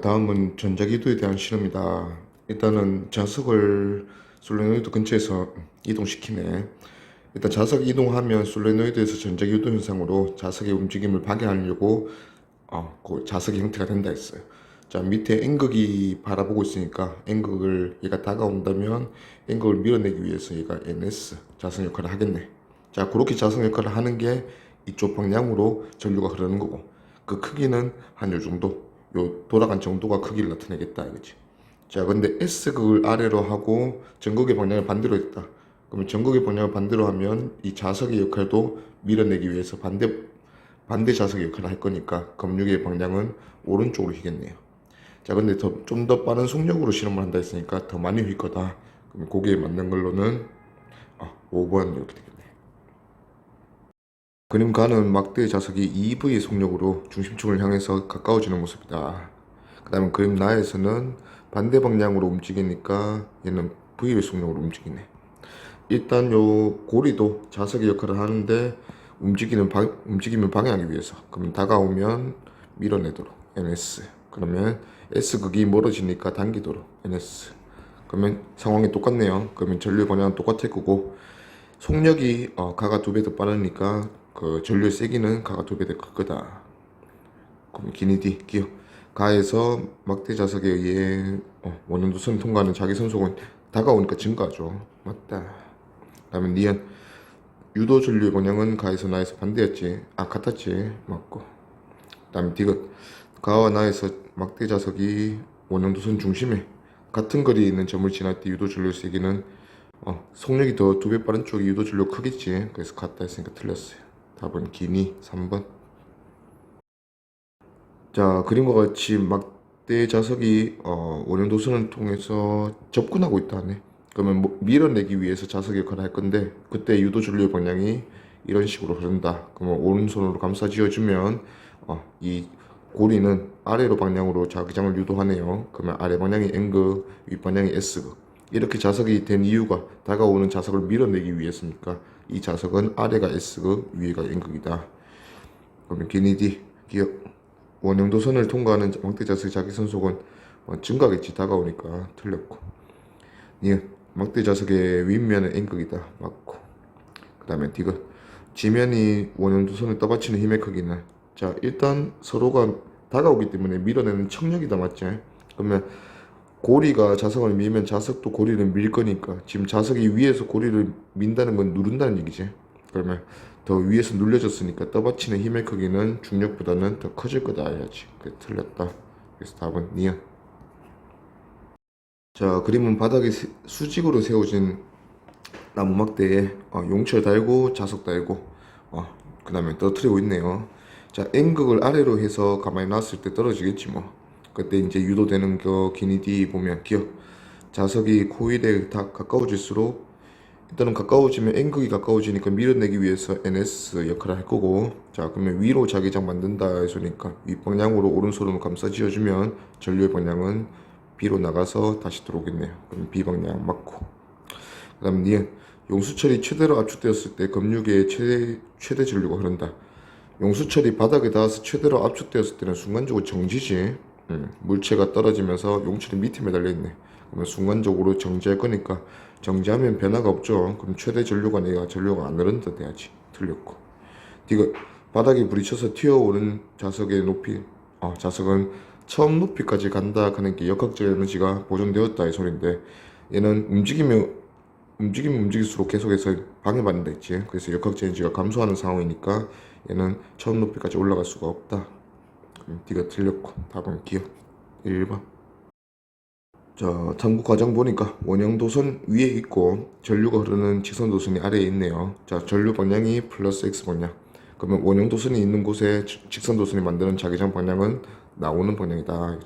다음은 전자기도에 대한 실험이다. 일단은 자석을 솔레노이드 근처에서 이동시키네. 일단 자석 이동하면 솔레노이드에서 전자기도 현상으로 자석의 움직임을 방해하려고 그 자석의 형태가 된다 했어요. 자, 밑에 N극이 바라보고 있으니까 N극을 얘가 다가온다면 N극을 밀어내기 위해서 얘가 NS 자석 역할을 하겠네. 자, 그렇게 자석 역할을 하는 게 이쪽 방향으로 전류가 흐르는 거고, 그 크기는 한 요 정도, 요 돌아간 정도가 크기를 나타내겠다 이거지. 자, 근데 S극을 아래로 하고 전극의 방향을 반대로 했다. 그러면 전극의 방향을 반대로 하면 이 자석의 역할도 밀어내기 위해서 반대 자석의 역할을 할 거니까 검육의 방향은 오른쪽으로 휘겠네요. 자, 근데 좀 더 빠른 속력으로 실험을 한다 했으니까 더 많이 휘 거다. 그럼 거기에 맞는 걸로는 5번 이렇게 되겠네. 그림 가는 막대 자석이 2V의 속력으로 중심축을 향해서 가까워지는 모습이다. 그 다음에 그림 나에서는 반대 방향으로 움직이니까 얘는 V의 속력으로 움직이네. 일단 요 고리도 자석의 역할을 하는데 움직임을 방해하기 위해서, 그러면 다가오면 밀어내도록 NS, 그러면 S극이 멀어지니까 당기도록 NS. 그러면 상황이 똑같네요. 그러면 전류 방향은 똑같을 거고, 속력이 가가 2배 더 빠르니까 그 전류의 세기는 가가 2배 더 클 거다. 그럼 기니디 기어 가에서 막대 자석에 의해 원형도선을 통과하는 자기 선속은 다가오니까 증가하죠. 맞다. 다음에 니은 유도 전류의 방향은 가에서 나에서 반대였지. 같았지. 맞고. 다음에 디귿 가와 나에서 막대 자석이 원형도선 중심에 같은 거리에 있는 점을 지날 때 유도 전류 세기는 속력이 더 2배 빠른 쪽이 유도 전류 크겠지. 그래서 같다 했으니까 틀렸어요. 답은 기니 3번. 자, 그림과 같이 막대 자석이 원형도선을 통해서 접근하고 있다네. 그러면 밀어내기 위해서 자석 역할을 할 건데, 그때 유도 전류의 방향이 이런 식으로 흐른다. 그러면 오른손으로 감싸쥐어주면 이 고리는 아래로 방향으로 자기장을 유도하네요. 그러면 아래 방향이 N극, 윗 방향이 S극. 이렇게 자석이 된 이유가 다가오는 자석을 밀어내기 위해서니까 이 자석은 아래가 S극, 위가 N극이다. 그러면 기니디 기억 원형도선을 통과하는 막대 자석의 자기 선속은 증가겠지. 다가오니까 틀렸고. 니은 막대 자석의 윗면은 N극이다. 맞고. 그 다음에 디귿 지면이 원형도선을 떠받치는 힘의 크기는, 자, 일단 서로가 다가오기 때문에 밀어내는 척력이다. 맞지? 그러면 고리가 자석을 밀면 자석도 고리를 밀 거니까, 지금 자석이 위에서 고리를 민다는 건 누른다는 얘기지. 그러면 더 위에서 눌려졌으니까 떠받치는 힘의 크기는 중력보다는 더 커질 거다 해야지. 그래, 틀렸다. 그래서 답은 니은. 자, 그림은 바닥에 수직으로 세워진 나무막대에 용철 달고 자석 달고 그 다음에 떨어뜨리고 있네요. 자, N극을 아래로 해서 가만히 놨을 때 떨어지겠지 뭐. 그때 이제 유도되는 거 기니디 보면 기억 자석이 코일에 다 가까워질수록, 일단은 가까워지면 N극이 가까워지니까 밀어내기 위해서 NS 역할을 할 거고, 자, 그러면 위로 자기장 만든다 해서니까 윗방향으로 오른손으로 감싸쥐어주면 전류의 방향은 B로 나가서 다시 들어오겠네요. 그럼 B 방향 맞고. 그 다음 니은 용수철이 최대로 압축되었을 때 검육의 최대 전류가 흐른다. 용수철이 바닥에 닿아서 최대로 압축되었을 때는 순간적으로 정지지. 물체가 떨어지면서 용철이 밑에 매달려 있네. 그러면 순간적으로 정지할 거니까 정지하면 변화가 없죠. 그럼 최대 전류가 내가 전류가 안 흐른다 돼야지. 틀렸고. 디귿 바닥에 부딪혀서 튀어오른 자석의 높이, 자석은 처음 높이까지 간다 하는 게 역학적 에너지가 보존되었다 이 소리인데, 얘는 움직일수록 계속해서 방해받는다 했지. 그래서 역학적 에너지가 감소하는 상황이니까 얘는 처음 높이까지 올라갈 수가 없다. 그럼 D가 틀렸고 답은 기억 1번. 자, 탐구 과정 보니까 원형도선 위에 있고 전류가 흐르는 직선도선이 아래에 있네요. 자, 전류 방향이 플러스 X 방향. 그러면 원형도선이 있는 곳에 직선도선이 만드는 자기장 방향은 나오는 방향이다.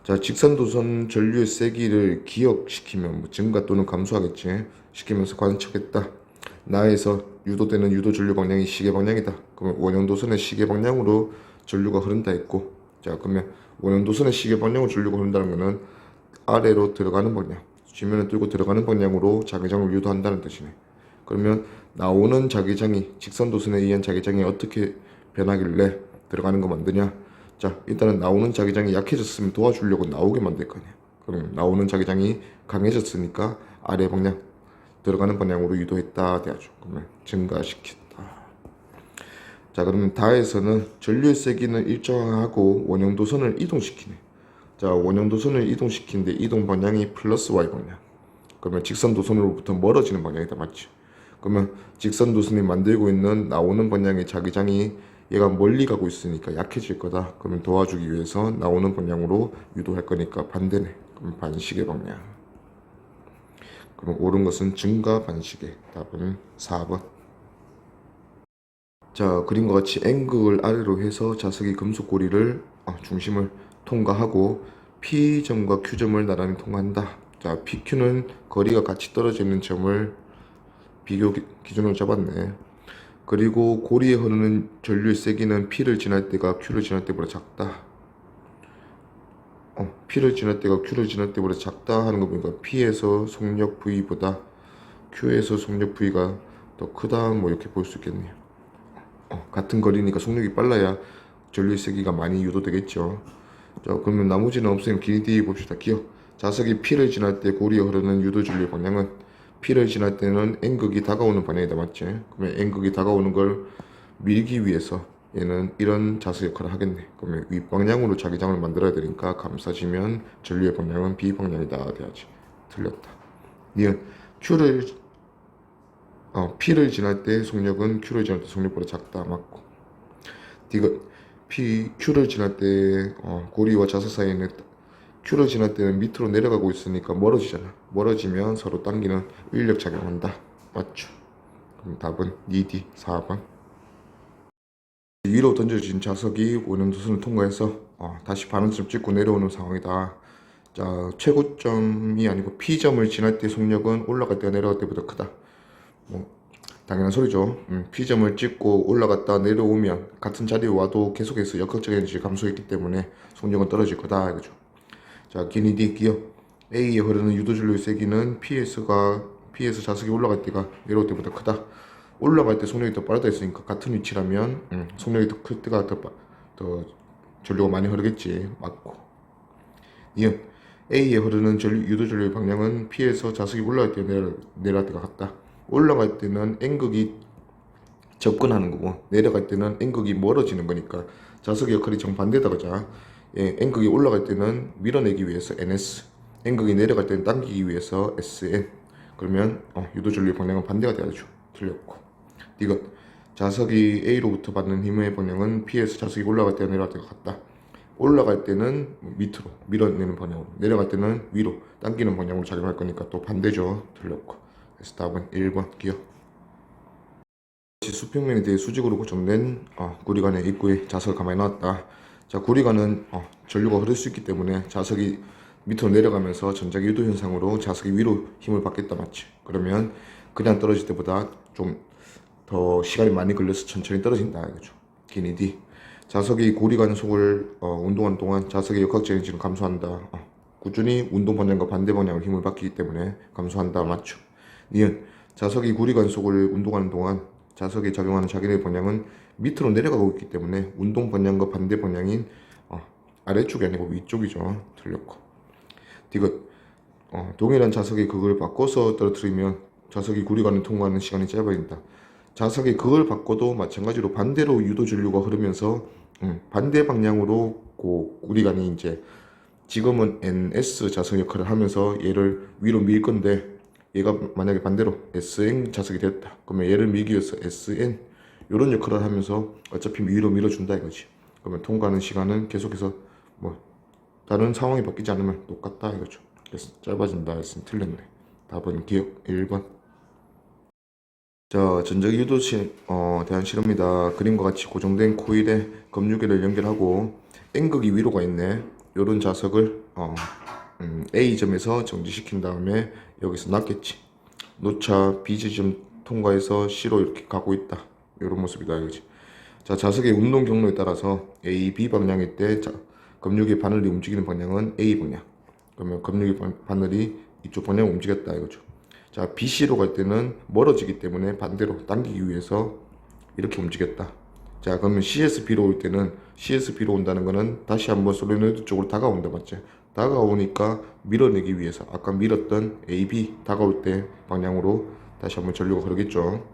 자, 직선도선 전류의 세기를 기억시키면 증가 또는 감소하겠지. 시키면서 관측했다. 나에서 유도되는 유도 전류 방향이 시계 방향이다. 그러면 원형도선의 시계 방향으로 전류가 흐른다 했고, 자, 그러면 원형도선의 시계 방향으로 전류가 흐른다는 것은 아래로 들어가는 방향, 지면을 뚫고 들어가는 방향으로 자기장을 유도한다는 뜻이네. 그러면 나오는 자기장이 직선도선에 의한 자기장이 어떻게 변하길래 들어가는 거 만드냐? 자, 일단은 나오는 자기장이 약해졌으면 도와주려고 나오게 만들 거 아니야. 그럼 나오는 자기장이 강해졌으니까 아래 방향, 들어가는 방향으로 유도했다 돼야죠. 그러면 증가시켰다. 자, 그러면 다에서는 전류의 세기는 일정하고 원형도선을 이동시키네. 자, 원형도선을 이동시키는데 이동 방향이 플러스 Y 방향. 그러면 직선도선으로부터 멀어지는 방향이다, 맞지? 그러면 직선도선이 만들고 있는 나오는 방향의 자기장이 얘가 멀리 가고 있으니까 약해질 거다. 그러면 도와주기 위해서 나오는 방향으로 유도할 거니까 반대네. 그럼 반시계 방향. 그럼 옳은 것은 증가 반시계. 답은 4번. 자, 그림과 같이 N극을 아래로 해서 자석이 금속 고리를 중심을 통과하고 P점과 Q점을 나란히 통과한다. 자, PQ는 거리가 같이 떨어져 있는 점을 비교 기준으로 잡았네. 그리고 고리에 흐르는 전류의 세기는 P를 지날 때가 Q를 지날 때보다 작다. P를 지날 때가 Q를 지날 때보다 작다 하는 거 보니까 P에서 속력 V보다 Q에서 속력 V가 더 크다, 뭐 이렇게 볼 수 있겠네요. 같은 거리니까 속력이 빨라야 전류의 세기가 많이 유도되겠죠. 자, 그러면 나머지는 없으면 길이 봅시다. 기억. 자석이 P를 지날 때 고리에 흐르는 유도 전류의 방향은 P를 지날 때는 N극이 다가오는 방향이다, 맞지? 그러면 N극이 다가오는 걸 밀기 위해서 얘는 이런 자석 역할을 하겠네. 그러면 윗방향으로 자기장을 만들어야 되니까 감싸지면 전류의 방향은 B방향이다 돼야지. 틀렸다. 니은 P를 지날 때 속력은 Q를 지날 때 속력보다 작다, 맞고. 디귿. Q를 지날 때 고리와 자석 사이에는 Q를 지날 때는 밑으로 내려가고 있으니까 멀어지잖아. 멀어지면 서로 당기는 인력 작용한다, 맞죠? 그럼 답은 2D 4번. 위로 던져진 자석이 원형도선을 통과해서 다시 반응점 찍고 내려오는 상황이다. 자, 최고점이 아니고 P점을 지날 때 속력은 올라갈 때가 내려갈 때보다 크다. 뭐 당연한 소리죠. P점을 찍고 올라갔다 내려오면 같은 자리에 와도 계속해서 역학적 에너지를 감소했기 때문에 속력은 떨어질 거다, 이거죠. 자, 기니 D 기억. A에 흐르는 유도전류의 세기는 P에서 자석이 올라갈 때가 내려올 때보다 크다. 올라갈 때 속력이 더 빠르다 했으니까 같은 위치라면 속력이 더 클 때가 더 전류가 많이 흐르겠지, 맞고. 이응. A에 흐르는 유도전류의 방향은 P에서 자석이 올라갈 때 내려갈 때가 같다. 올라갈 때는 N극이 접근하는 거고 내려갈 때는 N극이 멀어지는 거니까 자석의 역할이 정반대다, 그자. 예, N극이 올라갈 때는 밀어내기 위해서 NS, N극이 내려갈 때는 당기기 위해서 SN. 그러면 유도전류의 방향은 반대가 돼야죠. 틀렸고. 이것. 자석이 A로부터 받는 힘의 방향은 P에서 자석이 올라갈 때와 내려갈 때가 같다. 올라갈 때는 밑으로 밀어내는 방향으로, 내려갈 때는 위로 당기는 방향으로 작용할 거니까 또 반대죠. 틀렸고. 그래서 답은 1번 기억. 수평면에 대해 수직으로 고정된 구리관의 입구에 자석을 가만히 놨다. 자, 구리관은 전류가 흐를 수 있기 때문에 자석이 밑으로 내려가면서 전자기 유도 현상으로 자석이 위로 힘을 받겠다, 맞지? 그러면 그냥 떨어질 때보다 좀 더 시간이 많이 걸려서 천천히 떨어진다, 이거죠. 기니 D. 자석이 고리관 속을 운동하는 동안 자석의 역학적 에너지는 감소한다. 꾸준히 운동 방향과 반대 방향으로 힘을 받기 때문에 감소한다, 맞죠? 니은. 자석이 구리관 속을 운동하는 동안 자석에 작용하는 자기의 방향은 밑으로 내려가고 있기 때문에 운동 방향과 반대 방향인 아래쪽이 아니고 위쪽이죠. 틀렸고. 디귿. 동일한 자석의 극을 바꿔서 떨어뜨리면 자석이 구리관을 통과하는 시간이 짧아진다. 자석의 극을 바꿔도 마찬가지로 반대로 유도 전류가 흐르면서 반대 방향으로 구리관이 이제 지금은 NS 자석 역할을 하면서 얘를 위로 밀 건데 얘가 만약에 반대로 SN 자석이 됐다. 그러면 얘를 밀기 위해서 SN 이런 역할을 하면서 어차피 위로 밀어준다, 이거지. 그러면 통과하는 시간은 계속해서 뭐 다른 상황이 바뀌지 않으면 똑같다, 이거죠. 그래서 짧아진다 했으면 틀렸네. 답은 기억 1번. 자, 전자기 유도에 대한 실험이다. 그림과 같이 고정된 코일에 검유계를 연결하고 N극이 위로 가 있네. 요런 자석을 A점에서 정지시킨 다음에 여기서 놨겠지. 노차 B지점 통과해서 C로 이렇게 가고 있다. 요런 모습이다, 이거지. 자, 자석의 운동 경로에 따라서 A, B 방향일 때 검유계 바늘이 움직이는 방향은 A 방향. 그러면 검유계 바늘이 이쪽 방향 움직였다, 이거죠. 자, BC로 갈 때는 멀어지기 때문에 반대로 당기기 위해서 이렇게 움직였다. 자, 그러면 CSB로 올 때는 CSB로 온다는 거는 다시 한번 솔레노이드 쪽으로 다가온다, 맞지? 다가오니까 밀어내기 위해서 아까 밀었던 AB 다가올 때 방향으로 다시 한번 전류가 흐르겠죠.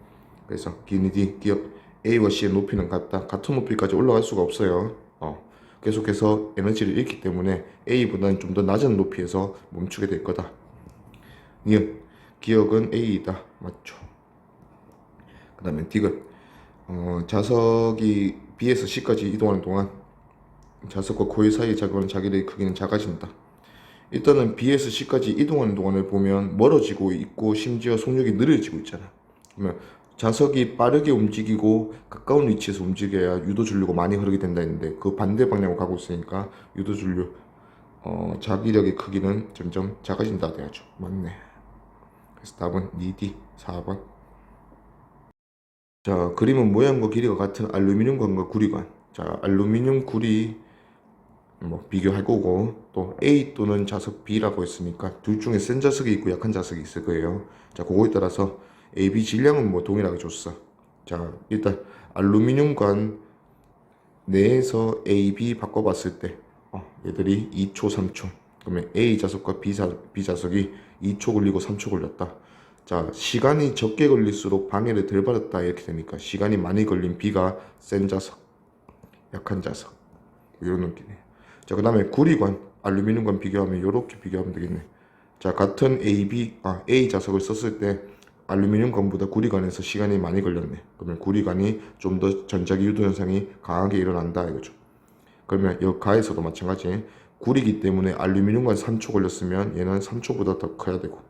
그래서 기니디 기억 A와 C의 높이는 같다. 같은 높이까지 올라갈 수가 없어요. 계속해서 에너지를 잃기 때문에 A보다는 좀 더 낮은 높이에서 멈추게 될 거다. 니은 기억은 A이다. 맞죠? 그 다음에 디귿 자석이 B에서 C까지 이동하는 동안 자석과 코일 사이에 작용하는 자기의 크기는 작아진다. 일단은 B에서 C까지 이동하는 동안을 보면 멀어지고 있고 심지어 속력이 느려지고 있잖아. 그러면 자석이 빠르게 움직이고 가까운 위치에서 움직여야 유도 전류가 많이 흐르게 된다 했는데 그 반대 방향으로 가고 있으니까 유도 전류 자기력의 크기는 점점 작아진다 돼야죠. 맞네. 그래서 답은 2D 4번. 자, 그림은 모양과 길이가 같은 알루미늄 관과 구리관. 자, 알루미늄 구리 비교할 거고, 또 A 또는 자석 B라고 했으니까 둘 중에 센 자석이 있고 약한 자석이 있을 거예요. 자, 그거에 따라서 AB 질량은 동일하게 줬어. 자, 일단 알루미늄 관 내에서 AB 바꿔봤을 때 얘들이 2초, 3초. 그러면 A 자석과 B 자석이 2초 걸리고 3초 걸렸다. 자, 시간이 적게 걸릴수록 방해를 덜 받았다 이렇게 되니까 시간이 많이 걸린 B가 센 자석, 약한 자석 이런 느낌이에요. 자, 그 다음에 구리관, 알루미늄관 비교하면 이렇게 비교하면 되겠네. 자, 같은 A 자석을 썼을 때 알루미늄관보다 구리관에서 시간이 많이 걸렸네. 그러면 구리관이 좀 더 전자기 유도 현상이 강하게 일어난다 이거죠. 그러면 이 가에서도 마찬가지. 구리기 때문에 알루미늄관 3초 걸렸으면 얘는 3초보다 더 커야 되고,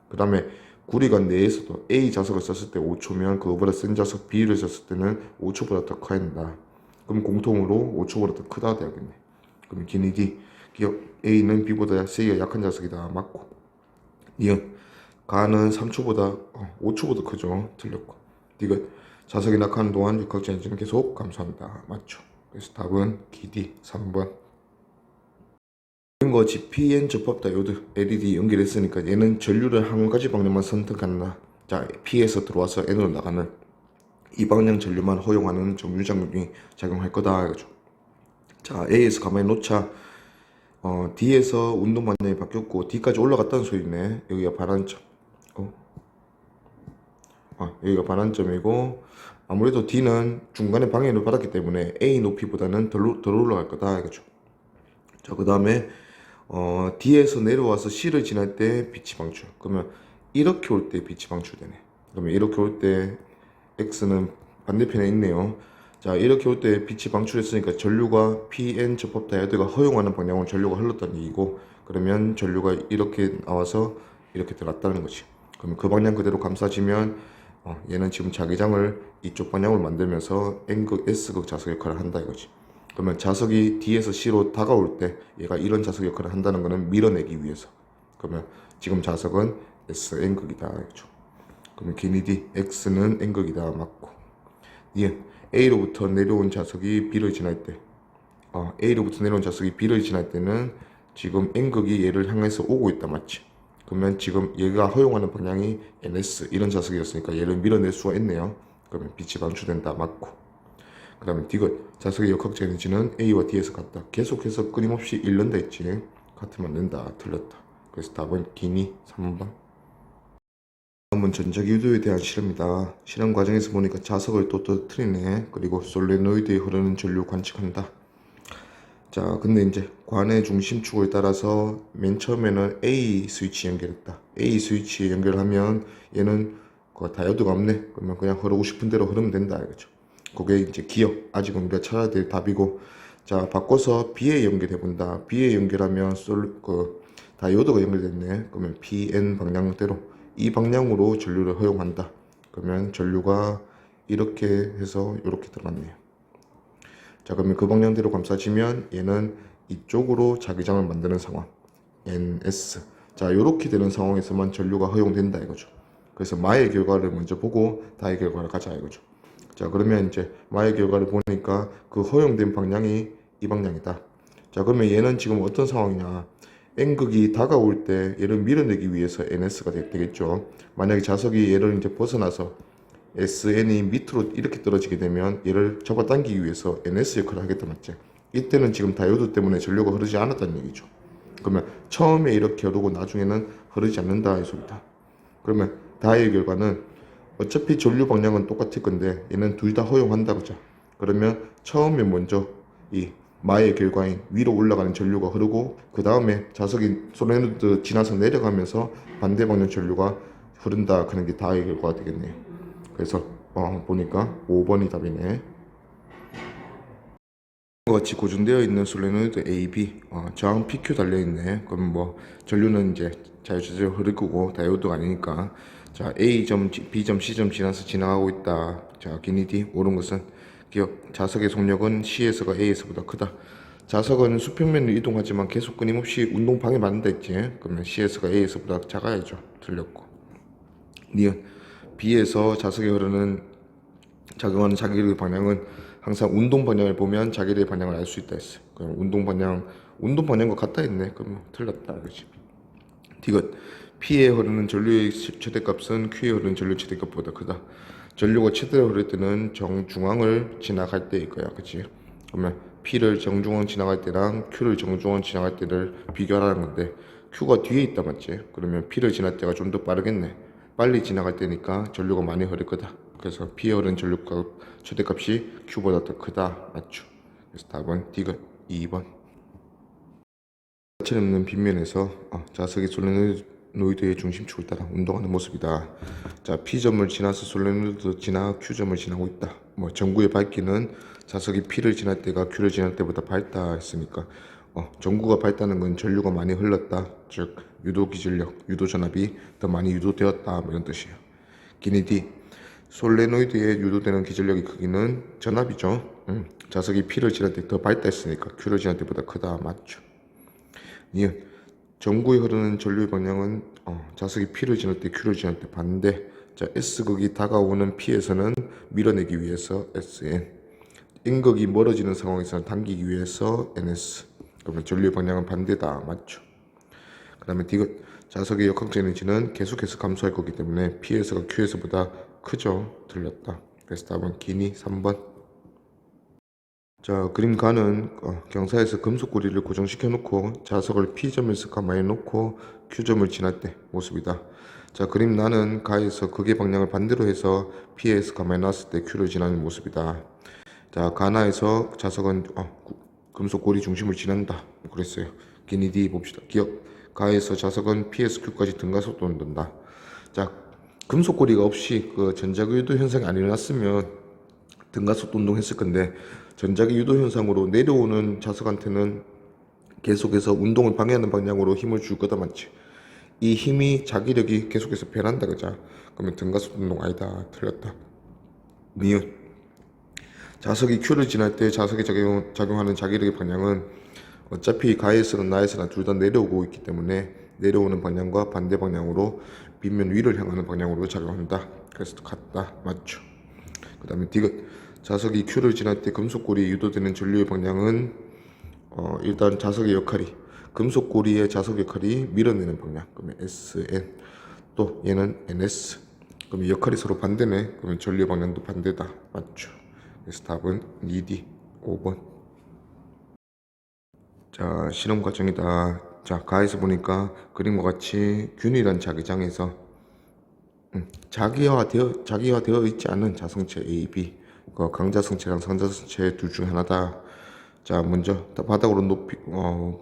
그 다음에 구리관 내에서도 A 자석을 썼을 때 5초면 그거보다 센 자석 B를 썼을 때는 5초보다 더 커야 된다. 그럼 공통으로 5초보다 더 크다 되겠네. 그럼 기니디 기억 A는 B보다 세기가 약한 자석이다. 맞고. 이응 가는 3초보다 5초보다 크죠. 틀렸고. 디귿 자석이 낙하하는 동안 육각전 에너지는 계속 감소한다. 맞죠. 그래서 답은 기디 3번. 이거 GPN 접합 다이오드 LED 연결했으니까 얘는 전류를 한 가지 방향만 선택한다. 자, P에서 들어와서 N으로 나가는 이 방향 전류만 허용하는 정류장이 작용할 거다 이거죠. 자, A에서 가만히 놓자. D에서 운동 방향이 바뀌었고 D까지 올라갔다는 소리네. 여기가 반환점. 여기가 반환점이고 아무래도 D는 중간에 방해를 받았기 때문에 A 높이보다는 덜 올라갈 거다 이거죠. 자, 그 다음에 D에서 내려와서 C를 지날 때 빛이 방출. 그러면 이렇게 올 때 빛이 방출되네. 그러면 이렇게 올 때 X는 반대편에 있네요. 자, 이렇게 올 때 빛이 방출했으니까 전류가 PN 접합 다이오드가 허용하는 방향으로 전류가 흘렀다는 얘기고, 그러면 전류가 이렇게 나와서 이렇게 들어갔다는 거지. 그러면 그 방향 그대로 감싸지면 얘는 지금 자기장을 이쪽 방향으로 만들면서 N극, S극 자석 역할을 한다 이거지. 그러면 자석이 D에서 C로 다가올 때 얘가 이런 자석 역할을 한다는 거는 밀어내기 위해서. 그러면 지금 자석은 S, N극이다 이거죠. 그러면 기니디 X는 N극이다. 맞고. 예, A로부터 내려온 자석이 B를 지날 때 A로부터 내려온 자석이 B를 지날 때는 지금 N극이 얘를 향해서 오고 있다. 맞지? 그러면 지금 얘가 허용하는 방향이 NS 이런 자석이었으니까 얘를 밀어낼 수가 있네요. 그러면 빛이 방출된다. 맞고. 그 다음에 디귿 자석의 역학적 에너지는 A와 D에서 같다. 계속해서 끊임없이 잃는다 했지. 같으면 는다. 틀렸다. 그래서 답은 기니 3번. 다음은 전자기 유도에 대한 실험이다. 실험 과정에서 보니까 자석을 또 터뜨리네. 그리고 솔레노이드에 흐르는 전류 관측한다. 자, 근데 이제 관의 중심축을 따라서 맨 처음에는 A 스위치 연결했다. A 스위치에 연결하면 얘는 그 다이오드가 없네. 그러면 그냥 흐르고 싶은 대로 흐르면 된다 이거죠. 그게 이제 기억, 아직은 우리가 찾아야 될 답이고, 자, 바꿔서 B에 연결해 본다. B에 연결하면 다이오드가 연결됐네. 그러면 PN 방향대로 이 방향으로 전류를 허용한다. 그러면 전류가 이렇게 해서 이렇게 들어갔네요. 자, 그러면 그 방향대로 감싸지면 얘는 이쪽으로 자기장을 만드는 상황 NS. 자, 이렇게 되는 상황에서만 전류가 허용된다 이거죠. 그래서 마의 결과를 먼저 보고 다의 결과를 가자 이거죠. 자, 그러면 이제 마의 결과를 보니까 그 허용된 방향이 이 방향이다. 자, 그러면 얘는 지금 어떤 상황이냐. N극이 다가올 때 얘를 밀어내기 위해서 NS가 되겠죠. 만약에 자석이 얘를 이제 벗어나서 SN이 밑으로 이렇게 떨어지게 되면 얘를 잡아당기기 위해서 NS 역할을 하겠다 맞지? 이때는 지금 다이오드 때문에 전류가 흐르지 않았다는 얘기죠. 그러면 처음에 이렇게 흐르고 나중에는 흐르지 않는다 이 소리다. 그러면 다의 결과는 어차피 전류 방향은 똑같을 건데 얘는 둘 다 허용한다 그죠? 그러면 처음에 먼저 이 마의 결과인 위로 올라가는 전류가 흐르고 그 다음에 자석이 솔레노이드 지나서 내려가면서 반대 방향 전류가 흐른다 그런 게 다의 결과가 되겠네요. 그래서 보니까 5번이 답이네. 같이 고정되어 있는 솔레노이드 A, B 저항 PQ 달려있네. 그럼 뭐 전류는 이제 자유자재로 흐를 거고 다이오드가 아니니까. 자, A점, B점, C점 지나서 지나가고 있다. 자, 기니 D 옳은 것은 기억 자석의 속력은 C에서가 A에서보다 크다. 자석은 수평면을 이동하지만 계속 끊임없이 운동 방해 받는다 했지. 그러면 C에서가 A에서보다 작아야죠. 틀렸고. 니은 B에서 자석에 흐르는 작용하는 자기력의 방향은 항상 운동 방향을 보면 자기력의 방향을 알 수 있다 했어. 그럼 운동 방향과 같다 했네. 그럼 틀렸다, 그렇지? 디귿 P에 흐르는 전류의 최대값은 Q에 흐르는 전류 최대값보다 크다. 전류가 최대로 흐를 때는 정중앙을 지나갈 때일 거야, 그렇지? 그러면 P를 정중앙 지나갈 때랑 Q를 정중앙 지나갈 때를 비교하라는 건데 Q가 뒤에 있다 맞지? 그러면 P를 지날 때가 좀 더 빠르겠네. 빨리 지나갈 때니까 전류가 많이 흐를 거다. 그래서 P에 흐르는 전류값 최대값이 Q보다 더 크다 맞죠? 그래서 답은 디귿 2번. 자체 없는 빗면에서 자석이 솔레노이드의 중심축을 따라 운동하는 모습이다. 자, P점을 지나서 솔레노이드 지나 Q점을 지나고 있다. 뭐 전구의 밝기는 자석이 P를 지날 때가 Q를 지날 때보다 밝다 했으니까 전구가 밝다는 건 전류가 많이 흘렀다. 즉 유도 기전력, 유도 전압이 더 많이 유도되었다 뭐 이런 뜻이에요. 기니 D 솔레노이드에 유도되는 기전력의 크기는 전압이죠. 자석이 P를 지날 때 더 밝다 했으니까 Q를 지날 때보다 크다 맞죠. 니은 전구에 흐르는 전류의 방향은 자석이 P를 지날 때 Q를 지날 때 반대. 자, S극이 다가오는 P에서는 밀어내기 위해서 SN, N극이 멀어지는 상황에서는 당기기 위해서 NS. 그러면 전류의 방향은 반대다 맞죠. 그 다음에 디귿 자석의 역학적 에너지는 계속해서 감소할 거기 때문에 P에서가 Q에서보다 크죠. 틀렸다. 그래서 답은 기니 3번. 자, 그림 가는 경사에서 금속 고리를 고정시켜 놓고 자석을 P점에서 가만히 놓고 Q점을 지날 때 모습이다. 자, 그림 나는 가에서 극의 방향을 반대로 해서 P에서 가만히 놨을 때 Q를 지나는 모습이다. 자, 가나에서 자석은 금속 고리 중심을 지난다. 그랬어요. 기니 D 봅시다. 기억 가에서 자석은 P에서 Q까지 등가속도를 넣는다. 자, 금속 고리가 없이 그 전자기 유도 현상이 안 일어났으면 등가속도 운동했을 건데 전자기 유도 현상으로 내려오는 자석한테는 계속해서 운동을 방해하는 방향으로 힘을 줄 거다 맞지? 이 힘이 자기력이 계속해서 변한다 그자? 그러면 등가속도 운동 아니다. 틀렸다. 미음 자석이 Q를 지날 때 자석에 작용하는 자기력의 방향은 어차피 가에서나 나에서나 둘 다 내려오고 있기 때문에 내려오는 방향과 반대 방향으로 빗면 위를 향하는 방향으로 작용한다. 그래서 같다. 맞죠? 그 다음에 디귿 자석이 Q를 지날 때 금속고리에 유도되는 전류의 방향은 일단 자석의 역할이 금속고리의 자석 역할이 밀어내는 방향. 그러면 SN 또 얘는 NS. 그러면 역할이 서로 반대네. 그러면 전류의 방향도 반대다. 맞죠? 그래서 답은 2D 5번. 자, 실험 과정이다. 자, 가에서 보니까 그림과 같이 균일한 자기장에서 자기화되어 있지 않은 자성체 A, B, 그 강자성체랑 상자성체 둘 중 하나다. 자, 먼저 바닥으로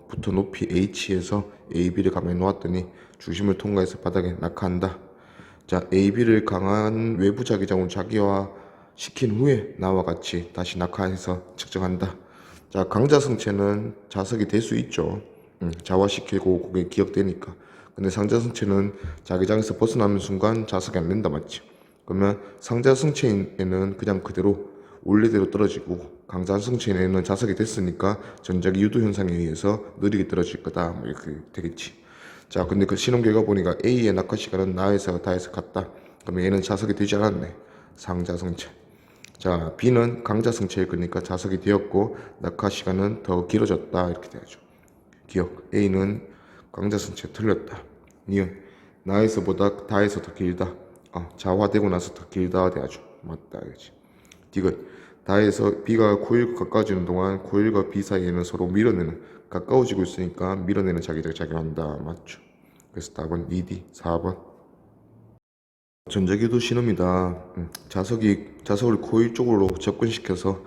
부터 높이 H에서 A, B를 가만히 놓았더니 중심을 통과해서 바닥에 낙하한다. 자, A, B를 강한 외부 자기장으로 자기화 시킨 후에 나와 같이 다시 낙하해서 측정한다. 자, 강자성체는 자석이 될 수 있죠. 자화시키고 그게 기억되니까. 근데 상자성체는 자기장에서 벗어나는 순간 자석이 안 된다 맞지? 그러면 상자성체에는 그냥 그대로 원래대로 떨어지고 강자성체에는 자석이 됐으니까 전자기 유도 현상에 의해서 느리게 떨어질 거다 뭐 이렇게 되겠지. 자, 근데 그 실험 결과 보니까 A의 낙하 시간은 나에서 다에서 같다. 그러면 얘는 자석이 되지 않았네. 상자성체. 자, B는 강자성체일 거니까 자석이 되었고 낙하 시간은 더 길어졌다 이렇게 되죠. 기억 A는 강자성체 틀렸다. 니은 나에서보다 다에서 더 길다. 자화되고 나서 더 길다 돼야죠. 맞다 이거지. 디귿 다에서 B가 코일과 가까워지는 동안 코일과 B 사이에는 서로 밀어내는 가까워지고 있으니까 밀어내는 자기장 작용한다. 맞죠? 그래서 답은 2D 4번. 전자기도 신호입니다. 자석을 코일 쪽으로 접근시켜서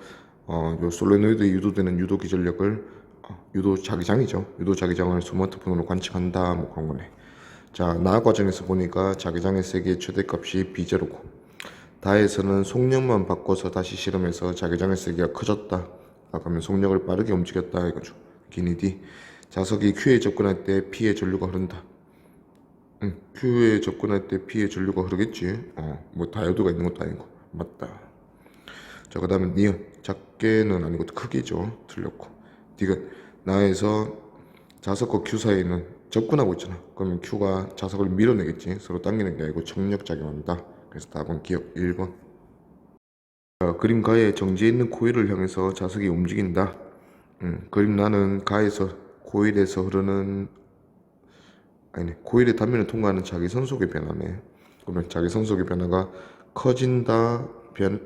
요 솔레노이드에 유도되는 유도 기전력을 유도 자기장이죠. 유도 자기장을 스마트폰으로 관측한다. 뭐 그런 거네. 자, 나 과정에서 보니까 자기장의 세기의 최대값이 B0고 다에서는 속력만 바꿔서 다시 실험해서 자기장의 세기가 커졌다. 그러면 속력을 빠르게 움직였다 이거죠. 기니디 자석이 Q에 접근할 때 P의 전류가 흐른다. Q에 접근할 때 P의 전류가 흐르겠지. 뭐 다이오드가 있는 것도 아니고. 맞다. 자, 그 다음에 니은 작게는 아니고 크기죠. 틀렸고. 디귿 나에서 자석과 Q 사이는 접근하고 있잖아. 그러면 Q가 자석을 밀어내겠지. 서로 당기는 게 아니고 trọng 력 작용한다. 그래서 답은 기억 1번. 자, 그림 가에 정지해 있는 코일을 향해서 자석이 움직인다. 그림 나는 가에서 코일에서 흐르는 코일의 단면을 통과하는 자기선속의 변화네. 그러면 자기선속의 변화가 커진다,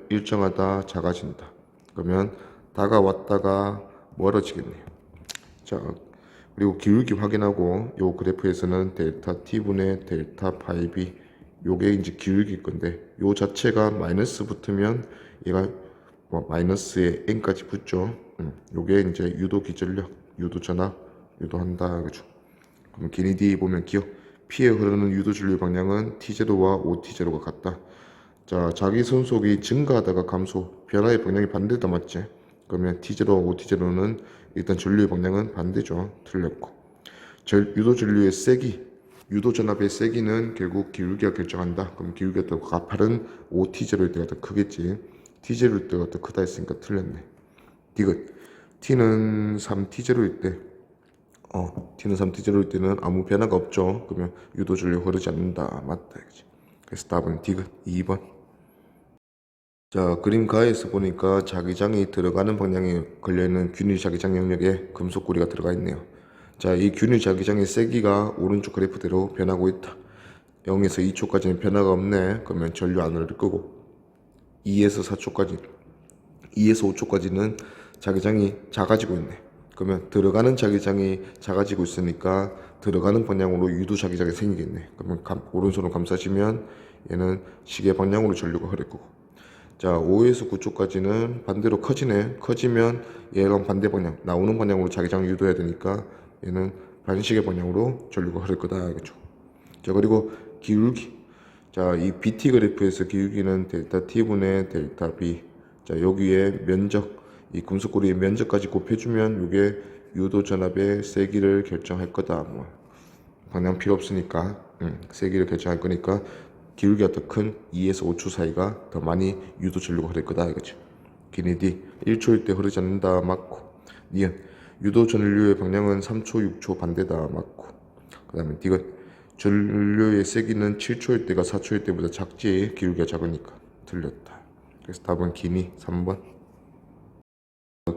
일정하다, 작아진다. 그러면 다가왔다가 멀어지겠네요. 자, 그리고 기울기 확인하고 요 그래프에서는 델타 t분의 델타 파이 b 요게 이제 기울기일 건데 요 자체가 마이너스 붙으면 얘가 뭐 마이너스에 n까지 붙죠. 요게 이제 유도 기전력, 유도 전압, 유도한다 그죠. 그럼 기니디 보면 기억 P에 흐르는 유도 전류 방향은 T0와 OT0가 같다. 자, 자기 선속이 증가하다가 감소, 변화의 방향이 반대다 맞지? 그러면 T0와 OT0는 일단 전류의 방향은 반대죠. 틀렸고. 유도 전류의 세기, 유도 전압의 세기는 결국 기울기가 결정한다. 그럼 기울기가 더 가파른 OT0일 때가 더 크겠지. T0일 때가 더 크다 했으니까 틀렸네. 디귿 T는 3T0일 때 T는 3T0일 때는 아무 변화가 없죠. 그러면 유도 전류 흐르지 않는다. 맞다. 그래서 답은 디귿 2번. 자, 그림 가에서 보니까 자기장이 들어가는 방향에 걸려있는 균일 자기장 영역에 금속고리가 들어가 있네요. 자, 이 균일 자기장의 세기가 오른쪽 그래프대로 변하고 있다. 0에서 2초까지는 변화가 없네. 그러면 전류 안 흐를 거고 2에서 4초까지 2에서 5초까지는 자기장이 작아지고 있네. 그러면 들어가는 자기장이 작아지고 있으니까 들어가는 방향으로 유도 자기장이 생기겠네. 그러면 오른손으로 감싸시면 얘는 시계 방향으로 전류가 흐를 거고. 자, 5에서 9초까지는 반대로 커지네. 커지면 얘랑 반대 방향, 나오는 방향으로 자기장을 유도해야 되니까 얘는 반시계 방향으로 전류가 흐를 거다. 그렇죠? 자, 그리고 기울기. 자, 이 BT 그래프에서 기울기는 델타 T분의 델타 B. 자, 여기에 면적, 이 금속고리의 면적까지 곱해주면 이게 유도 전압의 세기를 결정할 거다. 뭐 방향 필요 없으니까 세기를 결정할 거니까 기울기가 더 큰 2에서 5초 사이가 더 많이 유도 전류가 흐를 거다 이거죠. 기니디 1초일 때 흐르지 않는다 맞고. 니은 유도 전류의 방향은 3초, 6초 반대다 맞고. 그 다음에 디귿 전류의 세기는 7초일 때가 4초일 때보다 작지. 기울기가 작으니까. 틀렸다. 그래서 답은 기니 3번.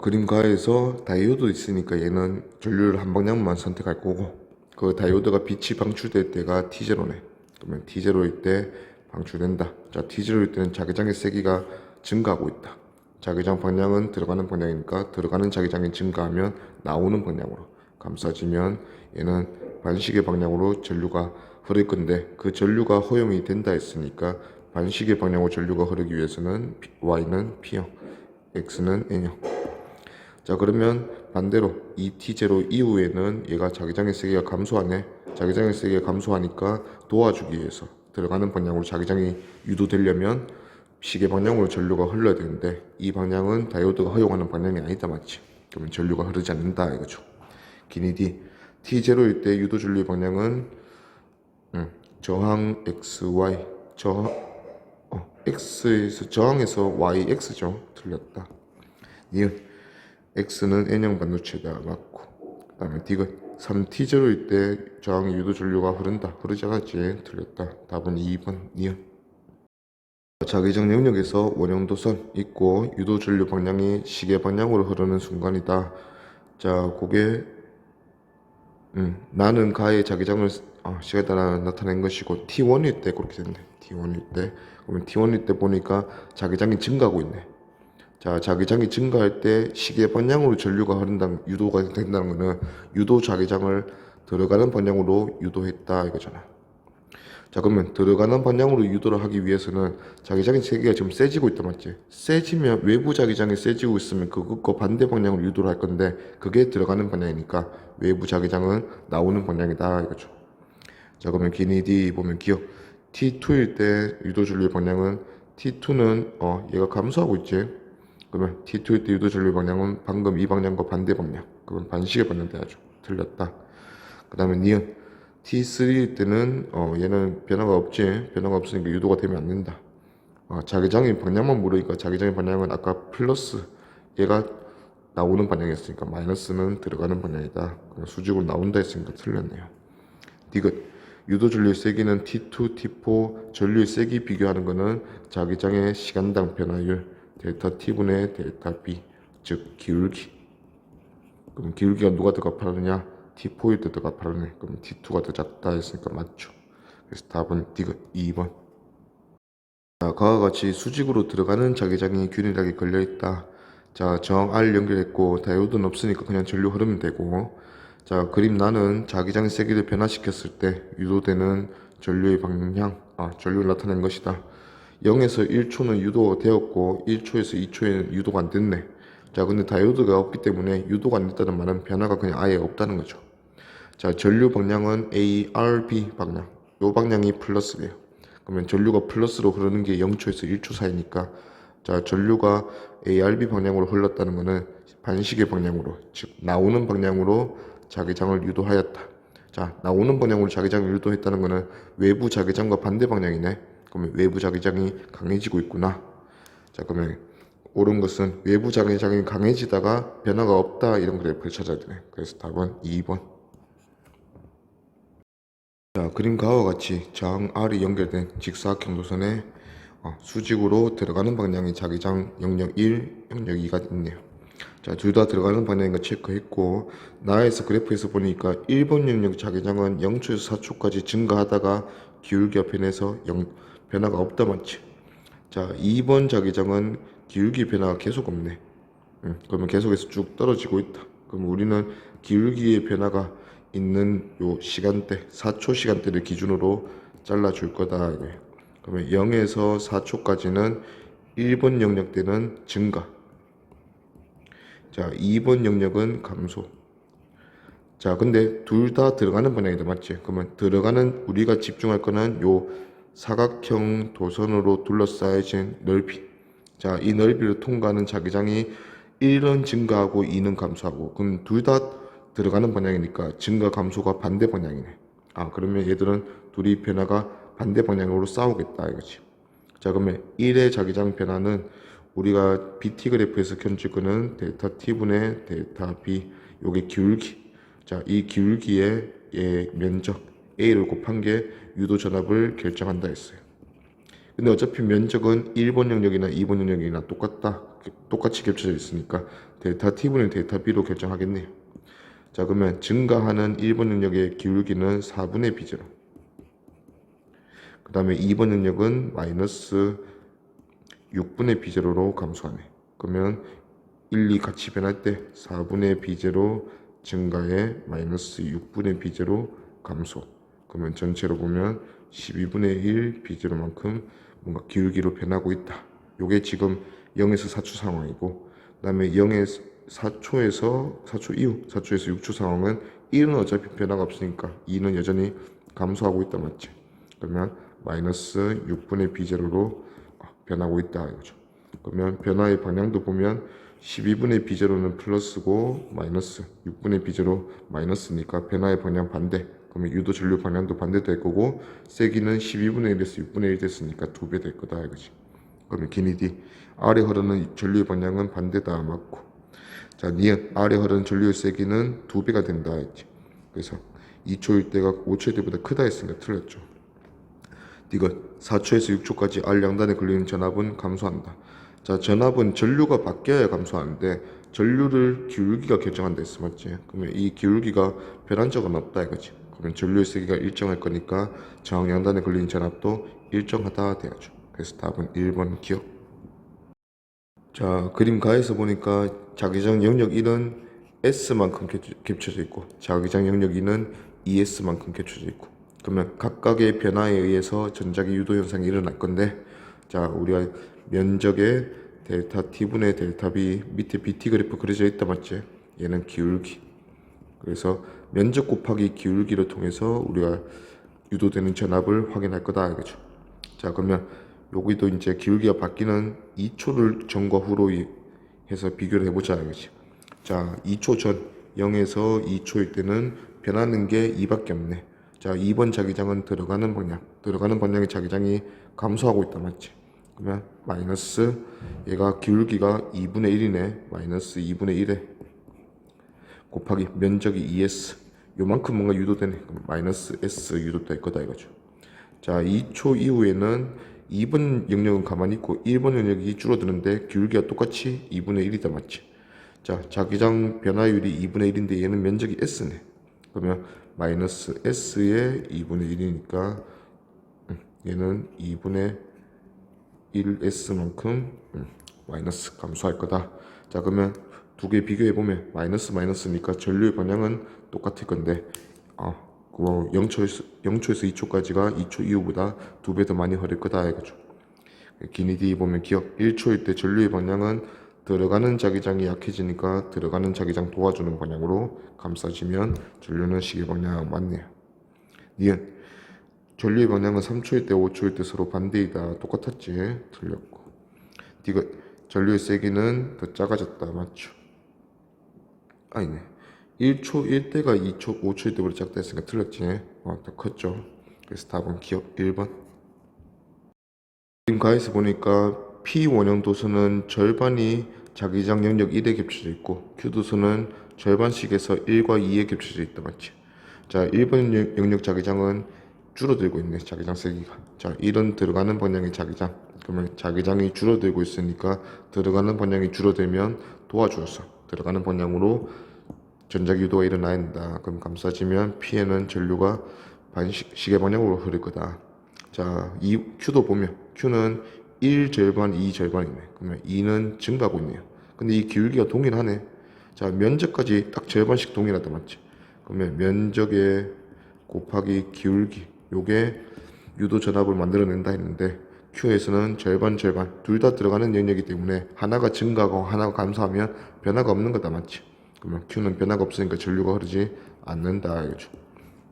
그림 가에서 다이오드 있으니까 얘는 전류를 한 방향만 선택할 거고 그 다이오드가 빛이 방출될 때가 T0네. 그러면 T0일 때 방출된다. 자, T0일 때는 자기장의 세기가 증가하고 있다. 자기장 방향은 들어가는 방향이니까 들어가는 자기장이 증가하면 나오는 방향으로 감싸지면 얘는 반시계 방향으로 전류가 흐를 건데 그 전류가 허용이 된다 했으니까 반시계 방향으로 전류가 흐르기 위해서는 Y는 P형, X는 N형. 자, 그러면 반대로 이 T0 이후에는 얘가 자기장의 세기가 감소하네. 자기장의 세기가 감소하니까 도와주기 위해서 들어가는 방향으로 자기장이 유도되려면 시계 방향으로 전류가 흘러야 되는데 이 방향은 다이오드가 허용하는 방향이 아니다 맞지? 그러면 전류가 흐르지 않는다 이거죠. 기니디 T0일 때 유도 전류의 방향은 저항 XY X에서 저항에서 YX죠. 틀렸다. 니은 X는 N형 반도체다 맞고. 그 다음에 디귿 3T0일 때 저항 유도 전류가 흐르지 않았지. 틀렸다. 답은 2번 니은. 자기장 영역에서 원형도선 있고 유도 전류 방향이 시계 방향으로 흐르는 순간이다. 자, 그게 나는 가의 자기장을 시간에 따라 나타낸 것이고 T1일 때 그렇게 됐네. T1일 때. 그러면 T1일 때 보니까 자기장이 증가하고 있네. 자, 자기장이 증가할 때 시계 방향으로 전류가 흐른다는 유도가 된다는 거는 유도 자기장을 들어가는 방향으로 유도했다 이거잖아. 자, 그러면 들어가는 방향으로 유도를 하기 위해서는 자기장의 세기가 지금 세지고 있단 말이지. 세지면 외부 자기장이 세지고 있으면 그것과 반대 방향으로 유도를 할 건데 그게 들어가는 방향이니까 외부 자기장은 나오는 방향이다 이거죠. 자, 그러면 기니디 보면 기억 T2일 때 유도 전류 방향은 T2는 얘가 감소하고 있지. 그러면 T2일 때 유도 전류 방향은 방금 이 방향과 반대 방향. 그러면 반시계 방향 돼야죠. 틀렸다. 그 다음에 니은 T3일 때는 얘는 변화가 없지. 변화가 없으니까 유도가 되면 안 된다. 자기장의 방향만 모르니까 자기장의 방향은 아까 플러스 얘가 나오는 방향이었으니까 마이너스는 들어가는 방향이다. 수직으로 나온다 했으니까 틀렸네요. 디귿 유도 전류의 세기는 T2, T4 전류의 세기 비교하는 것은 자기장의 시간당 변화율 델타 T분의 델타 B 즉 기울기. 그럼 기울기가 누가 더 가파르냐? T4일 때 더 가파르네. 그럼 T2가 더 작다 했으니까 맞죠. 그래서 답은 디귿 2번. 자, 그와 같이 수직으로 들어가는 자기장이 균일하게 걸려있다. 자, 정 R 연결했고 다이오드는 없으니까 그냥 전류 흐르면 되고. 자, 그림 나는 자기장의 세기를 변화시켰을 때 유도되는 전류의 방향, 전류를 나타낸 것이다. 0에서 1초는 유도가 되었고 1초에서 2초에는 유도가 안 됐네. 자, 근데 다이오드가 없기 때문에 유도가 안 됐다는 말은 변화가 그냥 아예 없다는 거죠. 자, 전류 방향은 ARB 방향. 요 방향이 플러스래요. 그러면 전류가 플러스로 흐르는 게 0초에서 1초 사이니까 자, 전류가 ARB 방향으로 흘렀다는 것은 반시계 방향으로, 즉 나오는 방향으로 자기장을 유도하였다. 자, 나오는 방향으로 자기장을 유도했다는 것은 외부 자기장과 반대 방향이네. 그러면 외부 자기장이 강해지고 있구나. 자, 그러면 옳은 것은 외부 자기장이 강해지다가 변화가 없다 이런 그래프를 찾아야 되네. 그래서 답은 2번. 자, 그림 가와 같이 정 R이 연결된 직사각형 노선에 수직으로 들어가는 방향이 자기장 영역 1, 영역 2가 있네요. 자, 둘 다 들어가는 방향인 거 체크했고 나에서 그래프에서 보니까 1번 영역 자기장은 0초에서 4초까지 증가하다가 기울기가 변해서 변화가 없다 맞지? 자, 2번 자기장은 기울기 변화가 계속 없네. 그러면 계속해서 쭉 떨어지고 있다. 그럼 우리는 기울기의 변화가 있는 요 시간대 4초 시간대를 기준으로 잘라줄 거다 이거예요. 그러면 0에서 4초까지는 1번 영역 때는 증가. 자, 2번 영역은 감소. 자, 근데 둘 다 들어가는 방향이다 맞지? 그러면 들어가는 우리가 집중할 거는 요 사각형 도선으로 둘러싸여진 넓이. 자, 이 넓이를 통과하는 자기장이 1은 증가하고 2는 감소하고 그럼 둘 다 들어가는 방향이니까 증가 감소가 반대 방향이네. 그러면 얘들은 둘이 변화가 반대 방향으로 싸우겠다 이거지. 자, 그러면 1의 자기장 변화는 우리가 BT 그래프에서 견줄 거는 델타 T분의 델타 B 요게 기울기. 자, 이 기울기의 면적 A를 곱한 게 유도 전압을 결정한다 했어요. 근데 어차피 면적은 1번 영역이나 2번 영역이나 똑같이 겹쳐져 있으니까 델타 T분의 델타 B로 결정하겠네요. 자, 그러면 증가하는 1번 영역의 기울기는 4분의 B제로. 그 다음에 2번 영역은 마이너스 6분의 B제로로 감소하네. 그러면 1, 2 같이 변할 때 4분의 B제로 증가에 마이너스 6분의 B제로 감소. 그러면 전체로 보면 12분의 1 B제로만큼 뭔가 기울기로 변하고 있다. 요게 지금 0에서 4초 상황이고 그 다음에 0에서 4초에서 이후 4초에서 6초 상황은 1은 어차피 변화가 없으니까 2는 여전히 감소하고 있다 맞지? 그러면 마이너스 6분의 B제로로 변하고 있다 이거죠. 그러면 변화의 방향도 보면 12분의 B제로는 플러스고 마이너스 6분의 B제로 마이너스니까 변화의 방향 반대. 그러면 유도 전류 방향도 반대될 거고 세기는 12분의 1에서 6분의 1 됐으니까 2배 될 거다 이거지. 그러면 기니디 아래 흐르는 전류의 방향은 반대다 맞고 자, 니은 아래 흐르는 전류의 세기는 2배가 된다 했지. 그래서 2초일 때가 5초일 때보다 크다 했으니까 틀렸죠. 이것 4초에서 6초까지 R 양단에 걸리는 전압은 감소한다. 자, 전압은 전류가 바뀌어야 감소하는데 전류를 기울기가 결정한다 했어 맞지? 그러면 이 기울기가 변한 적은 없다 이거지. 그러면 전류의 세기가 일정할 거니까 정양단에 걸린 전압도 일정하다 돼야죠. 그래서 답은 1번 기억. 자, 그림 가에서 보니까 자기장 영역 1은 S만큼 겹쳐져 있고 자기장 영역 2는 ES만큼 겹쳐져 있고, 그러면 각각의 변화에 의해서 전자기 유도 현상이 일어날 건데, 자, 우리가 면적의 델타 T분의 델타 B 밑에 BT 그래프 그려져 있다 맞지? 얘는 기울기. 그래서 면적 곱하기 기울기를 통해서 우리가 유도되는 전압을 확인할 거다 알겠죠? 자, 그러면 여기도 이제 기울기가 바뀌는 2초를 전과 후로 해서 비교를 해보자 알겠지? 자, 2초 전 0에서 2초일 때는 변하는 게 2밖에 없네. 자, 2번 자기장은 들어가는 방향의 자기장이 감소하고 있다 맞지? 그러면 마이너스, 얘가 기울기가 2분의 1이네. 마이너스 2분의 1에 곱하기 면적이 2S, 요만큼 뭔가 유도되네. 그럼 마이너스 S 유도될 거다 이거죠. 자, 2초 이후에는 2번 영역은 가만히 있고 1번 영역이 줄어드는데 기울기가 똑같이 2분의 1이다 맞지? 자, 자기장 변화율이 2분의 1인데 얘는 면적이 S네. 그러면 마이너스 S의 2분의 1이니까 얘는 2분의 1S만큼 마이너스 감소할 거다. 자, 그러면 두 개 비교해보면 마이너스 마이너스니까 전류의 방향은 똑같을 건데, 그 0초에서 2초까지가 2초 이후보다 2배 더 많이 흐를 거다 이거죠. 기니디 보면 기억 1초일 때 전류의 방향은 들어가는 자기장이 약해지니까 들어가는 자기장 도와주는 방향으로 감싸지면 전류는 시계 방향 맞네요. 니은 전류의 방향은 3초일 때 5초일 때 서로 반대이다. 똑같았지? 틀렸고. 디귿 전류의 세기는 더 작아졌다. 맞죠? 아니네. 1초일 때가 2초, 5초일 때보다 작다 했으니까 틀렸지? 더 컸죠? 그래서 답은 기억 1번. 지금 가에서 보니까 P 원형 도수는 절반이 자기장 영역 1에 겹쳐져 있고 Q 도수는 절반씩에서 1과 2에 겹쳐져 있다 맞지? 자, 1번 영역 자기장은 줄어들고 있네. 자기장 세기가. 자, 1은 들어가는 방향의 자기장. 그러면 자기장이 줄어들고 있으니까 들어가는 방향이 줄어들면 도와줘서 들어가는 방향으로 전자기 유도가 일어나야 된다. 그럼 감싸지면 P에는 전류가 시계 방향으로 흐를 거다. 자, 이 Q도 보면 Q는 1 절반, 2 절반이네. 그러면 2는 증가하고 있네요. 근데 이 기울기가 동일하네. 자, 면적까지 딱 절반씩 동일하다 맞지? 그러면 면적에 곱하기 기울기, 요게 유도 전압을 만들어낸다 했는데 Q에서는 절반 둘 다 들어가는 영역이기 때문에 하나가 증가하고 하나가 감소하면 변화가 없는 거다 맞지? 그러면 Q는 변화가 없으니까 전류가 흐르지 않는다 이거죠.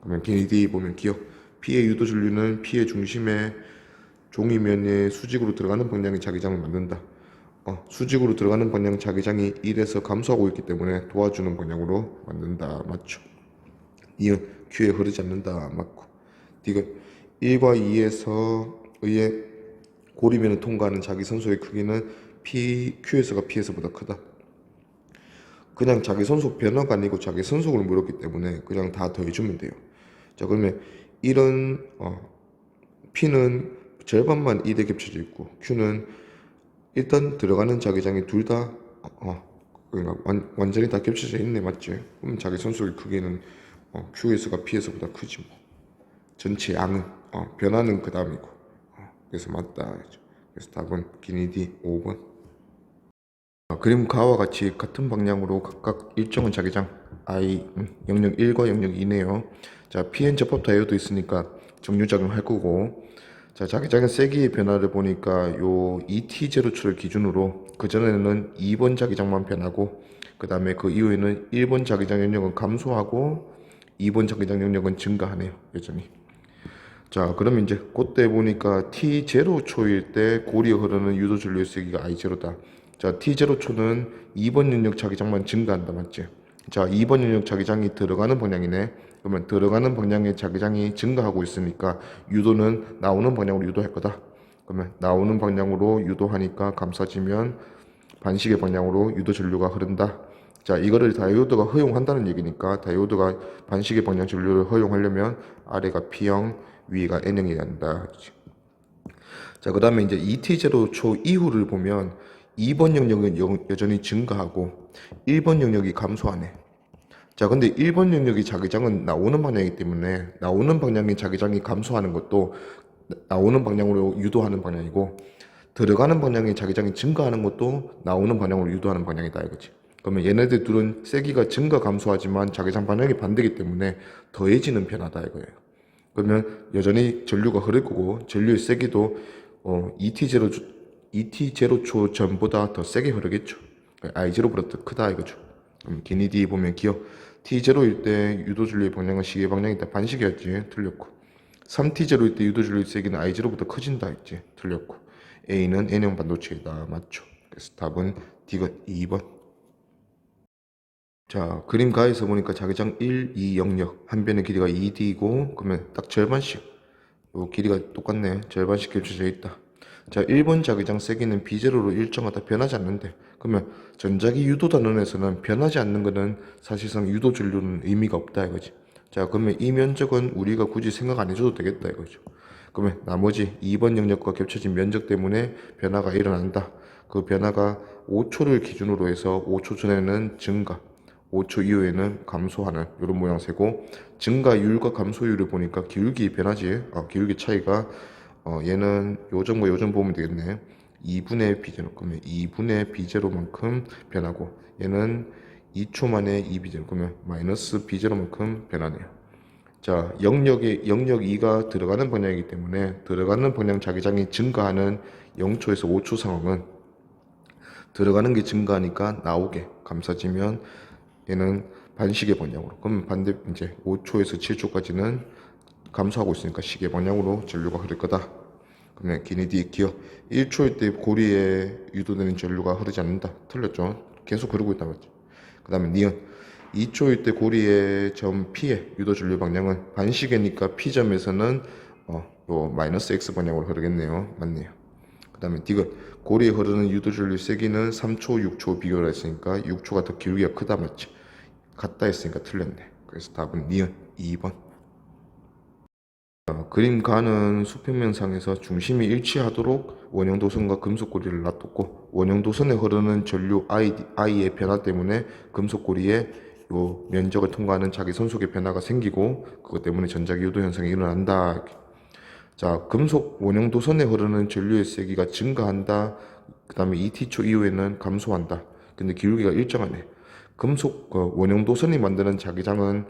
그러면 KD 보면 기억 P의 유도 전류는 P의 중심에 종이면에 수직으로 들어가는 방향의 자기장을 만든다. 수직으로 들어가는 방향 자기장이 1에서 감소하고 있기 때문에 도와주는 방향으로 만든다. 맞죠? 이은 Q에 흐르지 않는다. 맞고. 디귿 1과 2에서 의해 고리면을 통과하는 자기 선속의 크기는 Q에서가 P에서보다 크다. 그냥 자기 선속 변화가 아니고 자기 선속을 물었기 때문에 그냥 다 더해주면 돼요. 자, 그러면 1은 P는 절반만 1에 겹쳐져 있고 Q는 일단 들어가는 자기장이 둘 다 그러니까 완전히 다 겹쳐져 있네. 맞지? 그럼 자기 선속의 크기는 Q에서가 P에서보다 크지 뭐. 전체 양은 변화는 그 다음이고 그래서 맞다. 그래서 답은 기니디 5번. 그림 가와 같이 같은 방향으로 각각 일정한 자기장 I 영역 1과 영역 2네요. 자, PN 접합 다이오드 있으니까 정류작용 할 거고, 자, 자기장의 세기의 변화를 보니까 요 ET0초를 기준으로 그전에는 2번 자기장만 변하고 그 다음에 그 이후에는 1번 자기장 영역은 감소하고 2번 자기장 영역은 증가하네요. 여전히. 자, 그러면 이제 그때 보니까 T0초일 때 고리에 흐르는 유도 전류의 세기가 I0다. 자, T0초는 2번 영역 자기장만 증가한다 맞지? 자, 2번 영역 자기장이 들어가는 방향이네. 그러면 들어가는 방향의 자기장이 증가하고 있으니까 유도는 나오는 방향으로 유도할 거다. 그러면 나오는 방향으로 유도하니까 감싸지면 반시계 방향으로 유도 전류가 흐른다. 자, 이거를 다이오드가 허용한다는 얘기니까 다이오드가 반시계 방향 전류를 허용하려면 아래가 P형, 위가 N형이어야 한다. 자, 그 다음에 이제 ET0초 이후를 보면 2번 영역은 여전히 증가하고 1번 영역이 감소하네. 자, 근데 1번 영역이 자기장은 나오는 방향이기 때문에 나오는 방향의 자기장이 감소하는 것도 나오는 방향으로 유도하는 방향이고, 들어가는 방향의 자기장이 증가하는 것도 나오는 방향으로 유도하는 방향이다 이거지. 그러면 얘네들 둘은 세기가 증가 감소하지만 자기장 방향이 반대이기 때문에 더해지는 변화다 이거예요. 그러면 여전히 전류가 흐를 거고, 전류의 세기도 ET0초 전보다 더 세게 흐르겠죠. I0보다 더 크다 이거죠. 그럼 기니디 보면 기억 T0일 때 유도 전류의 방향은 시계 방향이다. 반시계였지. 틀렸고. 3T0일 때 유도 전류의 세기는 I0보다 커진다 했지. 틀렸고. A는 N형 반도체이다. 맞죠. 그래서 답은 D가 2번. 자, 그림 가에서 보니까 자기장 1, 2 영역 한 변의 길이가 2D고 그러면 딱 절반씩 요 길이가 똑같네. 절반씩 겹쳐져 있다. 자, 1번 자기장 세기는 B0로 일정하다. 변하지 않는데. 그러면 전자기 유도 단원에서는 변하지 않는 것은 사실상 유도 전류는 의미가 없다 이거지. 자, 그러면 이 면적은 우리가 굳이 생각 안 해줘도 되겠다 이거죠. 그러면 나머지 2번 영역과 겹쳐진 면적 때문에 변화가 일어난다. 그 변화가 5초를 기준으로 해서 5초 전에는 증가, 5초 이후에는 감소하는 이런 모양새고, 증가율과 감소율을 보니까 기울기 변하지. 기울기 차이가 얘는 요점과 요점 보면 되겠네. 2분의 b0 그러면 2분의 b0만큼 변하고, 얘는 2초 만에 2b0 그러면 마이너스 b0만큼 변하네요. 자, 영역 2가 들어가는 방향이기 때문에 들어가는 방향 자기장이 증가하는 0초에서 5초 상황은 들어가는 게 증가하니까 나오게 감싸지면 얘는 반시계 방향으로, 그러면 반대 이제 5초에서 7초까지는 감소하고 있으니까 시계 방향으로 전류가 흐를 거다. 그러면 기니디 기억 1초일 때 고리에 유도되는 전류가 흐르지 않는다. 틀렸죠. 계속 흐르고 있다 맞죠. 그 다음에 니은 2초일 때 고리의 점 P의 유도 전류 방향은 반시계니까 P점에서는 요 마이너스 X 방향으로 흐르겠네요. 맞네요. 그 다음에 디귿 고리에 흐르는 유도 전류 세기는 3초, 6초 비교를 했으니까 6초가 더 기울기가 크다 맞지. 같다 했으니까 틀렸네. 그래서 답은 니은 2번. 그림 가는 수평면상에서 중심이 일치하도록 원형 도선과 금속 고리를 놔뒀고, 원형 도선에 흐르는 전류 I의 변화 때문에 금속 고리에 요 면적을 통과하는 자기 선속의 변화가 생기고, 그것 때문에 전자기 유도 현상이 일어난다. 자, 금속 원형 도선에 흐르는 전류의 세기가 증가한다. 그 다음에 ET초 이후에는 감소한다. 근데 기울기가 일정하네. 금속 원형 도선이 만드는 자기장은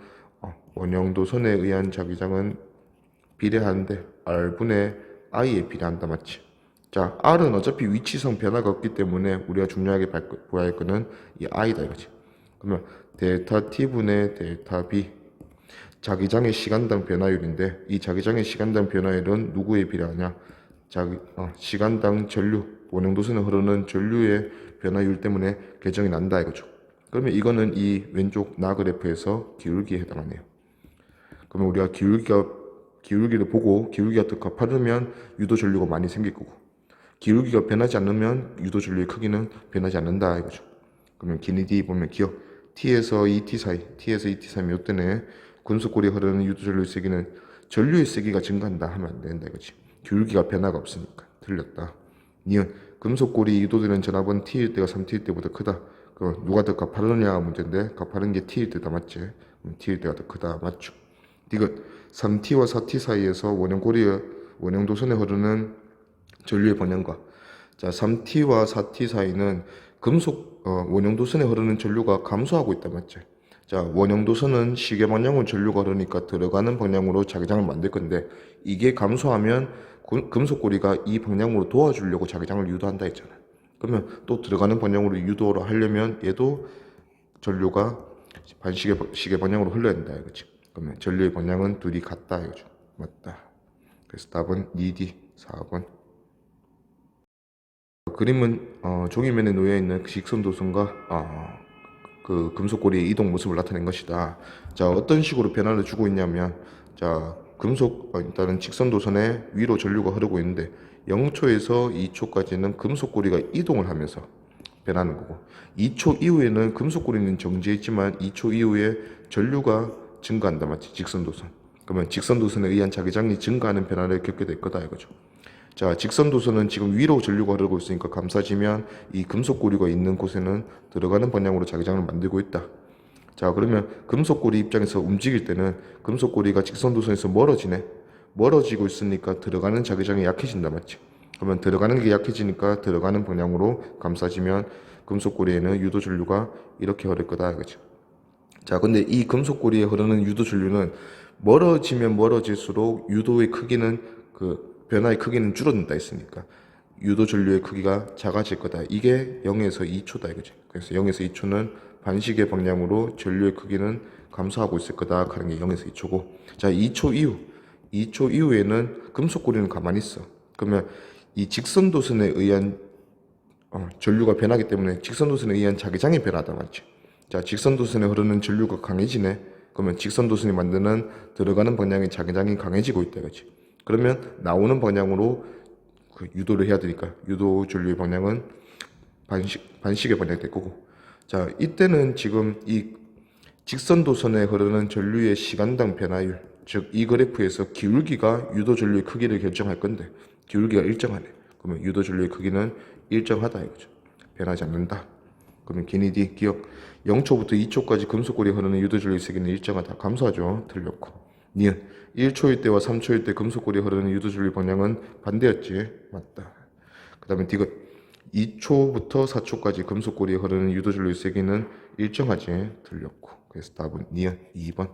원형 도선에 의한 자기장은 비례하는데 R분의 I에 비례한다 맞지? 자, R은 어차피 위치상 변화가 없기 때문에 우리가 중요하게 봐야 할 거는 이 I다 이거지. 그러면 델타 T분의 델타 B 자기장의 시간당 변화율인데, 이 자기장의 시간당 변화율은 누구에 비례하냐? 시간당 전류, 원형도선에 흐르는 전류의 변화율 때문에 결정이 난다 이거죠. 그러면 이거는 이 왼쪽 나그래프에서 기울기에 해당하네요. 그러면 우리가 기울기를 보고 기울기가 더 가파르면 유도 전류가 많이 생길 거고, 기울기가 변하지 않으면 유도 전류의 크기는 변하지 않는다 이거죠. 그러면 기니디 보면 기억 T에서 ET 사이 요때는 금속고리에 흐르는 유도 전류의 세기는 전류의 세기가 증가한다 하면 안 된다 이거지. 기울기가 변화가 없으니까. 틀렸다. 니은 금속고리 유도되는 전압은 T일 때가 3T일 때보다 크다. 그 누가 더 가파르냐 문제인데, 가파른 게 T일 때다 맞지? T일 때가 더 크다 맞죠? 디귿 3T와 4T 사이에서 원형 도선에 흐르는 전류의 방향과, 자 3T와 4T 사이는 금속 원형 도선에 흐르는 전류가 감소하고 있다 맞지? 자, 원형 도선은 시계 방향으로 전류가 흐르니까 들어가는 방향으로 자기장을 만들 건데, 이게 감소하면 금속 고리가 이 방향으로 도와주려고 자기장을 유도한다 했잖아. 그러면 또 들어가는 방향으로 유도를 하려면 얘도 전류가 시계 방향으로 흘러야 된다 이거지. 그러면 전류의 방향은 둘이 같다 이거죠. 맞다. 그래서 답은 2D 4번. 그림은 종이면에 놓여 있는 직선 도선과 그 금속고리의 이동 모습을 나타낸 것이다. 자, 어떤 식으로 변화를 주고 있냐면, 자, 일단은 직선 도선에 위로 전류가 흐르고 있는데 0초에서 2초까지는 금속고리가 이동을 하면서 변하는 거고, 2초 이후에는 금속고리는 정지해 있지만 2초 이후에 전류가 증가한다 맞지? 직선 도선. 그러면 직선 도선에 의한 자기장이 증가하는 변화를 겪게 될 거다 이거죠. 자, 직선 도선은 지금 위로 전류가 흐르고 있으니까 감싸지면 이 금속 고리가 있는 곳에는 들어가는 방향으로 자기장을 만들고 있다. 자, 그러면 금속고리 입장에서 움직일 때는 금속고리가 직선도선에서 멀어지고 있으니까 들어가는 자기장이 약해진다, 맞지? 그러면 들어가는 게 약해지니까 들어가는 방향으로 감싸지면 금속고리에는 유도 전류가 이렇게 흐를 거다, 이거죠. 자, 근데 이 금속고리에 흐르는 유도 전류는 멀어지면 멀어질수록 유도의 크기는 변화의 크기는 줄어든다 했으니까 유도 전류의 크기가 작아질 거다. 이게 0에서 2초다 이거지. 그래서 0에서 2초는 반시계 방향으로 전류의 크기는 감소하고 있을 거다 하는 게 0에서 2초고. 자, 2초 이후에는 금속고리는 가만히 있어. 그러면 이 직선도선에 의한 전류가 변하기 때문에 직선도선에 의한 자기장이 변하다 맞지? 자, 직선도선에 흐르는 전류가 강해지네. 그러면 직선도선이 만드는 들어가는 방향의 자기장이 강해지고 있다, 그렇지? 그러면 나오는 방향으로 유도를 해야 되니까 유도 전류의 방향은 반식의 방향이 될 거고. 자, 이때는 지금 이 직선도선에 흐르는 전류의 시간당 변화율, 즉 이 그래프에서 기울기가 유도 전류의 크기를 결정할 건데 기울기가 일정하네. 그러면 유도 전류의 크기는 일정하다 이거죠. 변하지 않는다. 그러면 기니디 기억 0초부터 2초까지 금속고리에 흐르는 유도 전류의 세기는 일정하다. 감소하죠. 틀렸고. 니은 1초일 때와 3초일 때 금속고리에 흐르는 유도 전류의 방향은 반대였지. 맞다. 그 다음에 디귿 2초부터 4초까지 금속고리에 흐르는 유도 전류의 세기는 일정하지. 틀렸고. 그래서 답은 니은 2번.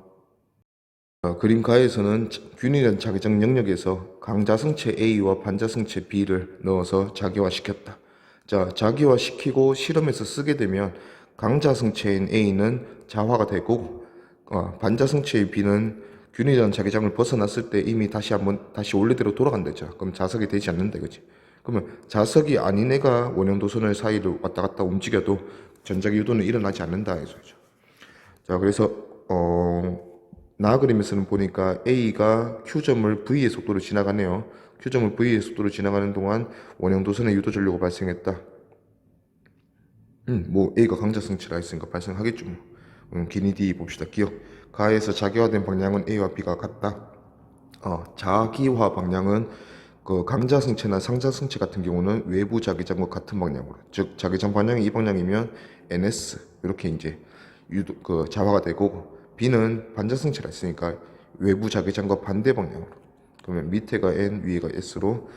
그림 가에서는 균일한 자기장 영역에서 강자성체 A와 반자성체 B를 넣어서 자기화시켰다. 자, 자기화시키고 실험에서 쓰게 되면 강자성체인 A는 자화가 될 거고 반자성체의 B는 균일한 자기장을 벗어났을 때 이미 다시 원래대로 돌아간다죠. 그럼 자석이 되지 않는다, 그지? 그러면 자석이 아닌 애가 원형도선을 사이를 왔다 갔다 움직여도 전자기 유도는 일어나지 않는다, 이 소리죠. 자, 그래서 나 그림에서는 보니까 A가 Q점을 V의 속도로 지나가네요. Q점을 V의 속도로 지나가는 동안 원형도선에 유도 전류가 발생했다. 뭐 A가 강자성체라 했으니까 발생하겠죠. 기니 D 봅시다. 기억. 가에서 자기화된 방향은 A와 B가 같다. 자기화 방향은 강자성체나 상자성체 같은 경우는 외부 자기장과 같은 방향으로, 즉 자기장 방향이 이 방향이면 NS 이렇게 이제 자화가 되고, B는 반자성체가 있으니까 외부 자기장과 반대 방향으로, 그러면 밑에가 N 위에가 S로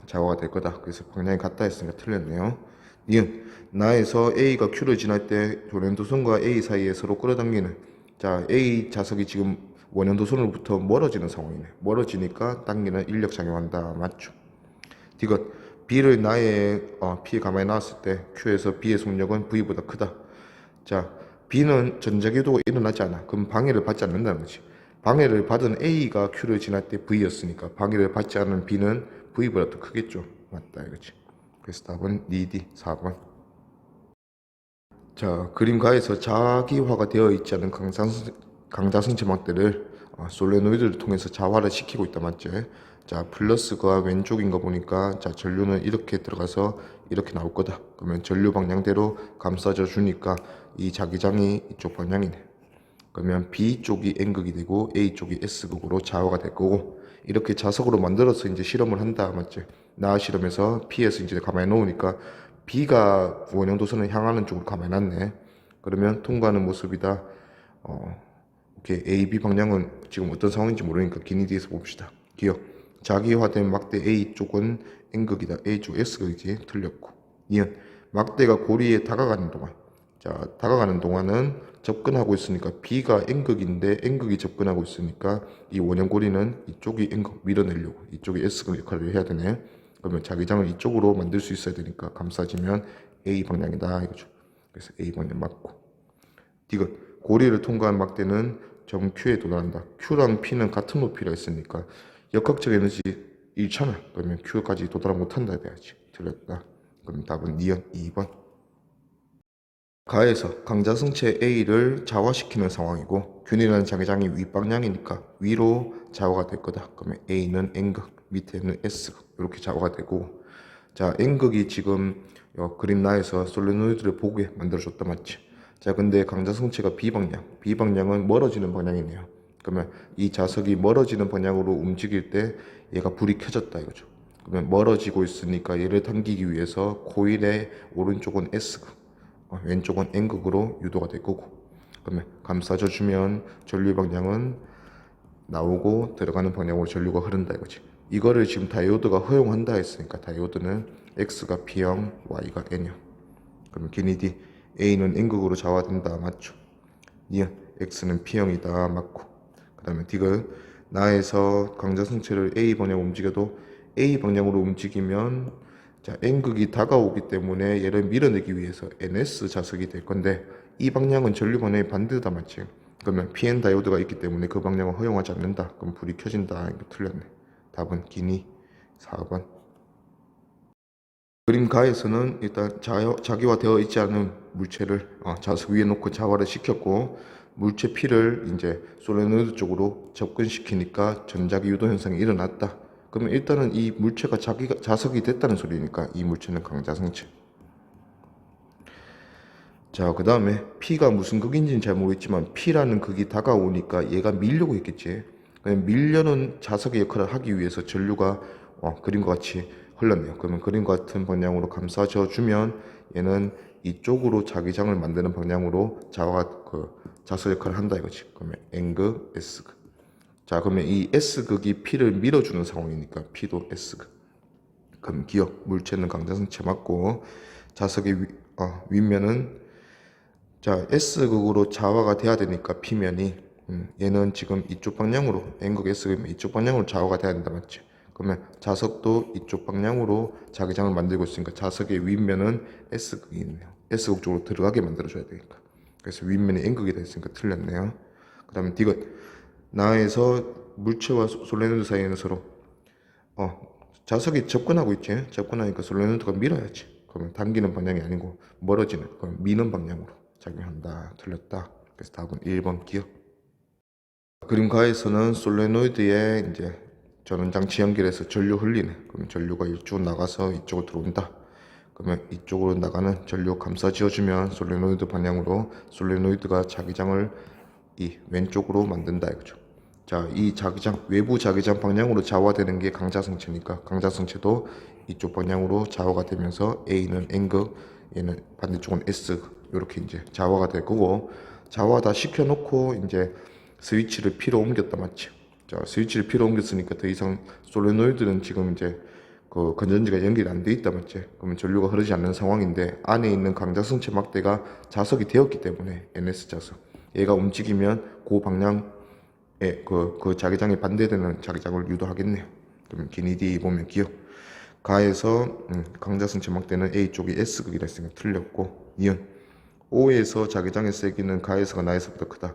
자화가 될 거다. 그래서 방향이 같다 했으니까 틀렸네요. 니은 나에서 A가 Q를 지날 때 원형도선과 A 사이에 서로 끌어당기는, 자, A 자석이 지금 원형도선으로부터 멀어지는 상황이네. 멀어지니까 당기는 인력 작용한다. 맞죠? 디귿 B를 나의 P에 가만히 놨을 때 Q에서 B의 속력은 V보다 크다. 자, B는 전자기도가 일어나지 않아. 그럼 방해를 받지 않는다는 거지. 방해를 받은 A가 Q를 지날 때 V였으니까 방해를 받지 않은 B는 V보다 더 크겠죠. 맞다 이거지. 그래서 답은 니디 4번. 자, 그림 가에서 자기화가 되어 있지 않은 강자성체막대를 솔레노이드를 통해서 자화를 시키고 있다, 맞지? 자, 플러스가 왼쪽인 거 보니까 자, 전류는 이렇게 들어가서 이렇게 나올 거다. 그러면 전류 방향대로 감싸져 주니까 이 자기장이 이쪽 방향이네. 그러면 B쪽이 N극이 되고 A쪽이 S극으로 자화가 될 거고, 이렇게 자석으로 만들어서 이제 실험을 한다, 맞지? 나 실험에서 P에서 이제 가만히 놓으니까 B가 원형도선을 향하는 쪽으로 가만히 놨네. 그러면 통과하는 모습이다. 이렇게 A, B 방향은 지금 어떤 상황인지 모르니까 기니디에서 봅시다. 기억. 자기화된 막대 A쪽은 N극이다. A쪽 S극이지. 틀렸고. 니은 막대가 고리에 다가가는 동안. 자, 다가가는 동안은 접근하고 있으니까 B가 N극인데 N극이 접근하고 있으니까 이 원형고리는 이쪽이 N극 밀어내려고 이쪽이 S극 역할을 해야 되네. 그러면 자기장을 이쪽으로 만들 수 있어야 되니까 감싸지면 A 방향이다 이거죠. 그래서 A 방향 맞고. 디귿 고리를 통과한 막대는 점 Q에 도달한다. Q랑 P는 같은 높이라 했으니까 역학적 에너지 잃잖아. 그러면 Q까지 도달 못한다 해야지. 틀렸다. 그럼 답은 니은 2번. 가에서 강자성체 A를 자화시키는 상황이고 균일한 자기장이 윗방향이니까 위로 자화가 될 거다. 그러면 A는 N극, 밑에는 S극 이렇게 자화가 되고, 자, N극이 지금 그림 나에서 솔레노이드를 보게 만들어줬다, 맞지? 자, 근데 강자성체가 B방향은 멀어지는 방향이네요. 그러면 이 자석이 멀어지는 방향으로 움직일 때 얘가 불이 켜졌다 이거죠. 그러면 멀어지고 있으니까 얘를 당기기 위해서 코일의 오른쪽은 S극, 왼쪽은 N극으로 유도가 될 거고, 그러면 감싸줘 주면 전류의 방향은 나오고 들어가는 방향으로 전류가 흐른다 이거지. 이거를 지금 다이오드가 허용한다 했으니까 다이오드는 X가 P형, Y가 N형. 그러면 기니디 A는 N극으로 좌화된다 맞죠? 니은 X는 P형이다 맞고. 그 다음에 디귿 나에서 강자성체를 A 방향으로 움직여도 A 방향으로 움직이면 자 N극이 다가오기 때문에 얘를 밀어내기 위해서 NS 자석이 될 건데 이 방향은 전류 방향의 반대다 맞지? 그러면 PN 다이오드가 있기 때문에 그 방향을 허용하지 않는다. 그럼 불이 켜진다. 이거 틀렸네. 답은 기니 4번. 그림 가에서는 일단 자기화되어 있지 않은 물체를 자석 위에 놓고 자화를 시켰고 물체 P를 이제 솔레노이드 쪽으로 접근시키니까 전자기 유도 현상이 일어났다. 그러면 일단은 이 물체가 자석이 됐다는 소리니까 이 물체는 강자성체. 자, 그 다음에 P가 무슨 극인지는 잘 모르겠지만 P라는 극이 다가오니까 얘가 밀려고 했겠지. 밀려는 자석의 역할을 하기 위해서 전류가 그림과 같이 흘렀네요. 그러면 그림과 같은 방향으로 감싸져 주면 얘는 이쪽으로 자기장을 만드는 방향으로 자석 역할을 한다 이거지. 그러면 N극, S극. 자, 그러면 이 S극이 P를 밀어주는 상황이니까 P도 S극. 그럼 기억, 물체는 강자성체 맞고 자석의 윗면은 자, S극으로 좌화가 돼야 되니까 P면이 얘는 지금 이쪽 방향으로 N극 S극이면 이쪽 방향으로 좌화가 돼야 된다 맞지? 그러면 자석도 이쪽 방향으로 자기장을 만들고 있으니까 자석의 윗면은 S극이 있네요. S극 쪽으로 들어가게 만들어줘야 되니까. 그래서 윗면이 N극이 됐으니까 틀렸네요. 그 다음에 디귿 나에서 물체와 솔레노이드 사이에는 서로 자석이 접근하고 있지. 접근하니까 솔레노이드가 밀어야지. 그러면 당기는 방향이 아니고 멀어지는, 그럼 미는 방향으로 작용한다. 틀렸다. 그래서 답은 1번 기억. 그림 가에서는 솔레노이드에 이제 전원장치 연결해서 전류 흘리네. 그러면 전류가 이쪽으로 나가서 이쪽으로 들어온다. 그러면 이쪽으로 나가는 전류 감싸 지어주면 솔레노이드 방향으로 솔레노이드가 자기장을 이 왼쪽으로 만든다 이거죠. 자, 이 자기장 외부 자기장 방향으로 좌화되는 게 강자성체니까 강자성체도 이쪽 방향으로 좌화가 되면서 A는 N극, 얘는 반대쪽은 S극 이렇게 이제 좌화가 될 거고 좌화 다 시켜놓고 이제 스위치를 P로 옮겼다 맞지? 자, 스위치를 P로 옮겼으니까 더 이상 솔레노이드는 지금 이제 그 건전지가 연결이 안 돼 있다 맞지? 그러면 전류가 흐르지 않는 상황인데 안에 있는 강자성체 막대가 자석이 되었기 때문에 NS 자석 얘가 움직이면 그 방향에 그 자기장에 반대되는 자기장을 유도하겠네요. 그러면 기니디 보면 기억 가에서 강자성체 막대는 A 쪽이 S극이라 했으니까 틀렸고 니은 O에서 자기장의 세기는 가에서가 나에서보다 크다.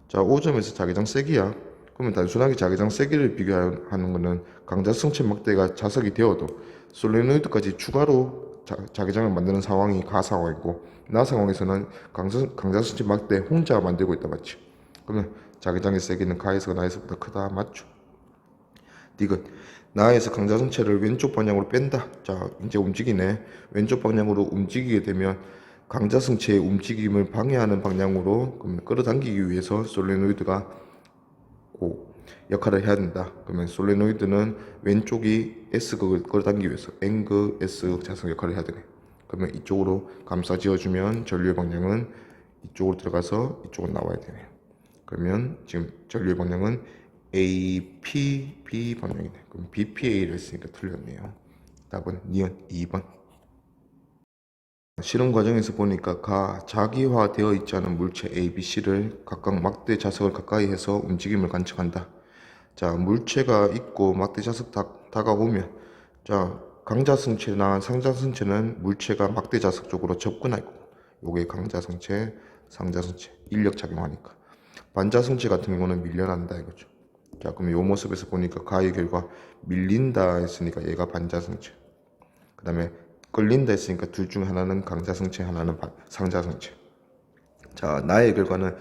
자, 5점에서 자기장 세기야. 그러면 단순하게 자기장 세기를 비교하는 거는 강자성체 막대가 자석이 되어도 솔레노이드까지 추가로 자기장을 만드는 상황이 가 상황이고 나 상황에서는 강자성체 막대 혼자 만들고 있다 맞지? 그러면 자기장의 세기는 가에서가 나에서보다 크다 맞죠? 디귿 나에서 강자성체를 왼쪽 방향으로 뺀다. 자, 이제 움직이네. 왼쪽 방향으로 움직이게 되면 강자성체의 움직임을 방해하는 방향으로 끌어당기기 위해서 솔레노이드가 역할을 해야 된다. 그러면 솔레노이드는 왼쪽이 S극을 끌어당기기 위해서 N극, S극 자석 역할을 해야 되네. 그러면 이쪽으로 감싸 지어주면 전류의 방향은 이쪽으로 들어가서 이쪽으로 나와야 되네요. 그러면 지금 전류의 방향은 APB 방향이네. 그럼 BPA를 했으니까 틀렸네요. 답은 니은 2번. 실험 과정에서 보니까 자기화되어 있지 않은 물체 A, B, C를 각각 막대 자석을 가까이 해서 움직임을 관측한다. 자, 물체가 있고 막대 자석 다가오면 자, 강자성체나 상자성체는 물체가 막대 자석 쪽으로 접근하고 요게 강자성체, 상자성체 인력 작용하니까 반자성체 같은 경우는 밀려난다 이거죠. 자, 그럼 요 모습에서 보니까 가의 결과 밀린다 했으니까 얘가 반자성체. 그 다음에 끌린다 했으니까 둘 중 하나는 강자성체, 하나는 상자성체. 자, 나의 결과는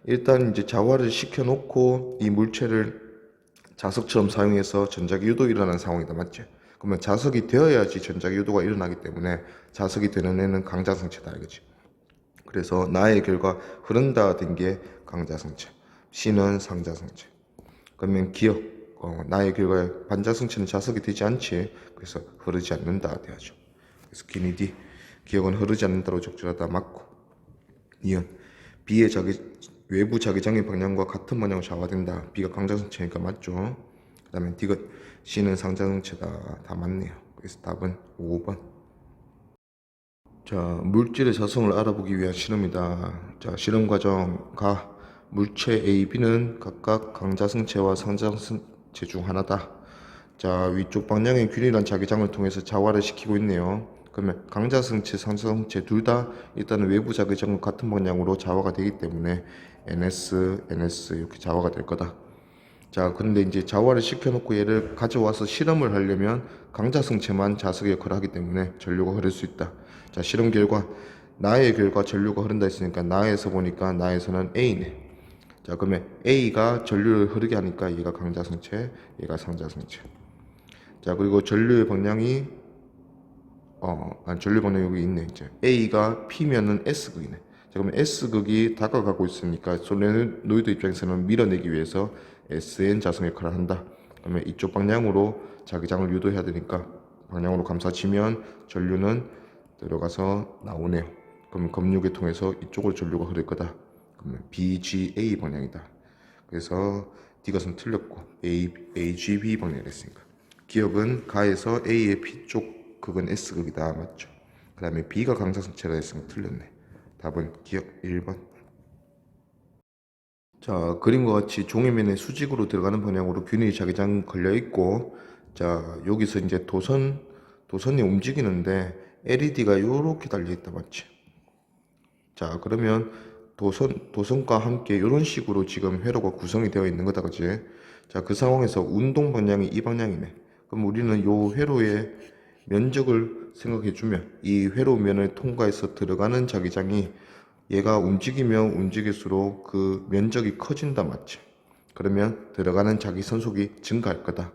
일단 이제 자화를 시켜놓고 이 물체를 자석처럼 사용해서 전자기 유도 일어나는 상황이다 맞지? 그러면 자석이 되어야지 전자기 유도가 일어나기 때문에 자석이 되는 애는 강자성체다 이거지. 그래서 나의 결과 흐른다 된 게 강자성체, C는 상자성체. 그러면 기억 나의 결과에 반자성체는 자석이 되지 않지. 그래서 흐르지 않는다 돼야죠. 그래서 기니디 기억은 흐르지 않는다로 적절하다 맞고 니은 B의 외부 자기장의 방향과 같은 방향으로 좌화된다. B가 강자성체니까 맞죠. 그 다음에 C는 상자성체다. 다 맞네요. 그래서 답은 5번. 자, 물질의 자성을 알아보기 위한 실험이다. 자, 실험 과정 가. 물체 A, B는 각각 강자성체와 상자성체 중 하나다. 자, 위쪽 방향의 균일한 자기장을 통해서 자화를 시키고 있네요. 그러면 강자성체, 상자성체 둘 다 일단은 외부 자기장과 같은 방향으로 자화가 되기 때문에 NS, NS 이렇게 자화가 될 거다. 자, 근데 이제 자화를 시켜놓고 얘를 가져와서 실험을 하려면 강자성체만 자석의 역할을 하기 때문에 전류가 흐를 수 있다. 자, 실험 결과 나의 결과 전류가 흐른다 했으니까 나에서 보니까 나에서는 A네. 자, 그러면 A가 전류를 흐르게 하니까 얘가 강자성체, 얘가 상자성체. 자, 그리고 전류의 방향이 전류 방향이 여기 있네. 이제 A가 P면은 S극이네. 자, 그러면 S극이 다가가고 있으니까 솔레노이드 입장에서는 밀어내기 위해서 SN 자성 역할을 한다. 그러면 이쪽 방향으로 자기장을 유도해야 되니까 방향으로 감싸지면 전류는 들어가서 나오네요. 그러면 검육을 통해서 이쪽으로 전류가 흐를 거다. 그러면 BGA 방향이다. 그래서 D것은 틀렸고 AGB 방향이 됐으니까 기억은 가에서 A의 P쪽 극은 S극이다. 맞죠? 그 다음에 B가 강자성체라 했으면 틀렸네. 답은 기억 1번. 자, 그림과 같이 종이면에 수직으로 들어가는 방향으로 균일이 자기장 걸려 있고, 자, 여기서 이제 도선이 움직이는데 LED가 이렇게 달려 있다. 맞지? 자, 그러면 도선과 함께 이런 식으로 지금 회로가 구성이 되어 있는 거다. 그지? 자, 그 상황에서 운동 방향이 이 방향이네. 그럼 우리는 요 회로의 면적을 생각해 주면 이 회로면을 통과해서 들어가는 자기장이 얘가 움직이면 움직일수록 그 면적이 커진다. 맞지? 그러면 들어가는 자기 선속이 증가할 거다.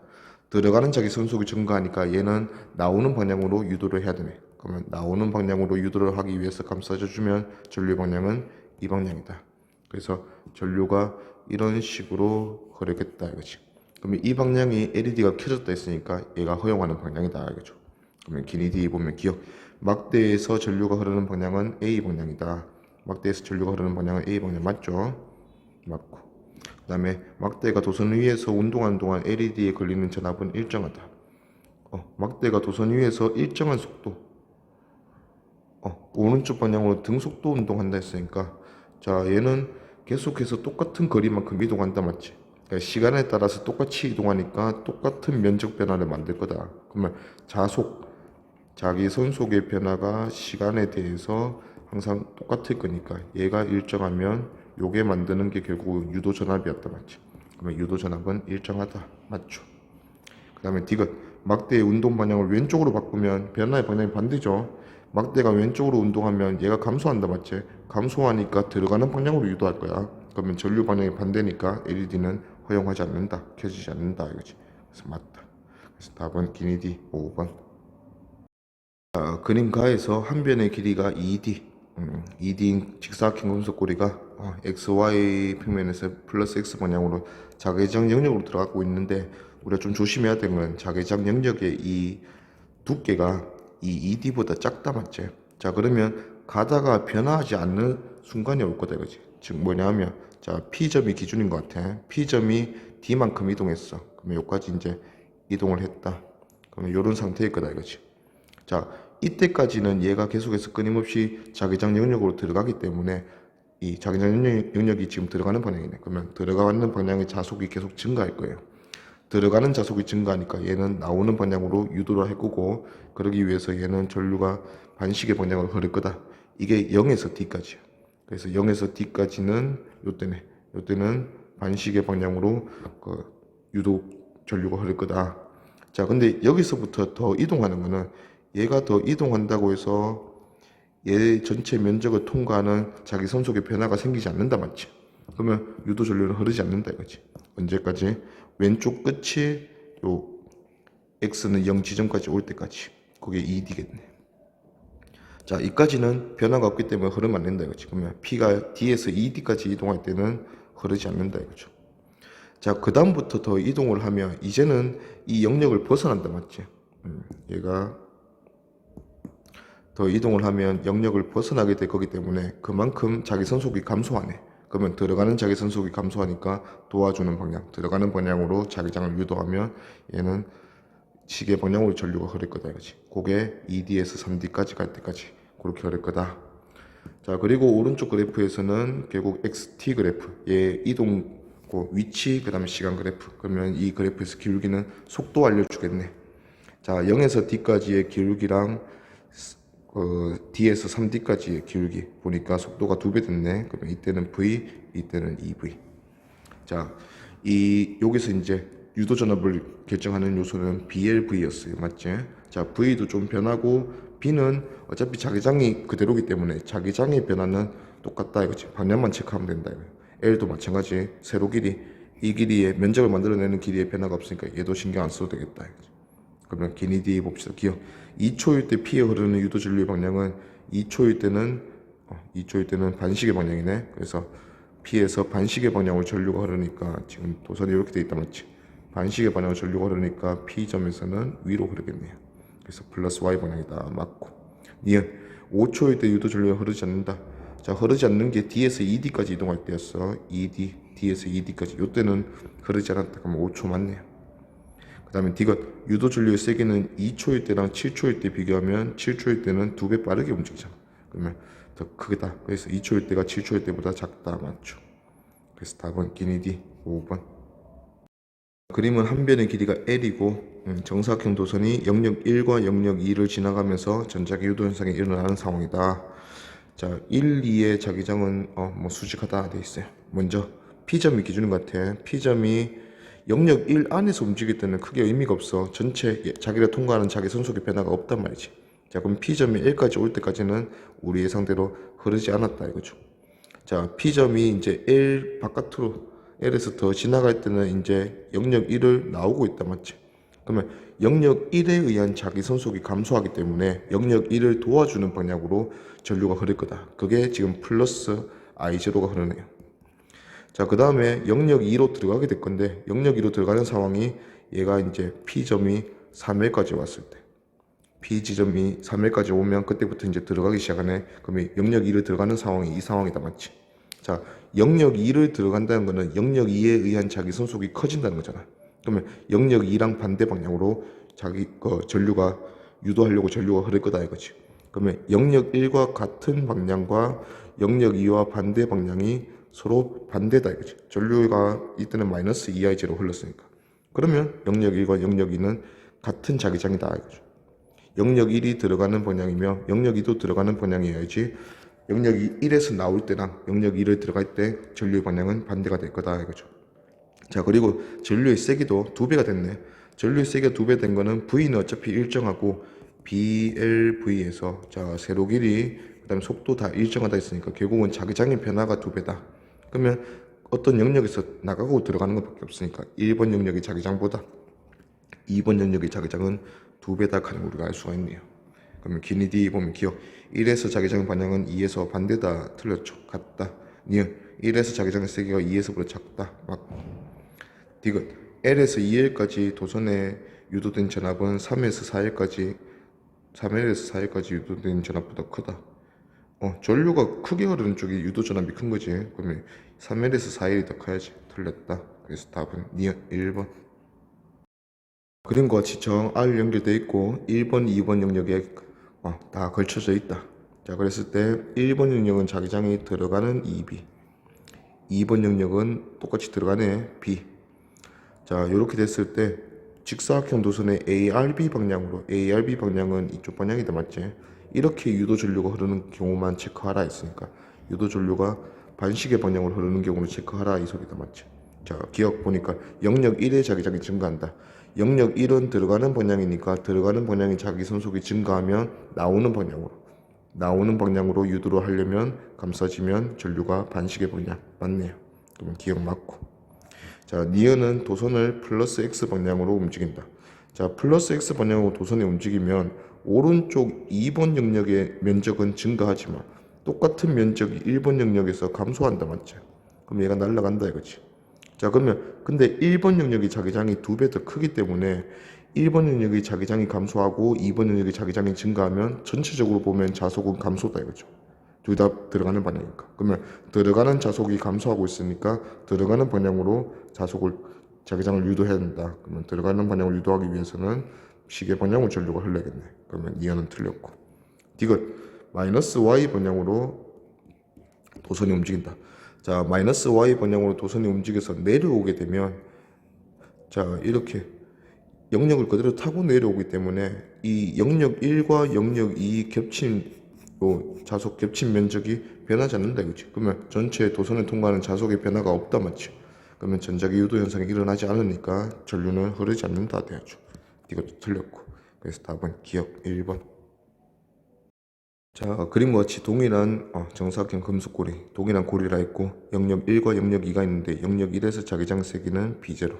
들어가는 자기 선속이 증가하니까 얘는 나오는 방향으로 유도를 해야 되네. 그러면 나오는 방향으로 유도를 하기 위해서 감싸줘 주면 전류 방향은 이 방향이다. 그래서 전류가 이런 식으로 흐르겠다 이거지. 그러면 이 방향이 LED가 켜졌다 했으니까 얘가 허용하는 방향이다 이거죠. 그러면 길이 D 보면 기억. 막대에서 전류가 흐르는 방향은 A 방향이다. 막대에서 전류가 흐르는 방향은 A 방향 맞죠? 맞고. 그 다음에 막대가 도선 위에서 운동하는 동안 LED에 걸리는 전압은 일정하다. 막대가 도선 위에서 일정한 속도. 오른쪽 방향으로 등속도 운동한다 했으니까 자, 얘는 계속해서 똑같은 거리만큼 이동한다. 맞지? 그러니까 시간에 따라서 똑같이 이동하니까 똑같은 면적 변화를 만들 거다. 그러면 자속, 자기 선속의 변화가 시간에 대해서 항상 똑같을 거니까 얘가 일정하면 요게 만드는 게 결국 유도 전압이었다. 맞지? 그러면 유도 전압은 일정하다. 맞죠? 그 다음에 디귿. 막대의 운동 방향을 왼쪽으로 바꾸면 변화의 방향이 반대죠. 막대가 왼쪽으로 운동하면 얘가 감소한다. 맞지? 감소하니까 들어가는 방향으로 유도할 거야. 그러면 전류 방향이 반대니까 LED는 허용하지 않는다. 켜지지 않는다. 이거지. 그래서 맞다. 그래서 답은 기니디 5번. 그림 가에서 한 변의 길이가 2D, 2D인 직사각형 금속고리가 XY 평면에서 플러스 X 방향으로 자개장 영역으로 들어가고 있는데 우리가 좀 조심해야 되는 건 자개장 영역의 이 두께가 이 2D보다 작다. 맞지? 자, 그러면 가다가 변화하지 않는 순간이 올 거다 이거지. 즉 뭐냐면 자, P점이 기준인 것 같아. P점이 D만큼 이동했어. 그러면 여기까지 이제 이동을 했다. 그러면 이런 상태일 거다 이거지. 자, 이때까지는 얘가 계속해서 끊임없이 자기장 영역으로 들어가기 때문에 이 자기장 영역이 지금 들어가는 방향이네. 그러면 들어가는 방향의 자속이 계속 증가할 거예요. 들어가는 자속이 증가하니까 얘는 나오는 방향으로 유도를 할 거고 그러기 위해서 얘는 전류가 반시계 방향으로 흐를 거다. 이게 0에서 D까지야. 그래서 0에서 D까지는 요때네. 요때는 반시계 방향으로 그 유도 전류가 흐를 거다. 자, 근데 여기서부터 더 이동하는 거는 얘가 더 이동한다고 해서 얘 전체 면적을 통과하는 자기 선속의 변화가 생기지 않는다. 맞지? 그러면 유도 전류는 흐르지 않는다 이거지. 언제까지? 왼쪽 끝이 요 x는 0 지점까지 올 때까지. 그게 2D겠네. 자, 이까지는 변화가 없기 때문에 흐르면 안 된다 이거지. 그러면 P가 D에서 2D까지 이동할 때는 흐르지 않는다 이거죠. 자, 그 다음부터 더 이동을 하면 이제는 이 영역을 벗어난다. 맞지? 얘가 더 이동을 하면 영역을 벗어나게 될 거기 때문에 그만큼 자기 선속이 감소하네. 그러면 들어가는 자기 선속이 감소하니까 도와주는 방향, 들어가는 방향으로 자기장을 유도하면 얘는 시계 방향으로 전류가 흐를 거다 이거지. 그게 2D에서 3D까지 갈 때까지 그렇게 흐를 거다. 자, 그리고 오른쪽 그래프에서는 결국 XT 그래프, 얘 이동 위치, 그 다음에 시간 그래프. 그러면 이 그래프에서 기울기는 속도 알려주겠네. 자, 0에서 D까지의 기울기랑 D에서 3D까지의 기울기 보니까 속도가 2배 됐네. 그러면 이때는 V, 이때는 EV. 자, 여기서 이제 유도 전압을 결정하는 요소는 BLV였어요. 맞지? 자, V도 좀 변하고 B는 어차피 자기장이 그대로기 때문에 자기장의 변화는 똑같다 이거지. 방향만 체크하면 된다 이거야. L도 마찬가지. 세로 길이, 이 길이의 면적을 만들어내는 길이의 변화가 없으니까 얘도 신경 안 써도 되겠다 이거지. 그러면 기니 D 봅시다. 기억. 2초일 때 P에 흐르는 유도 전류의 방향은 2초일 때는 반시계 방향이네. 그래서 P에서 반시계 방향으로 전류가 흐르니까 지금 도선이 이렇게 돼 있다 맞지? 반시계 방향으로 전류가 흐르니까 P점에서는 위로 흐르겠네요. 그래서 플러스 Y 방향이다. 맞고. 니은 5초일 때 유도 전류가 흐르지 않는다. 자, 흐르지 않는 게 D에서 ED까지 이동할 때였어. ED, D에서 ED까지. 요때는 흐르지 않았다. 그러면 5초 맞네요. 그 다음에 D가 유도 전류의 세기는 2초일 때랑 7초일 때 비교하면 7초일 때는 2배 빠르게 움직이잖아. 그러면 더 크다. 그래서 2초일 때가 7초일 때보다 작다. 맞죠? 그래서 답은 기니 D 5번. 그림은 한 변의 길이가 L이고 정사각형 도선이 영역 1과 영역 2를 지나가면서 전자기 유도 현상이 일어나는 상황이다. 자, 1, 2의 자기장은 수직하다 돼 있어요. 먼저 P점이 기준인 것 같아. P점이 영역 1 안에서 움직일 때는 크게 의미가 없어. 전체 자기를 통과하는 자기 선속의 변화가 없단 말이지. 자, 그럼 P점이 1까지 올 때까지는 우리 예상대로 흐르지 않았다 이거죠. 자, P점이 이제 L 바깥으로 L에서 더 지나갈 때는 이제 영역 1을 나오고 있다 맞지? 그러면 영역 1에 의한 자기 선속이 감소하기 때문에 영역 1을 도와주는 방향으로 전류가 흐를 거다. 그게 지금 플러스 I0가 흐르네요. 자, 그 다음에 영역 2로 들어가게 될 건데 영역 2로 들어가는 상황이 얘가 이제 P점이 3L까지 왔을 때 P 지점이 3L까지 오면 그때부터 이제 들어가기 시작하네. 그러면 영역 2를 들어가는 상황이 이 상황이다 맞지? 자, 영역 2를 들어간다는 거는 영역 2에 의한 자기 선속이 커진다는 거잖아. 그러면 영역 2랑 반대 방향으로 자기 전류가 유도하려고 전류가 흐를 거다 이거지. 그러면 영역 1과 같은 방향과 영역 2와 반대 방향이 서로 반대다 이거지. 전류가 이때는 마이너스 2I0로 흘렀으니까. 그러면 영역 1과 영역 2는 같은 자기장이다 이거죠. 영역 1이 들어가는 방향이며 영역 2도 들어가는 방향이어야지 영역 1에서 나올 때랑 영역 2를 들어갈 때 전류의 방향은 반대가 될 거다 이거죠. 자, 그리고 전류의 세기도 2배가 됐네. 전류의 세기가 2배 된 거는 V는 어차피 일정하고 BLV에서 자, 세로 길이 그 다음에 속도 다 일정하다 했으니까 결국은 자기장의 변화가 2배다. 그러면 어떤 영역에서 나가고 들어가는 것밖에 없으니까 1번 영역의 자기장보다 2번 영역의 자기장은 2배다 하는 걸 우리가 알 수가 있네요. 그러면 기니 D 보면 기억 1에서 자기장 방향은 2에서 반대다. 틀렸죠. 같다. 니은 1에서 자기장의 세기가 2에서보다 작다. 맞고. 디귿 L에서 2L까지 도선에 유도된 전압은 3에서 4L까지 3L에서 4L까지 유도된 전압보다 크다. 전류가 크게 흐르는 쪽이 유도 전압이 큰 거지. 그러면 3L에서 4L이 더 커야지. 틀렸다. 그래서 답은 니은 1번. 그림과 지청 R 연결되어 있고 1번, 2번 영역에 다 걸쳐져 있다. 자, 그랬을 때 1번 영역은 자기장이 들어가는 EB, 2번 영역은 똑같이 들어가네 B. 자, 이렇게 됐을 때 직사각형 도선의 ARB 방향으로, ARB 방향은 이쪽 방향이다 맞지? 이렇게 유도 전류가 흐르는 경우만 체크하라 했으니까 유도 전류가 반시계 방향으로 흐르는 경우를 체크하라 이 소리다 맞지? 자, 기억 보니까 영역 1의 자기장이 증가한다. 영역 1은 들어가는 방향이니까 들어가는 방향이 자기 선속이 증가하면 나오는 방향으로 유도를 하려면 감싸지면 전류가 반시계 방향 맞네요. 그러면 기억 맞고. 자, 니은은 도선을 플러스 X 방향으로 움직인다. 자, 플러스 X 방향으로 도선이 움직이면 오른쪽 2번 영역의 면적은 증가하지만 똑같은 면적이 1번 영역에서 감소한다 맞죠? 그럼 얘가 날아간다 이거지. 자, 그러면 근데 1번 영역이 자기장이 2배 더 크기 때문에 1번 영역의 자기장이 감소하고 2번 영역의 자기장이 증가하면 전체적으로 보면 자속은 감소다 이거죠. 둘 다 들어가는 방향이니까. 그러면 들어가는 자속이 감소하고 있으니까 들어가는 방향으로 자기장을 유도해야 된다. 그러면 들어가는 방향을 유도하기 위해서는 시계 방향으로 전류가 흘러야겠네. 그러면 이하는 틀렸고. 디귿 마이너스 y 방향으로 도선이 움직인다. 자, 마이너스 y 방향으로 도선이 움직여서 내려오게 되면 자, 이렇게 영역을 그대로 타고 내려오기 때문에 이 영역 1과 영역 2 겹친 자속 겹친 면적이 변하지 않는다 이거지. 그러면 전체 도선을 통과하는 자속의 변화가 없다 맞지. 그러면 전자기 유도 현상이 일어나지 않으니까 전류는 흐르지 않는다 돼야죠. 이것도 틀렸고. 그래서 답은 기억 1번. 자, 그림과 같이 동일한 정사각형 금속고리, 동일한 고리라 했고 영역 1과 영역 2가 있는데 영역 1에서 자기장 세기는 B0.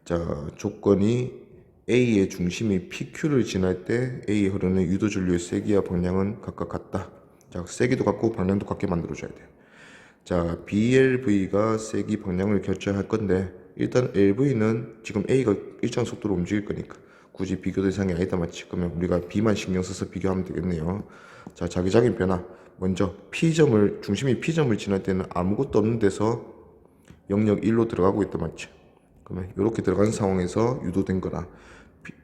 자, 조건이 A의 중심이 PQ를 지날 때 A에 흐르는 유도 전류의 세기와 방향은 각각 같다. 자, 세기도 같고 방향도 같게 만들어줘야 돼요. 자, BLV가 세기 방향을 결정할 건데 일단 LV는 지금 A가 일정 속도로 움직일 거니까 굳이 비교 대상이 아니다 맞지? 그러면 우리가 B만 신경 써서 비교하면 되겠네요. 자, 자기장의 변화. 먼저 중심이 P점을 지날 때는 아무것도 없는 데서 영역 1로 들어가고 있다 맞지? 그러면 이렇게 들어간 상황에서 유도된 거라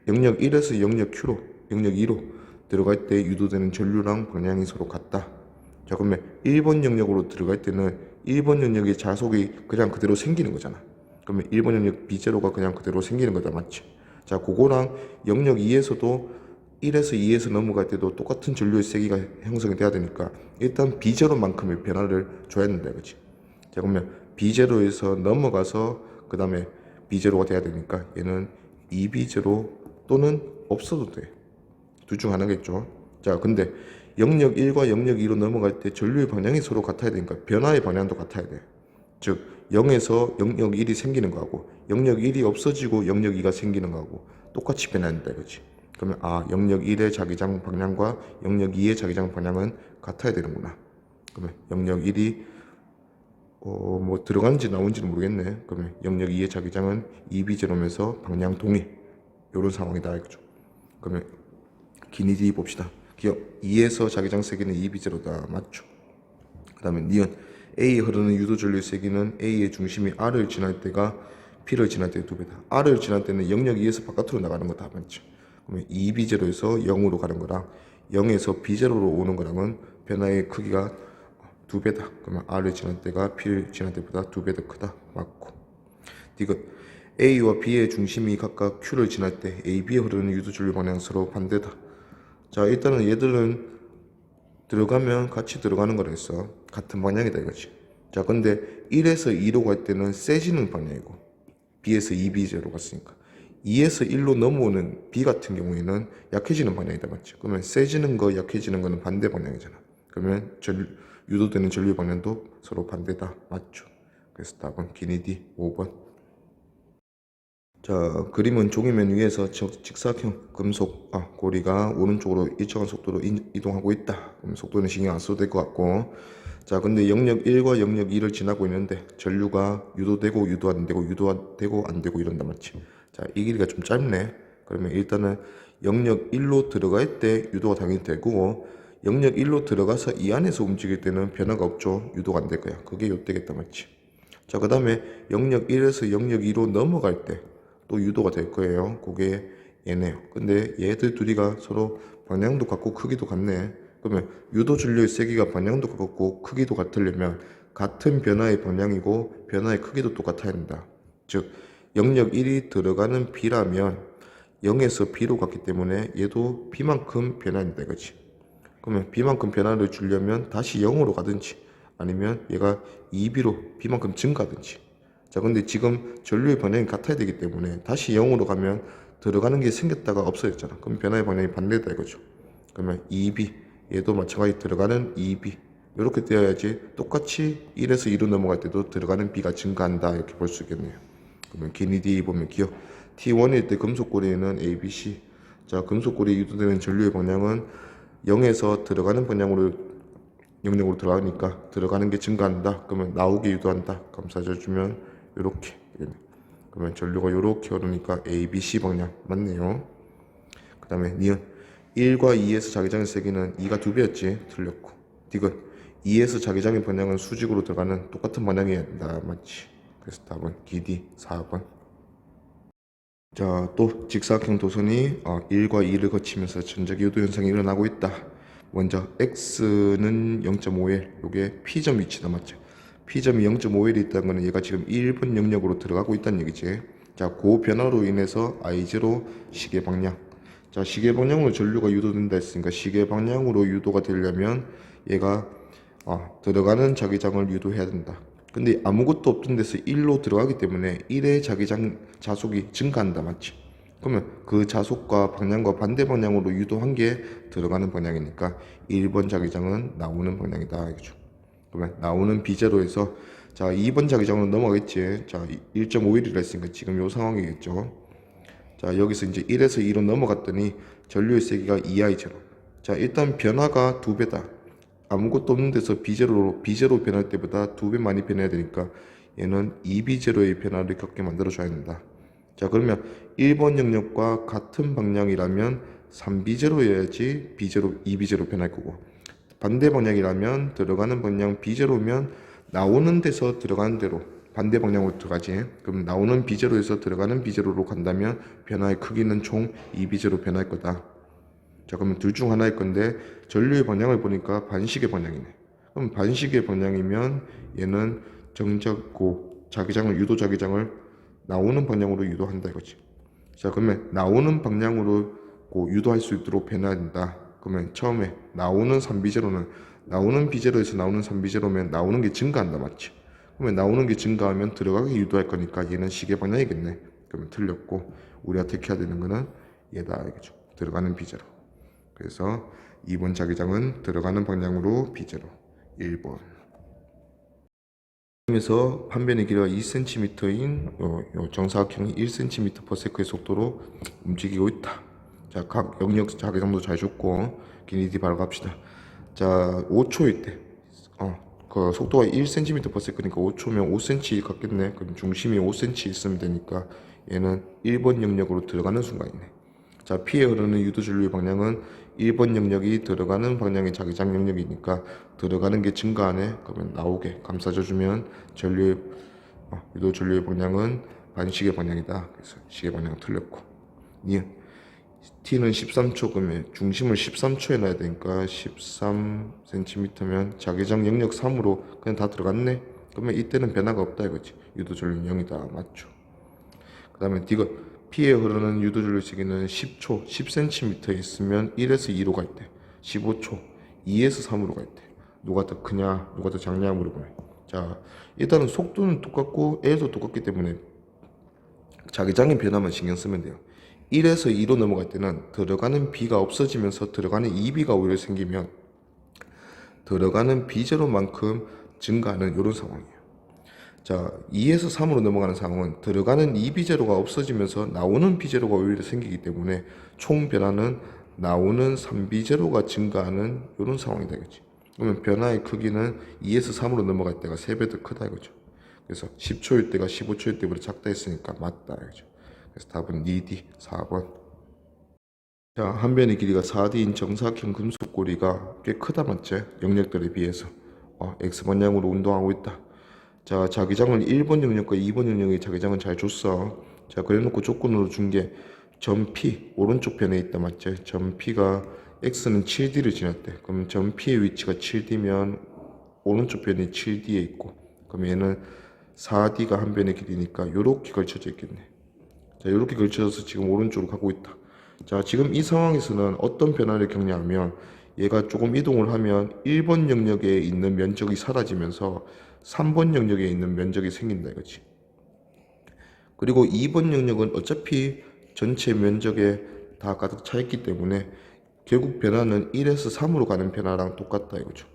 영역 1에서 영역 2로 들어갈 때 유도되는 전류랑 방향이 서로 같다. 자, 그러면 1번 영역으로 들어갈 때는 1번 영역의 자속이 그냥 그대로 생기는 거잖아. 그러면 1번 영역 B0가 그냥 그대로 생기는 거다 맞지? 자, 그거랑 영역 2에서도 1에서 2에서 넘어갈 때도 똑같은 전류의 세기가 형성이 돼야 되니까 일단 B0만큼의 변화를 줘야 된다 그치? 자, 그러면 B0에서 넘어가서 그 다음에 B0가 돼야 되니까 얘는 2B0 또는 없어도 돼. 둘 중 하나겠죠. 자, 근데 영역 1과 영역 2로 넘어갈 때 전류의 방향이 서로 같아야 되니까 변화의 방향도 같아야 돼. 즉 0에서 영역 1이 생기는 거하고 영역 1이 없어지고 영역 2가 생기는 거하고 똑같이 변한다 이거지. 그러면 영역 1의 자기장 방향과 영역 2의 자기장 방향은 같아야 되는구나. 그러면 영역 1이 뭐 들어가는지 나오는지는 모르겠네. 그러면 영역 2의 자기장은 2B0면서 방향 동일 이런 상황이다 이거죠. 그러면 기니디 봅시다. 기억 2에서 자기장 세기는 2B0다 맞죠? 그 다음에 니은 A에 흐르는 유도 전류의 세기는 A의 중심이 R을 지날 때가 P를 지날 때의 2배다. R을 지날 때는 영역 2에서 바깥으로 나가는 거다 맞죠? 그러면 2B0에서 0으로 가는 거랑 0에서 B0로 오는 거랑은 변화의 크기가 2배다. 그러면 R을 지날 때가 P를 지날 때보다 2배 더 크다. 맞고. 디귿 A와 B의 중심이 각각 Q를 지날 때 A, B에 흐르는 유도 전류 방향 서로 반대다. 자, 일단은 얘들은 들어가면 같이 들어가는 거라 했어. 같은 방향이다 이거지. 자, 근데 1에서 2로 갈 때는 세지는 방향이고 B에서 2B0로 갔으니까 2에서 1로 넘어오는 B 같은 경우에는 약해지는 방향이다 맞지? 그러면 세지는 거 약해지는 거는 반대 방향이잖아. 그러면 유도되는 전류 방향도 서로 반대다 맞죠? 그래서 답은 기니디 5번. 자, 그림은 종이면 위에서 직사각형 금속 고리가 오른쪽으로 일정한 속도로 이동하고 있다. 그럼 속도는 신경 안 써도 될 것 같고. 자, 근데 영역 1과 영역 2를 지나고 있는데 전류가 유도되고 유도 안 되고 유도되고 안 되고 이런단 말이지. 자, 이 길이가 좀 짧네. 그러면 일단은 영역 1로 들어갈 때 유도가 당연히 되고 영역 1로 들어가서 이 안에서 움직일 때는 변화가 없죠. 유도가 안 될 거야. 그게 요되겠다 맞지. 자, 그 다음에 영역 1에서 영역 2로 넘어갈 때 또 유도가 될 거예요. 그게 얘네요. 근데 얘들 둘이가 서로 방향도 같고 크기도 같네. 그러면 유도 전류의 세기가 방향도 같고 크기도 같으려면 같은 변화의 방향이고 변화의 크기도 똑같아야 된다. 즉 영역 1이 들어가는 B라면 0에서 B로 갔기 때문에 얘도 B만큼 변화한다 이거지. 그러면 B만큼 변화를 주려면 다시 0으로 가든지 아니면 얘가 2B로 B만큼 증가하든지. 자, 근데 지금 전류의 방향이 같아야 되기 때문에 다시 0으로 가면 들어가는 게 생겼다가 없어졌잖아. 그럼 변화의 방향이 반대다 이거죠. 그러면 2B 얘도 마찬가지 들어가는 2B 이렇게 되어야지 똑같이 1에서 2로 넘어갈 때도 들어가는 B가 증가한다 이렇게 볼 수 있겠네요. 그러면 기니디 보면 기억 T1일 때 금속고리에는 ABC. 자, 금속고리에 유도되는 전류의 방향은 0에서 들어가는 방향으로 영역으로 들어가니까 들어가는 게 증가한다. 그러면 나오게 유도한다. 감싸줘 주면 이렇게 되겠네. 그러면 전류가 요렇게 흐르니까 A, B, C 방향 맞네요. 그 다음에 니은 1과 2에서 자기장의 세기는 2가 2배였지. 틀렸고. 디귿 2에서 자기장의 방향은 수직으로 들어가는 똑같은 방향이어야 된다. 맞지. 그래서 답은 DD 4번. 자, 또 직사각형 도선이 1과 2를 거치면서 전적 유도 현상이 일어나고 있다. 먼저 X는 0.5L, 요게 P점 위치다. 맞죠? P점이 0.5L이 있다는 거는 얘가 지금 1번 영역으로 들어가고 있다는 얘기지. 자, 그 변화로 인해서 I0 시계 방향. 자, 시계 방향으로 전류가 유도된다 했으니까 시계 방향으로 유도가 되려면 얘가 들어가는 자기장을 유도해야 된다. 근데 아무것도 없던 데서 1로 들어가기 때문에 1의 자기장 자속이 증가한다. 맞지? 그러면 그 자속과 방향과 반대 방향으로 유도한 게 들어가는 방향이니까 1번 자기장은 나오는 방향이다. 알겠죠? 그러면 나오는 B제로에서 자 2번 자기장으로 넘어가겠지. 자 1.5일이라 했으니까 지금 요 상황이겠죠. 자 여기서 이제 1에서 2로 넘어갔더니 전류의 세기가 2I0. 자 일단 변화가 2배다. 아무것도 없는 데서 B제로 변할 때보다 2배 많이 변해야 되니까 얘는 2B제로의 변화를 겪게 만들어줘야 된다. 자 그러면 1번 영역과 같은 방향이라면 3B제로여야지 B제로, 2B제로 변할 거고, 반대 방향이라면 들어가는 방향 B제로면 나오는 데서 들어가는 대로 반대 방향으로 들어가지. 그럼 나오는 B제로에서 들어가는 B제로로 간다면 변화의 크기는 총 2B제로 변할 거다. 자 그러면 둘 중 하나일 건데 전류의 방향을 보니까 반시계 방향이네. 그럼 반시계 방향이면 얘는 정작 자기장을 유도 자기장을 나오는 방향으로 유도한다 이거지. 자 그러면 나오는 방향으로 유도할 수 있도록 변해야 된다. 그러면 처음에 나오는 3비제로는 나오는 비제로에서 나오는 3비제로면 나오는 게 증가한다. 맞지? 그러면 나오는 게 증가하면 들어가게 유도할 거니까 얘는 시계 방향이겠네. 그러면 틀렸고 우리가 택해야 되는 거는 얘다 알겠죠? 들어가는 비제로. 그래서 2번 자기장은 들어가는 방향으로 B제로 1번. 그래서 판변의 길이가 2cm인 정사각형이 1cm/s의 속도로 움직이고 있다. 자, 각 영역 자기장도 잘 줬고 길이 바로 갑시다. 자, 5초일 때 그 속도가 1cm/s니까 5초면 5cm 같겠네. 그럼 중심이 5cm 있으면 되니까 얘는 1번 영역으로 들어가는 순간이네. 자, P에 흐르는 유도 전류의 방향은 1번 영역이 들어가는 방향의 자기장 영역이니까 들어가는 게 증가하네. 그러면 나오게 감싸줘 주면 전류의 유도 전류의 방향은 반시계 방향이다. 그래서 시계 방향 틀렸고. 니은 T는 13초 그러면 중심을 13초에 놔야 되니까 13cm면 자기장 영역 3으로 그냥 다 들어갔네. 그러면 이때는 변화가 없다 이거지. 유도 전류는 0이다. 맞죠? 그 다음에 디귿 P에 흐르는 유도 전류 시기는 10초, 10cm 있으면 1에서 2로 갈 때, 15초, 2에서 3으로 갈 때, 누가 더 크냐, 누가 더 작냐 물어보네. 자, 일단은 속도는 똑같고 L도 똑같기 때문에 자기장의 변화만 신경 쓰면 돼요. 1에서 2로 넘어갈 때는 들어가는 B가 없어지면서 들어가는 2B가 오히려 생기면 들어가는 B제로만큼 증가하는 이런 상황이에요. 자, 2에서 3으로 넘어가는 상황은 들어가는 2B제로가 없어지면서 나오는 B제로가 오히려 생기기 때문에 총 변화는 나오는 3B제로가 증가하는 이런 상황이 되겠지. 그러면 변화의 크기는 2에서 3으로 넘어갈 때가 3배 더 크다 이거죠. 그래서 10초일 때가 15초일 때보다 작다 했으니까 맞다 이거죠. 그래서 답은 2D 4번. 자, 한 변의 길이가 4D인 정사각형 금속고리가 꽤 크다 맞지? 영역들에 비해서 X방향으로 운동하고 있다. 자, 자기장을 1번 영역과 2번 영역의 자기장은 잘 줬어. 자, 그래놓고 조건으로 준 게 점 P 오른쪽 편에 있다 맞지? 점 P가 X는 7D를 지났대. 그러면 점 P의 위치가 7D면 오른쪽 편이 7D에 있고, 그럼 얘는 4D가 한 변의 길이니까 요렇게 걸쳐져 있겠네. 자, 요렇게 걸쳐져서 지금 오른쪽으로 가고 있다. 자, 지금 이 상황에서는 어떤 변화를 겪냐면 얘가 조금 이동을 하면 1번 영역에 있는 면적이 사라지면서 3번 영역에 있는 면적이 생긴다 이거지. 그리고 2번 영역은 어차피 전체 면적에 다 가득 차 있기 때문에 결국 변화는 1에서 3으로 가는 변화랑 똑같다 이거죠.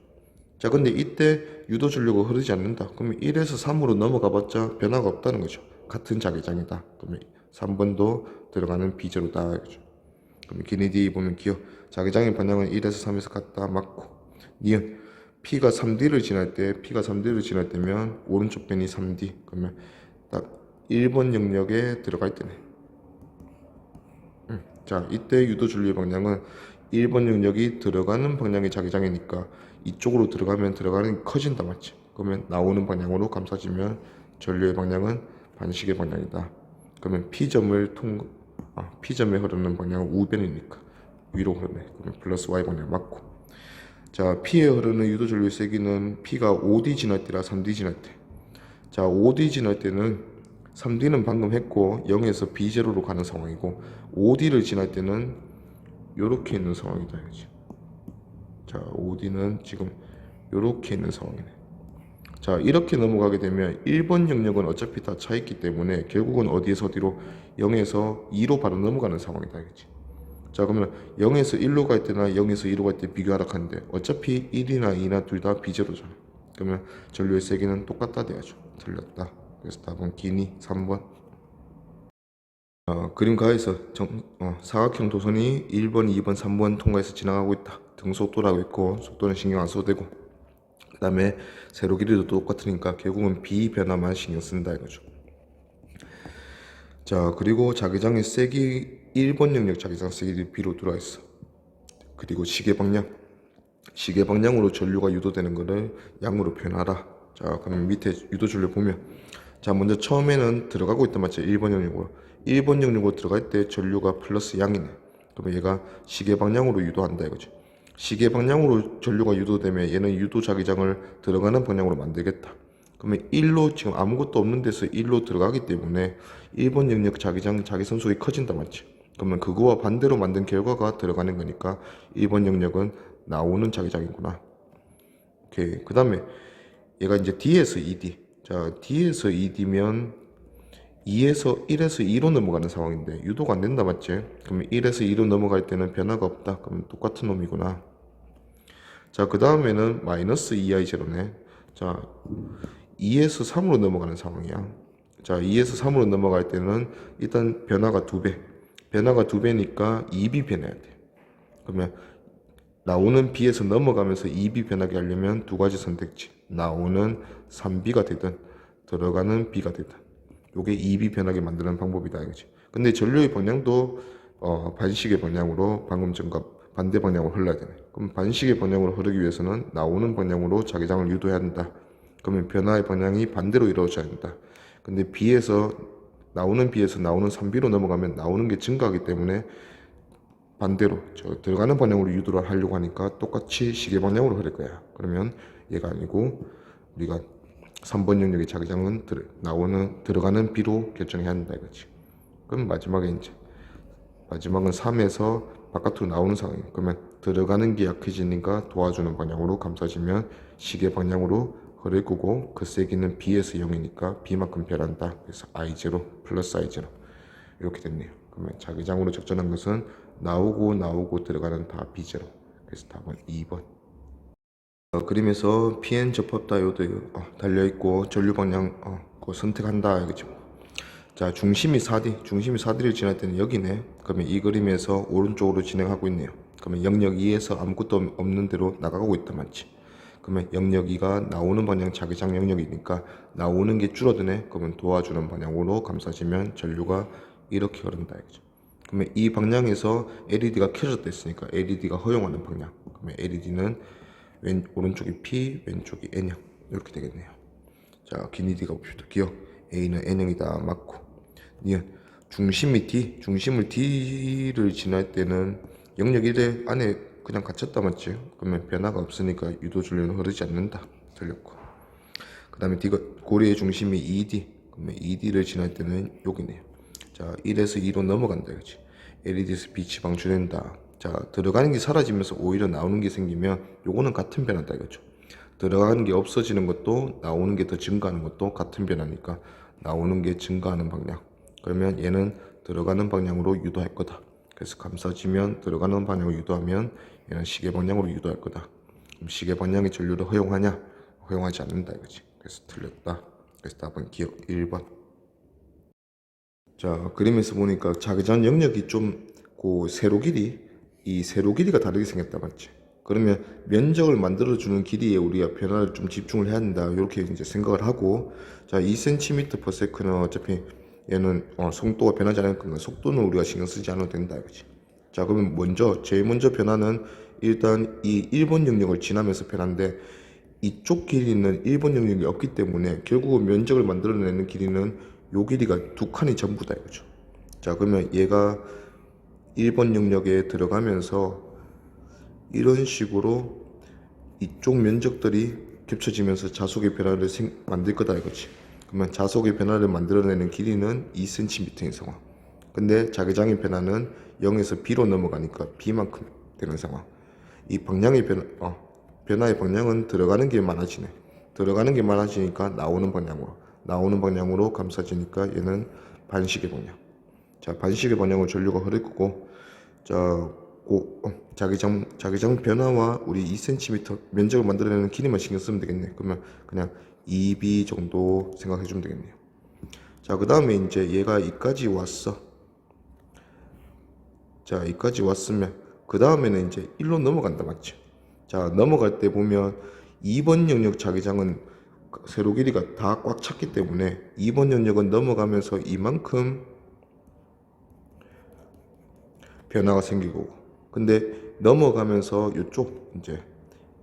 자, 근데 이때 유도 전류가 흐르지 않는다. 그러면 1에서 3으로 넘어가 봤자 변화가 없다는 거죠. 같은 자기장이다. 그러면 3번도 들어가는 B제로다 이거죠. 그럼 기니디 보면 기억 자기장의 방향은 1에서 3에서 같다 맞고. 니은 P가 3D를 지날 때면 오른쪽 편이 3D. 그러면 딱 1번 영역에 들어갈 때네. 자, 이때 유도 전류의 방향은 1번 영역이 들어가는 방향이 자기장이니까 이쪽으로 들어가면 들어가는 게 커진다, 맞지? 그러면 나오는 방향으로 감싸지면 전류의 방향은 반시계 방향이다. 그러면 P점에 흐르는 방향은 우변이니까 위로 흐르네. 그러면 플러스 Y 방향 맞고. 자, P에 흐르는 유도 전류의 세기는 P가 5D 지날 때라 3D 지날 때. 자, 5D 지날 때는 3D는 방금 했고 0에서 B0로 가는 상황이고 5D를 지날 때는 요렇게 있는 상황이다. 그치? 자, 5D는 지금 요렇게 있는 상황이네. 자, 이렇게 넘어가게 되면 1번 영역은 어차피 다 차 있기 때문에 결국은 어디에서 어디로 0에서 2로 바로 넘어가는 상황이다. 그치? 자, 그러면 0에서 1로 갈 때나 0에서 2로 갈 때 비교하라 하는데 어차피 1이나 2나 둘 다 B0잖아. 그러면 전류의 세기는 똑같다 돼야죠. 틀렸다. 그래서 답은 기니 3번. 그림 가에서 사각형 도선이 1번, 2번, 3번 통과해서 지나가고 있다. 등속도라고 있고 속도는 신경 안 써도 되고 그 다음에 세로 길이도 똑같으니까 결국은 B 변화만 신경 쓴다 이거죠. 자, 그리고 자기장의 세기 1번 영역 자기장 세기 B로 들어와 있어. 그리고 시계 방향으로 전류가 유도되는 것을 양으로 표현하라. 자, 그럼 밑에 유도 전류 보면 자, 먼저 처음에는 들어가고 있단 말이죠. 1번 영역으로 1번 영역으로 들어갈 때 전류가 플러스 양이네. 그러면 얘가 시계 방향으로 유도한다 이거죠. 시계 방향으로 전류가 유도되면 얘는 유도 자기장을 들어가는 방향으로 만들겠다. 그러면 1로 지금 아무것도 없는 데서 1로 들어가기 때문에 1번 영역 자기장 자기 선속이 커진단 말이지. 그러면 그거와 반대로 만든 결과가 들어가는 거니까 1번 영역은 나오는 자기장이구나. 오케이. 그 다음에 얘가 이제 D에서 ED. 자, D에서 ED면 2에서 1에서 2로 넘어가는 상황인데 유도가 안 된다 맞지? 그러면 1에서 2로 넘어갈 때는 변화가 없다. 그러면 똑같은 놈이구나. 자, 그 다음에는 마이너스 2i0네. 자, 2에서 3으로 넘어가는 상황이야. 자, 2에서 3으로 넘어갈 때는 일단 변화가 2배. 변화가 2배니까 2b 변해야 돼. 그러면 나오는 B에서 넘어가면서 2b 변하게 하려면 두 가지 선택지. 나오는 3b가 되든 들어가는 b가 되든. 요게 2b 변하게 만드는 방법이다 이거지. 근데 전류의 방향도 반시계 방향으로 방금 전과 반대 방향으로 흘러야 되네. 그럼 반시계 방향으로 흐르기 위해서는 나오는 방향으로 자기장을 유도해야 한다. 그러면 변화의 방향이 반대로 이루어져야 한다. 근데 나오는 B에서 나오는 3b로 넘어가면 나오는 게 증가하기 때문에 반대로 들어가는 방향으로 유도를 하려고 하니까 똑같이 시계 방향으로 흐를 거야. 그러면 얘가 아니고 우리가 3번 영역의 자기장은 들어가는 B로 결정해야 한다 이거지. 그럼 마지막은 3에서 바깥으로 나오는 상황이에요. 그러면 들어가는 게 약해지니까 도와주는 방향으로 감싸지면 시계 방향으로 흐를 거고 그 세기는 B에서 0이니까 B만큼 변한다. 그래서 I0 플러스 I0 이렇게 됐네요. 그러면 자기장으로 적절한 것은 나오고 들어가는 다 B0. 그래서 답은 2번. 그림에서 PN 접합 다이오드 달려있고 전류 방향 그거 선택한다 이거죠. 자, 중심이 4D를 지날 때는 여기네. 그러면 이 그림에서 오른쪽으로 진행하고 있네요. 그러면 영역 2에서 아무것도 없는 데로 나가고 있단 말이지. 그러면 영역 2가 나오는 방향 자기장 영역이니까 나오는 게 줄어드네. 그러면 도와주는 방향으로 감싸지면 전류가 이렇게 흐른다 이거죠. 그러면 이 방향에서 LED가 켜졌다 했으니까 LED가 허용하는 방향. 그러면 LED는 오른쪽이 P, 왼쪽이 N형 이렇게 되겠네요. 자, 긴 ED가 봅시다. 기억 A는 N형이다 맞고, 니은 중심을 D를 지날 때는 영역 1의 안에 그냥 갇혔다 맞지? 그러면 변화가 없으니까 유도 전류는 흐르지 않는다. 틀렸고. 그 다음에 고리의 중심이 ED. 그러면 ED를 지날 때는 여기네요. 자, 1에서 2로 넘어간다 이거지. LED에서 빛이 방출된다. 자, 들어가는 게 사라지면서 오히려 나오는 게 생기면 요거는 같은 변화다 이거죠. 들어가는 게 없어지는 것도 나오는 게 더 증가하는 것도 같은 변화니까 나오는 게 증가하는 방향. 그러면 얘는 들어가는 방향으로 유도할 거다. 그래서 감싸지면 들어가는 방향으로 유도하면 얘는 시계 방향으로 유도할 거다. 그럼 시계 방향의 전류를 허용하냐? 허용하지 않는다 이거지. 그래서 틀렸다. 그래서 답은 기억 1번. 자, 그림에서 보니까 자기장 영역이 좀 이 세로 길이가 다르게 생겼다 맞지? 그러면 면적을 만들어주는 길이에 우리가 변화를 좀 집중을 해야 한다 이렇게 이제 생각을 하고, 자, 2cm/s는 어차피 얘는 속도가 변하지 않을 건가. 속도는 우리가 신경 쓰지 않아도 된다 이거지. 자, 그러면 제일 먼저 변화는 일단 이 1번 영역을 지나면서 변화인데, 이쪽 길이는 1번 영역이 없기 때문에 결국은 면적을 만들어내는 길이는 요 길이가 두 칸이 전부다 이거죠. 자, 그러면 얘가 1번 영역에 들어가면서 이런 식으로 이쪽 면적들이 겹쳐지면서 자속의 변화를 만들 거다 이거지. 그러면 자속의 변화를 만들어내는 길이는 2cm인 상황. 근데 자기장의 변화는 0에서 b로 넘어가니까 b만큼 되는 상황. 이 방향의 변화의 방향은 들어가는 게 많아지네. 들어가는 게 많아지니까 나오는 방향으로 감싸지니까 얘는 반시계 방향. 자, 반시계 방향으로 전류가 흐를 거고, 자, 자기장 변화와 우리 2cm 면적을 만들어내는 길이만 신경 쓰면 되겠네. 그러면 그냥 2b 정도 생각해 주면 되겠네요. 자, 그 다음에 이제 얘가 여기까지 왔어. 자, 여기까지 왔으면 그 다음에는 이제 1로 넘어간다, 맞죠? 자, 넘어갈 때 보면 2번 영역 자기장은 세로 길이가 다 꽉 찼기 때문에 2번 영역은 넘어가면서 이만큼 변화가 생기고, 근데 넘어가면서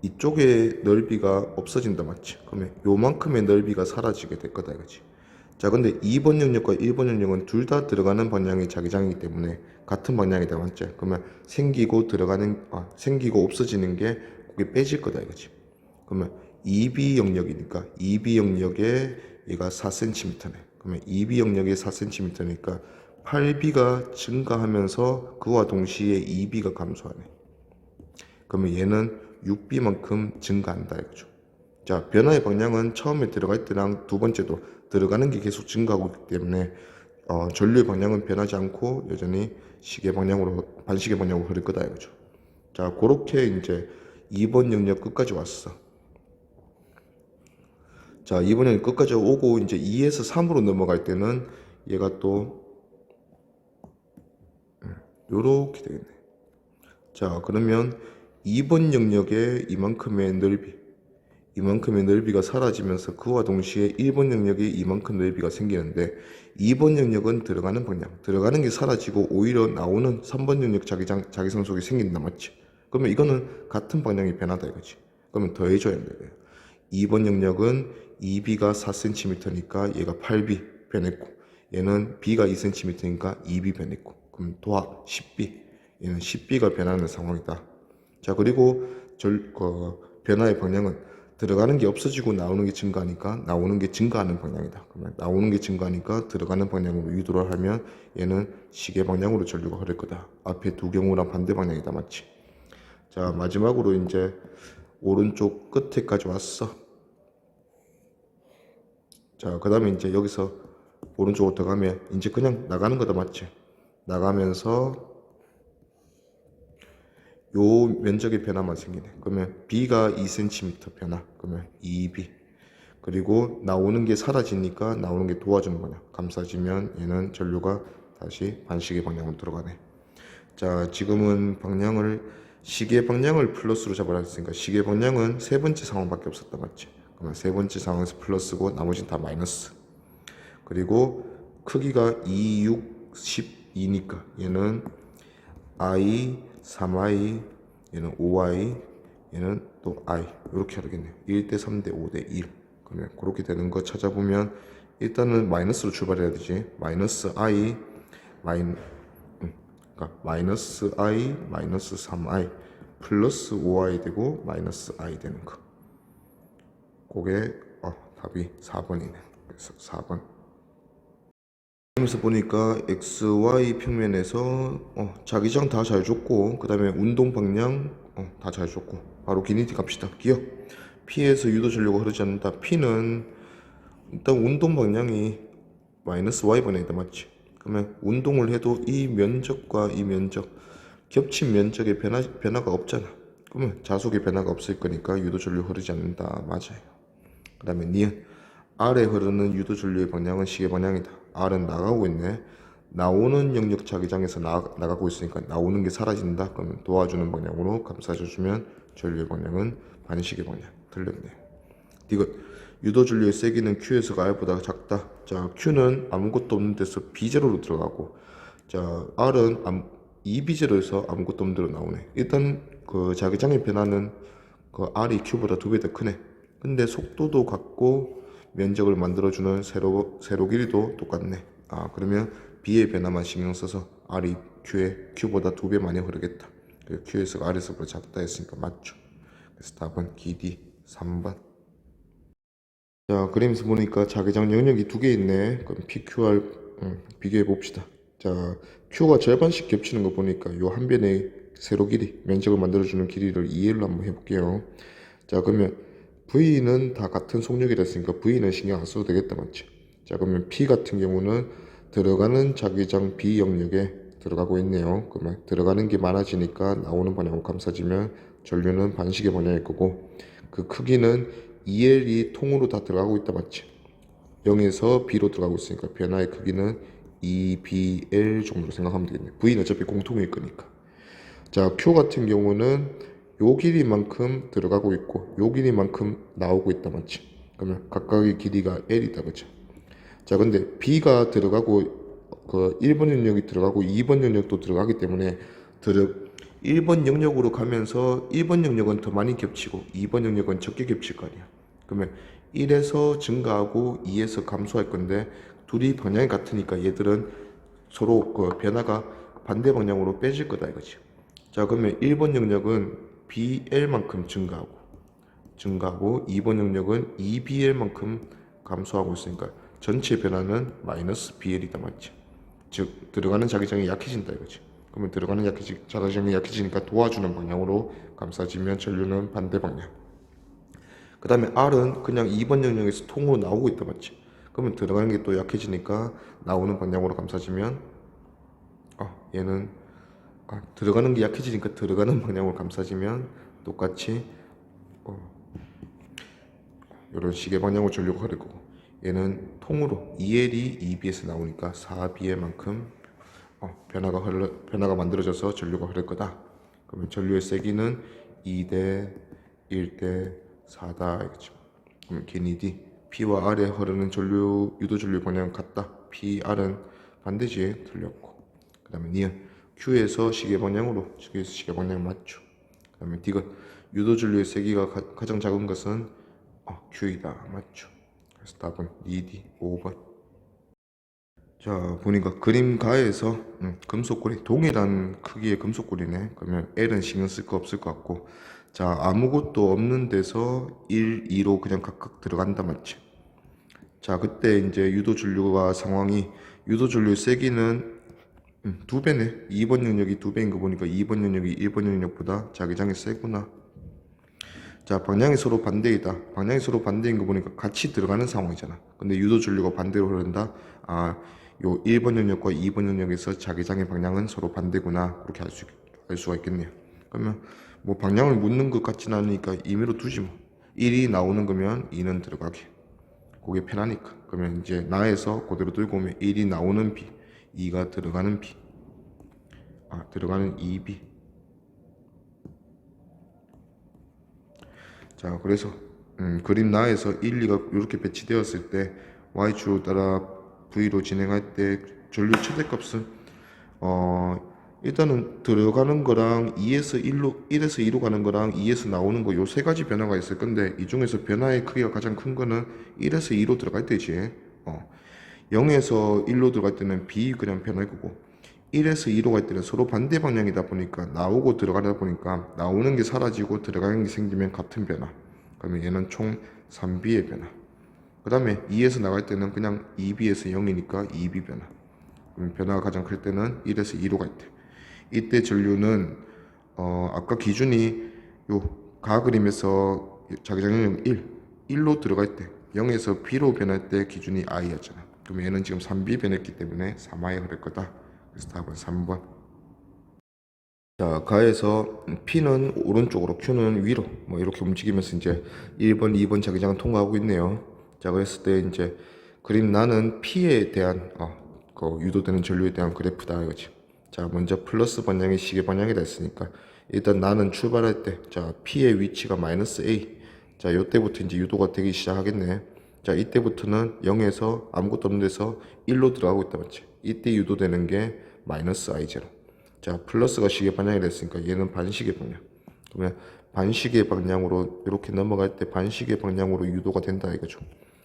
이쪽의 넓이가 없어진다, 맞지? 그러면 요만큼의 넓이가 사라지게 될 거다 이거지. 자, 근데 2번 영역과 1번 영역은 둘 다 들어가는 방향이 자기장이기 때문에 같은 방향이다, 맞지? 그러면 생기고 없어지는 게 그게 빼질 거다 이거지. 그러면 2B 영역이니까 2B 영역에 얘가 4cm네. 그러면 2B 영역에 4cm니까 8B가 증가하면서 그와 동시에 2B가 감소하네. 그러면 얘는 6B만큼 증가한다 이거죠. 자, 변화의 방향은 처음에 들어갈 때랑 두 번째도 들어가는 게 계속 증가하고 있기 때문에 전류의 방향은 변하지 않고 여전히 반시계 방향으로 흐를 거다 이거죠. 자, 그렇게 이제 2번 영역 끝까지 왔어. 자, 2번 영역 끝까지 오고 이제 2에서 3으로 넘어갈 때는 얘가 또 요렇게 되겠네. 자, 그러면 2번 영역에 이만큼의 넓이가 사라지면서 그와 동시에 1번 영역에 이만큼 넓이가 생기는데, 2번 영역은 들어가는 게 사라지고 오히려 나오는 3번 영역 자기장 속에 생긴다, 맞지? 그러면 이거는 같은 방향의 변화다 이거지. 그러면 더해줘야 된다 이거예요. 2번 영역은 2b가 4cm니까 얘가 8b 변했고, 얘는 b가 2cm니까 2b 변했고, 그럼 도합 10b, 얘는 10b가 변하는 상황이다. 자, 그리고 변화의 방향은 들어가는 게 없어지고 나오는 게 증가하니까 나오는 게 증가하는 방향이다. 그러면 나오는 게 증가하니까 들어가는 방향으로 유도를 하면 얘는 시계 방향으로 전류가 흐를 거다. 앞에 두 경우랑 반대 방향이다, 맞지? 자, 마지막으로 이제 오른쪽 끝에까지 왔어. 자, 그 다음에 이제 여기서 오른쪽으로 들어가면 이제 그냥 나가는 거다, 맞지? 나가면서 요 면적의 변화만 생기네. 그러면 B가 2cm 변화. 그러면 2B. 그리고 나오는 게 사라지니까 나오는 게 도와주는 거냐. 감싸지면 얘는 전류가 다시 반시계 방향으로 들어가네. 자, 지금은 시계 방향을 플러스로 잡으라 했으니까 시계 방향은 세 번째 상황밖에 없었다, 맞지? 그러면 세 번째 상황에서 플러스고 나머지는 다 마이너스. 그리고 크기가 2, 6, 12니까 얘는 I, 3i, 얘는 5i, 얘는 또 i, 이렇게 하겠네요. 1대 3대 5대 1. 그러면 그렇게 되는 거 찾아보면 일단은 마이너스로 출발해야 되지. 마이너스 i, 그러니까 마이너스 i, 마이너스 3i, 플러스 5i 되고 마이너스 i 되는 거. 그게 답이 4번이네. 그래서 4번. 그러면서 보니까 XY 평면에서 자기장 다 잘 줬고, 그 다음에 운동 방향 다 잘 줬고, 바로 기니티 갑시다. 기억 P에서 유도 전류가 흐르지 않는다. P는 일단 운동 방향이 마이너스 Y번이다, 맞지? 그러면 운동을 해도 이 면적과 이 면적 겹친 면적의 변화가 없잖아. 그러면 자속의 변화가 없을 거니까 유도 전류 흐르지 않는다. 맞아요. 그 다음에 니은 R에 흐르는 유도 전류의 방향은 시계 방향이다. R은 나가고 있네. 나오는 영역 자기장에서 나가고 있으니까 나오는 게 사라진다. 그러면 도와주는 방향으로 감싸줘주면 전류의 방향은 반시계 방향. 틀렸네. 디귿 유도 전류의 세기는 Q에서가 R보다 작다. 자, Q는 아무것도 없는 데서 B제로로 들어가고, 자, R은 B제로에서 아무것도 없는 데로 나오네. 일단 그 자기장의 변화는 그 R이 Q보다 2배 더 크네. 근데 속도도 같고 면적을 만들어주는 세로 길이도 똑같네. 아, 그러면 B의 변화만 신경 써서 R이 Q보다 2배 많이 흐르겠다. Q에서 R에서보다 작다 했으니까 맞죠. 그래서 답은 기D 3번. 자, 그림에서 보니까 자기장 영역이 두 개 있네. 그럼 PQR 비교해 봅시다. 자, Q가 절반씩 겹치는 거 보니까 요 한 변의 세로 길이, 면적을 만들어주는 길이를 2L로 한번 해볼게요. 자, 그러면 V는 다 같은 속력이라 했으니까 V는 신경 안 써도 되겠다, 맞지? 자, 그러면 P 같은 경우는 들어가는 자기장 B 영역에 들어가고 있네요. 그러면 들어가는 게 많아지니까 나오는 방향으로 감싸지면 전류는 반시계 방향일 거고, 그 크기는 EL이 통으로 다 들어가고 있다, 맞지? 0에서 B로 들어가고 있으니까 변화의 크기는 EBL 정도로 생각하면 되겠네. V는 어차피 공통일 거니까. 자, Q 같은 경우는 요 길이만큼 들어가고 있고 요 길이만큼 나오고 있다, 맞지? 그러면 각각의 길이가 L이다, 그죠? 자, 근데 B가 들어가고 그 1번 영역이 들어가고 2번 영역도 들어가기 때문에 1번 영역으로 가면서 1번 영역은 더 많이 겹치고 2번 영역은 적게 겹칠 거 아니야. 그러면 1에서 증가하고 2에서 감소할 건데 둘이 방향이 같으니까 얘들은 서로 그 변화가 반대 방향으로 빼질 거다 이거지. 자, 그러면 1번 영역은 BL만큼 증가하고 2번 영역은 2BL만큼 감소하고 있으니까 전체 변화는 마이너스 BL이다, 맞지? 즉 들어가는 자기장이 약해진다 이거지. 그러면 들어가는 자기장이 약해지니까 도와주는 방향으로 감싸지면 전류는 반대 방향. 그 다음에 R은 그냥 2번 영역에서 통으로 나오고 있다, 맞지? 그러면 들어가는 게 또 약해지니까 나오는 방향으로 감싸지면 얘는 들어가는 게 약해지니까 들어가는 방향으로 감싸지면 똑같이 이런 식의 방향으로 전류가 흐를 거고, 얘는 통으로 EL이 EB에서 나오니까 4BL만큼 변화가 만들어져서 전류가 흐를 거다. 그러면 전류의 세기는 2대 1대 4다 이거죠. 그럼 기니 D, P와 R에 흐르는 전류 유도 전류 방향 같다. P, R은 반대지, 틀렸고. 그 다음에 니은 Q에서 시계 방향으로, 시계 방향 맞죠. 그 다음에 D가 유도 전류의 세기가 가장 작은 것은 Q이다, 맞죠. 그래서 답은 2D 5번. 자, 보니까 그림 가에서 금속고리, 동일한 크기의 금속고리네. 그러면 L은 신경 쓸 거 없을 것 같고, 자, 아무것도 없는 데서 1, 2로 그냥 각각 들어간다, 맞지? 자, 그때 이제 유도전류가 상황이, 유도전류의 세기는 2배네. 2번 영역이 2배인 거 보니까 2번 영역이 1번 영역보다 자기장이 세구나. 자, 방향이 서로 반대이다. 방향이 서로 반대인 거 보니까 같이 들어가는 상황이잖아. 근데 유도전류가 반대로 흐른다. 요 1번 영역과 2번 영역에서 자기장의 방향은 서로 반대구나. 그렇게 알 수가 있겠네요. 그러면 뭐 방향을 묻는 것 같진 않으니까 임의로 두지 뭐. 1이 나오는 거면 2는 들어가게. 그게 편하니까. 그러면 이제 나에서 그대로 들고 오면 1이 나오는 B, 2가 들어가는 B. 들어가는 2B. 자, 그래서 그림 나에서 1, 2가 이렇게 배치되었을 때 y축 따라 v로 진행할 때 전류 최대값은 일단은 들어가는 거랑 2에서 1에서 2로 가는 거랑 2에서 나오는 거 요 세 가지 변화가 있을 건데, 이 중에서 변화의 크기가 가장 큰 거는 1에서 2로 들어갈 때지. 0에서 1로 들어갈 때는 B 그냥 변할 거고, 1에서 2로 갈 때는 서로 반대 방향이다 보니까 나오고 들어가다 보니까 나오는 게 사라지고 들어가는 게 생기면 같은 변화. 그러면 얘는 총 3B의 변화. 그 다음에 2에서 나갈 때는 그냥 2B에서 0이니까 2B 변화. 그럼 변화가 가장 클 때는 1에서 2로 갈 때. 이때 전류는 아까 기준이 요 가 그림에서 자기장 영역 1로 들어갈 때 0에서 B로 변할 때 기준이 I였잖아. 그럼 얘는 지금 3B 변했기 때문에 3I 흐를 거다. 그래서 답은 3번. 자, 가에서 P는 오른쪽으로, Q는 위로, 뭐 이렇게 움직이면서 이제 1번, 2번 자기장을 통과하고 있네요. 자, 그랬을 때 이제 그림 나는 P에 대한 그 유도되는 전류에 대한 그래프다 이거지. 자, 먼저 플러스 방향이 시계 방향이다 했으니까 일단 나는 출발할 때, 자, P의 위치가 마이너스 A, 자, 요때부터 이제 유도가 되기 시작하겠네. 자, 이때부터는 0에서 아무것도 없는 데서 1로 들어가고 있다 맞지? 이때 유도되는 게 마이너스 I0. 자, 플러스가 시계 방향이 됐으니까 얘는 반시계 방향. 그러면 반시계 방향으로 이렇게 넘어갈 때 반시계 방향으로 유도가 된다 이거죠.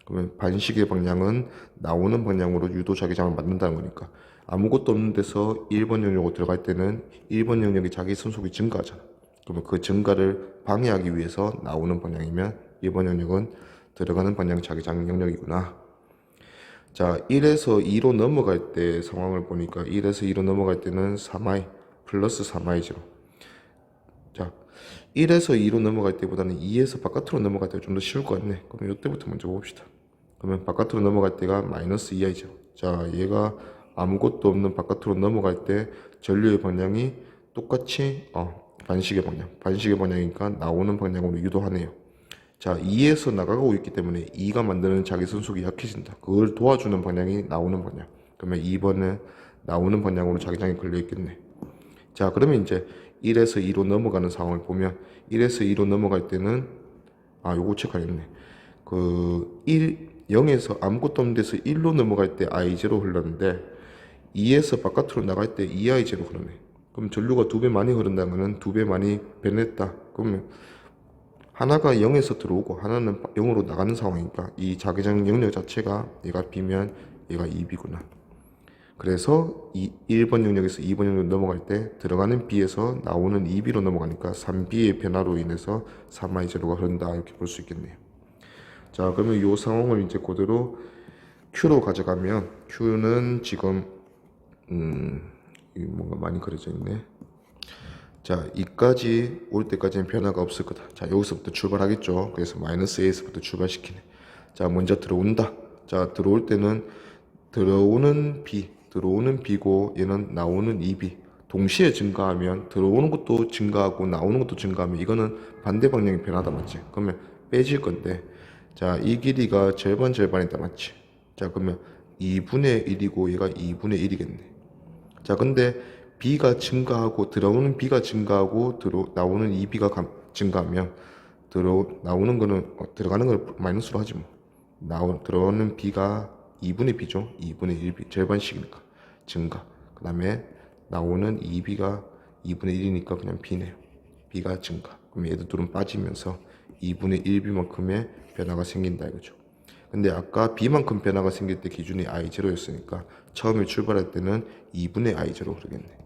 그러면 반시계 방향은 나오는 방향으로 유도 자기장을 만든다는 거니까 아무것도 없는 데서 1번 영역으로 들어갈 때는 1번 영역이 자기 선속이 증가하잖아. 그러면 그 증가를 방해하기 위해서 나오는 방향이면 1번 영역은 들어가는 방향 자기장 영역이구나. 자, 1에서 2로 넘어갈 때 상황을 보니까 1에서 2로 넘어갈 때는 3i 플러스 3i죠. 자, 1에서 2로 넘어갈 때보다는 2에서 바깥으로 넘어갈 때가 좀 더 쉬울 것 같네. 그럼 이때부터 먼저 봅시다. 그러면 바깥으로 넘어갈 때가 마이너스 2i죠. 자, 얘가 아무것도 없는 바깥으로 넘어갈 때 전류의 방향이 똑같이 반시계 방향, 반시계 방향이니까 나오는 방향으로 유도하네요. 자, 2에서 나가고 있기 때문에 2가 만드는 자기 선속이 약해진다. 그걸 도와주는 방향이 나오는 방향. 그러면 2번은 나오는 방향으로 자기장이 걸려 있겠네. 자, 그러면 이제 1에서 2로 넘어가는 상황을 보면 1에서 2로 넘어갈 때는 요거 체크하겠네. 0에서 아무것도 없는 데서 1로 넘어갈 때 I0 흘렀는데 2에서 바깥으로 나갈 때 2I0 흐르네. 그럼 전류가 2배 많이 흐른다는 거는 2배 많이 변했다. 그러면 하나가 0에서 들어오고 하나는 0으로 나가는 상황이니까 이 자기장 영역 자체가 얘가 B면 얘가 2B구나. 그래서 1번 영역에서 2번 영역 넘어갈 때 들어가는 B에서 나오는 2B로 넘어가니까 3B의 변화로 인해서 3I0가 흐른다 이렇게 볼 수 있겠네요. 자, 그러면 이 상황을 이제 그대로 Q로 가져가면 Q는 지금 뭔가 많이 그려져 있네. 자, 이까지 올 때까지는 변화가 없을 거다. 자, 여기서부터 출발하겠죠. 그래서 마이너스 A에서부터 출발시키네. 자, 먼저 들어온다. 자, 들어올 때는 들어오는 B고 얘는 나오는 2B. 동시에 증가하면 들어오는 것도 증가하고 나오는 것도 증가하면 이거는 반대 방향의 변화다 맞지? 그러면 빼질 건데 자, 이 길이가 절반이다 맞지? 자, 그러면 2분의 1이고 얘가 2분의 1이겠네. 자, 근데 B가 증가하고 들어오는 B가 증가하고 나오는 2B가 증가하면 나오는 거는 들어가는 걸 마이너스로 하지 뭐. 들어오는 B가 2분의 B죠. 2분의 1B 절반씩이니까 증가. 그 다음에 나오는 2B가 2분의 1이니까 그냥 B네요. B가 증가. 그럼 얘들 둘은 빠지면서 2분의 1B만큼의 변화가 생긴다 이거죠. 근데 아까 B만큼 변화가 생길 때 기준이 I0였으니까 처음에 출발할 때는 2분의 I0 흐르겠네.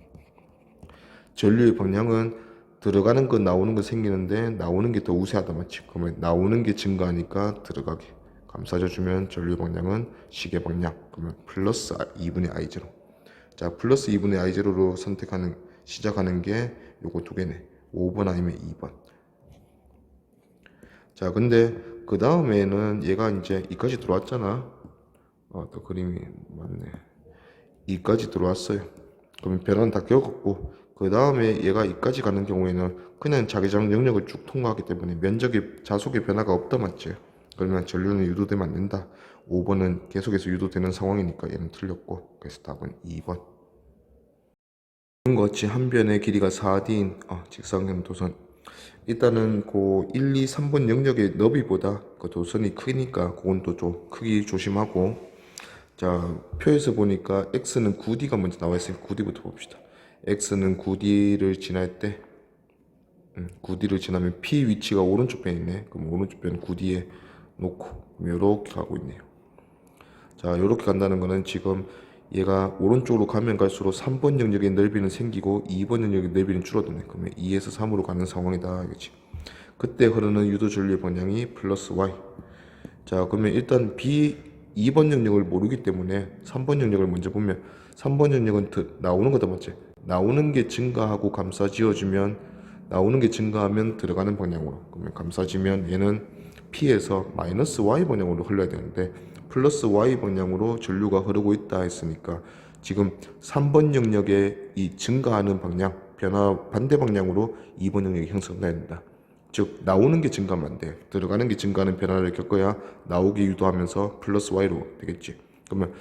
전류의 방향은 들어가는 거 나오는 거 생기는데 나오는 게 더 우세하다 맞지? 그러면 나오는 게 증가하니까 들어가게 감싸줘 주면 전류 방향은 시계 방향. 그러면 플러스 2분의 I0. 자, 플러스 2분의 I0로 시작하는 게 요거 두 개네. 5번 아니면 2번. 자, 근데 그 다음에는 얘가 이제 2까지 들어왔잖아. 또 그림이 맞네. 2까지 들어왔어요. 그러면 변화는 다 겪었고 그 다음에 얘가 2까지 가는 경우에는 그냥 자기장 영역을 쭉 통과하기 때문에 자속의 변화가 없다 맞지? 그러면 전류는 유도되면 안 된다. 5번은 계속해서 유도되는 상황이니까 얘는 틀렸고 그래서 답은 2번. 같이 한 변의 길이가 4D인 직사각형 도선. 일단은 그 1, 2, 3번 영역의 너비보다 그 도선이 크니까 그건 또 좀 크기 조심하고. 자, 표에서 보니까 X는 9D가 먼저 나와 있으니까 9D부터 봅시다. X는 9D를 지날 때 9D를 지나면 P 위치가 오른쪽 편에 있네. 그럼 오른쪽 편 9D에 놓고 이렇게 가고 있네요. 자, 이렇게 간다는 거는 지금 얘가 오른쪽으로 가면 갈수록 3번 영역의 넓이는 생기고 2번 영역의 넓이는 줄어드네. 그러면 2에서 3으로 가는 상황이다 이거지. 그때 흐르는 유도 전류의 방향이 플러스 Y. 자, 그러면 일단 2번 영역을 모르기 때문에 3번 영역을 먼저 보면 3번 영역은 나오는 거다 맞지? 나오는 게 증가하고 감싸지어주면 나오는 게 증가하면 들어가는 방향으로. 그러면 감싸지면 얘는 P에서 마이너스 Y 방향으로 흘러야 되는데 플러스 Y 방향으로 전류가 흐르고 있다 했으니까 지금 3번 영역의 이 증가하는 방향, 반대 방향으로 2번 영역이 형성돼야 된다. 즉 나오는 게 증가하면 안 돼. 들어가는 게 증가하는 변화를 겪어야 나오게 유도하면서 플러스 Y로 되겠지. 그러면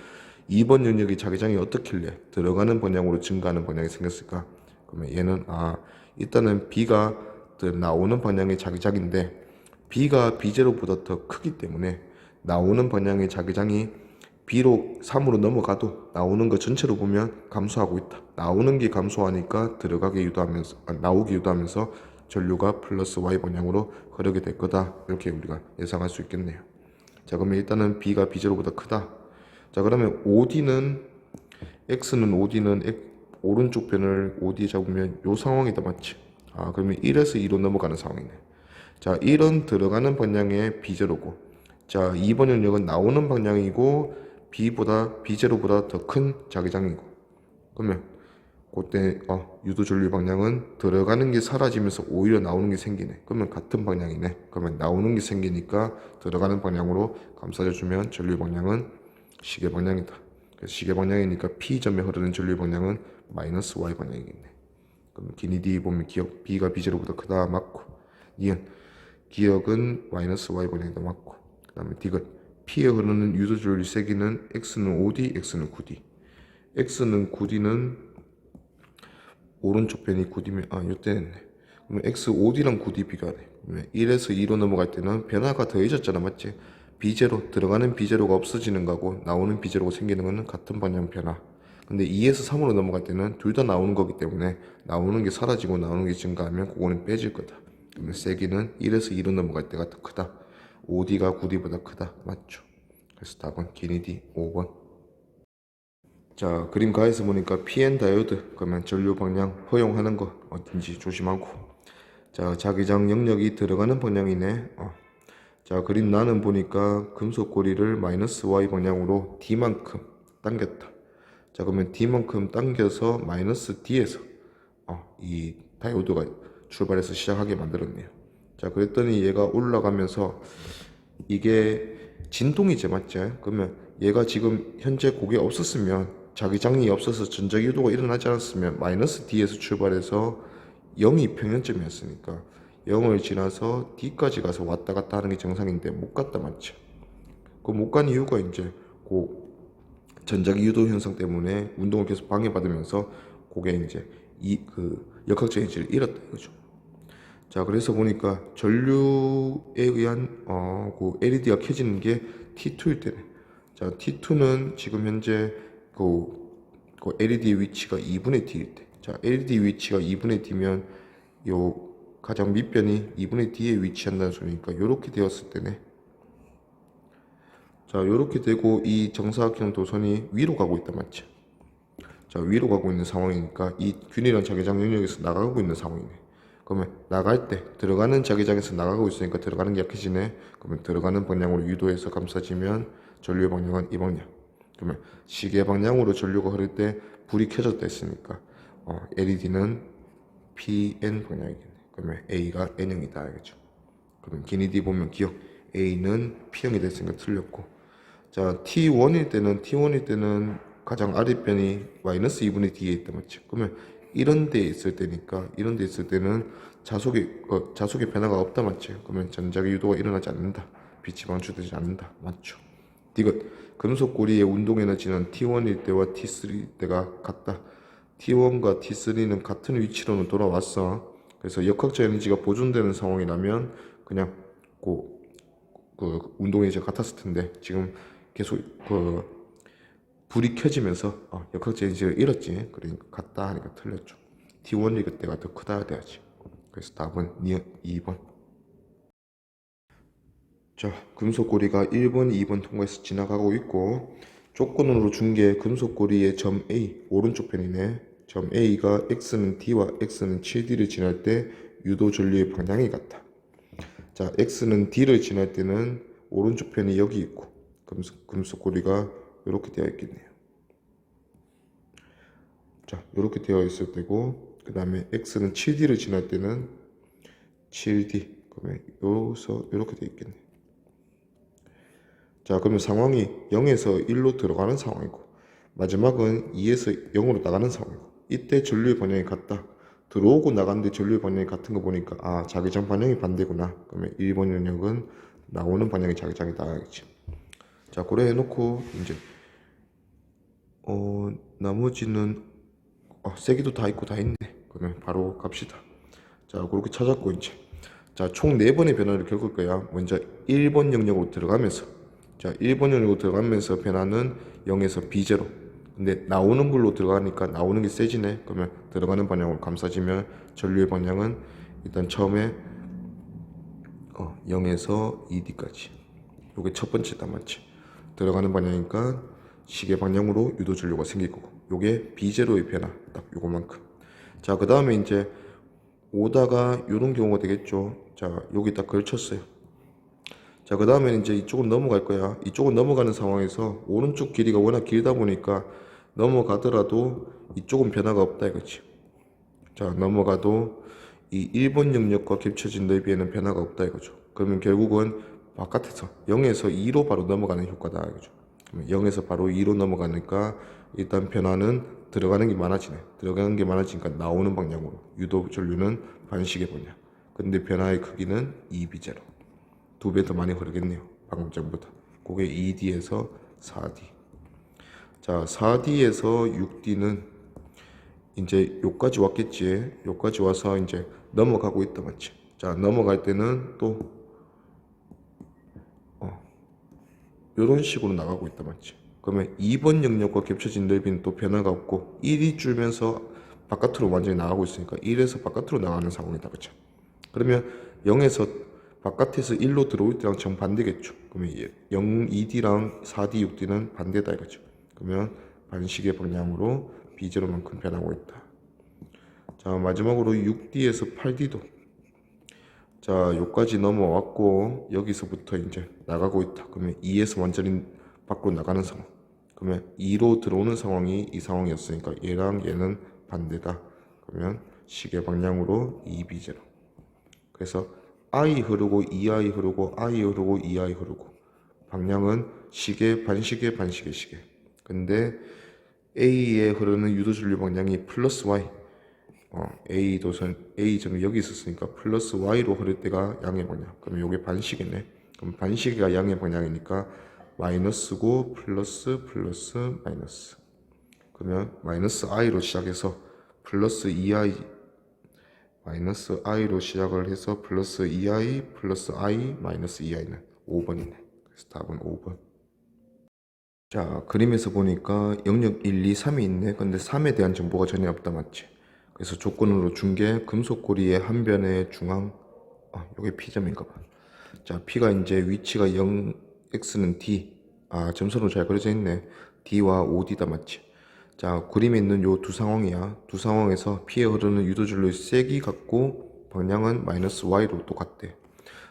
2번 영역이 자기장이 어떻길래 들어가는 방향으로 증가하는 방향이 생겼을까? 그러면 얘는 일단은 B가 나오는 방향의 자기장인데 B가 B0보다 더 크기 때문에 나오는 방향의 자기장이 B로 3으로 넘어가도 나오는 거 전체로 보면 감소하고 있다. 나오는 게 감소하니까 들어가게 유도하면서 나오게 유도하면서 전류가 플러스 Y 방향으로 흐르게 될 거다. 이렇게 우리가 예상할 수 있겠네요. 자, 그러면 일단은 B가 B0보다 크다. 자, 그러면 OD는 오른쪽 변을 OD 잡으면 요 상황이다, 맞지? 아, 그러면 1에서 2로 넘어가는 상황이네. 자, 1은 들어가는 방향의 B0고, 자, 2번 영역은 나오는 방향이고 B보다 B0보다 더 큰 자기장이고, 그러면 그때 유도 전류 방향은 들어가는 게 사라지면서 오히려 나오는 게 생기네. 그러면 같은 방향이네. 그러면 나오는 게 생기니까 들어가는 방향으로 감싸줘 주면 전류 방향은 시계 방향이다. 그래서 시계 방향이니까 P점에 흐르는 전류 방향은 마이너스 Y 방향이겠네. 그럼 기니 D 보면 기억 B가 B0보다 크다 맞고, 니은 기억은 마이너스 Y 방향이다 맞고, 그 다음에 D은 P에 흐르는 유도 전류 세기는 X는 5D, X는 9D. X는 9D는 오른쪽 변이 9D면 요때는 그러면 X 5D랑 9D 비교하래. 1에서 2로 넘어갈 때는 변화가 더해졌잖아, 맞지? B0 들어가는 B0가 없어지는 거고 나오는 B0가 생기는 거는 같은 방향 변화. 근데 2에서 3으로 넘어갈 때는 둘 다 나오는 거기 때문에 나오는 게 사라지고 나오는 게 증가하면 그거는 빼질 거다. 그러면 세기는 1에서 2로 넘어갈 때가 더 크다. 5D가 9D보다 크다, 맞죠? 그래서 답은 기니 D 5번. 자, 그림 가에서 보니까 PN 다이오드, 그러면 전류 방향 허용하는 거 어딘지 조심하고. 자, 자기장 영역이 들어가는 방향이네. 자, 그림 나는 보니까 금속 고리를 마이너스 Y 방향으로 D만큼 당겼다. 자, 그러면 D만큼 당겨서 마이너스 D에서 이 다이오드가 출발해서 시작하게 만들었네요. 자, 그랬더니 얘가 올라가면서 이게 진동이지, 맞지? 그러면 얘가 지금 현재 그게 없었으면 자기장이 없어서 전자 유도가 일어나지 않았으면 마이너스 D에서 출발해서 0이 평면점이었으니까 0을 지나서 D까지 가서 왔다 갔다 하는 게 정상인데 못 갔다, 맞죠? 그 못 간 이유가 이제 그 전자기 유도 현상 때문에 운동을 계속 방해받으면서 그게 이제 그 역학적 에너지를 잃었다 이거죠. 자, 그래서 보니까 전류에 의한 그 LED가 켜지는 게 T2일 때네. 자, T2는 지금 현재 그 LED 위치가 2분의 D일 때. 자, LED 위치가 2분의 D면 요 가장 밑변이 2분의 D에 위치한다는 소리니까 요렇게 되었을 때네. 자, 요렇게 되고 이 정사각형 도선이 위로 가고 있다, 맞지? 자, 위로 가고 있는 상황이니까 이 균일한 자기장 영역에서 나가고 있는 상황이네. 그러면 나갈 때 들어가는 자기장에서 나가고 있으니까 들어가는 게 약해지네. 그러면 들어가는 방향으로 유도해서 감싸지면 전류의 방향은 이 방향. 그러면 시계 방향으로 전류가 흐를 때 불이 켜졌다 했으니까 LED는 PN 방향이겠네. 그러면 A가 N형이다, 알겠죠? 그럼 기니 D 보면 기억 A는 P형이 됐으니까 틀렸고. 자, T1일 때는 가장 아랫변이 마이너스 2분의 D에 있다, 맞죠? 그러면 이런 데 있을 때니까 이런 데 있을 때는 자속의 변화가 없다, 맞죠? 그러면 전자기 유도가 일어나지 않는다. 빛이 방출되지 않는다, 맞죠? 디귿 금속 고리의 운동 에너지는 T1일 때와 T3일 때가 같다. T1과 T3는 같은 위치로는 돌아왔어. 그래서 역학적 에너지가 보존되는 상황이라면 그냥 그 운동 에너지가 같았을 텐데 지금 계속 불이 켜지면서 역학적 에너지를 잃었지. 그러니까 같다 하니까 틀렸죠. T1이 그때가 더 크다 돼야지. 그래서 답은 2번. 자, 금속고리가 1번, 2번 통과해서 지나가고 있고 조건으로 준 게 금속고리의 점 A, 오른쪽 편이네. 점 A가 X는 D와 X는 7D를 지날 때 유도 전류의 방향이 같다. 자, X는 D를 지날 때는 오른쪽 편이 여기 있고 금속고리가 이렇게 되어 있겠네요. 자, 이렇게 되어 있을 때고 그 다음에 X는 7D를 지날 때는 7D, 그러면 여기서 이렇게 되어 있겠네. 자, 그러면 상황이 0에서 1로 들어가는 상황이고 마지막은 2에서 0으로 나가는 상황이고 이때 전류의 방향이 같다. 들어오고 나가는데 전류의 방향이 같은 거 보니까 자기장 방향이 반대구나. 그러면 1번 영역은 나오는 방향이 자기장이다, 알겠지? 자, 그래 해놓고 이제 나머지는 세기도 다 있고 다 있네. 그러면 바로 갑시다. 자, 그렇게 찾았고 이제 자, 총 4번의 변화를 겪을 거야. 먼저 1번 영역으로 들어가면서, 자, 1번 영역으로 들어가면서 변화는 0에서 B0. 근데 나오는 불로 들어가니까 나오는 게 세지네. 그러면 들어가는 방향으로 감싸지면 전류의 방향은 일단 처음에 0에서 2D까지. 요게 첫 번째다, 맞지? 들어가는 방향이니까 시계 방향으로 유도 전류가 생길 거고, 요게 B0의 변화, 딱 요거만큼. 자, 그 다음에 이제 오다가 요런 경우가 되겠죠. 자, 여기 딱 걸쳤어요. 자, 그 다음에 이제 이쪽은 넘어갈 거야. 이쪽은 넘어가는 상황에서 오른쪽 길이가 워낙 길다 보니까 넘어가더라도 이쪽은 변화가 없다 이거지. 자, 넘어가도 이 1번 영역과 겹쳐진 넓이에는 변화가 없다 이거죠. 그러면 결국은 바깥에서 0에서 2로 바로 넘어가는 효과다 이거죠. 0에서 바로 2로 넘어가니까 일단 변화는 들어가는 게 많아지네. 들어가는 게 많아지니까 나오는 방향으로 유도 전류는 반시계 방향. 근데 변화의 크기는 2B0. 2배 더 많이 흐르겠네요. 방금 전보다. 그게 2D에서 4D. 자, 4D에서 6D는 이제 요까지 왔겠지. 요까지 와서 이제 넘어가고 있다 맞지? 자, 넘어갈 때는 또 요런 식으로 나가고 있다 맞지? 그러면 2번 영역과 겹쳐진 넓이는 또 변화가 없고 1이 줄면서 바깥으로 완전히 나가고 있으니까 1에서 바깥으로 나가는 상황이다 그쵸? 그러면 0에서 바깥에서 1로 들어올 때랑 정반대겠죠. 그러면 0, 2D랑 4D, 6D는 반대다 이거죠. 그러면 반시계 방향으로 B0만큼 변하고 있다. 자, 마지막으로 6D에서 8D도 자, 여기까지 넘어왔고 여기서부터 이제 나가고 있다. 그러면 2에서 완전히 밖으로 나가는 상황. 그러면 2로 들어오는 상황이 이 상황이었으니까 얘랑 얘는 반대다. 그러면 시계 방향으로 2B0. 그래서 I 흐르고 2I 흐르고 I 흐르고 2I 흐르고 방향은 시계 반시계 반시계 시계. 근데 A에 흐르는 유도전류 방향이 플러스 Y. A점이 여기 있었으니까 플러스 Y로 흐를 때가 양의 방향. 그럼 요게 반시계네. 그럼 반시계가 양의 방향이니까 마이너스고 플러스 플러스 마이너스. 그러면 마이너스 I로 시작해서 플러스 2I 마이너스 I로 시작을 해서 플러스 2I 플러스 I 마이너스 2I는 5번이네. 그래서 답은 5번. 자, 그림에서 보니까 영역 1, 2, 3이 있네. 근데 3에 대한 정보가 전혀 없다 맞지? 그래서 조건으로 준 게 금속고리의 한 변의 중앙, 요게 P점인가 봐. 자, P가 이제 위치가 0, X는 D. 점선으로 잘 그려져 있네. D와 5D다 맞지? 자, 그림에 있는 요 두 상황이야. 두 상황에서 P에 흐르는 유도전류의 세기 같고 방향은 마이너스 Y로 똑같대.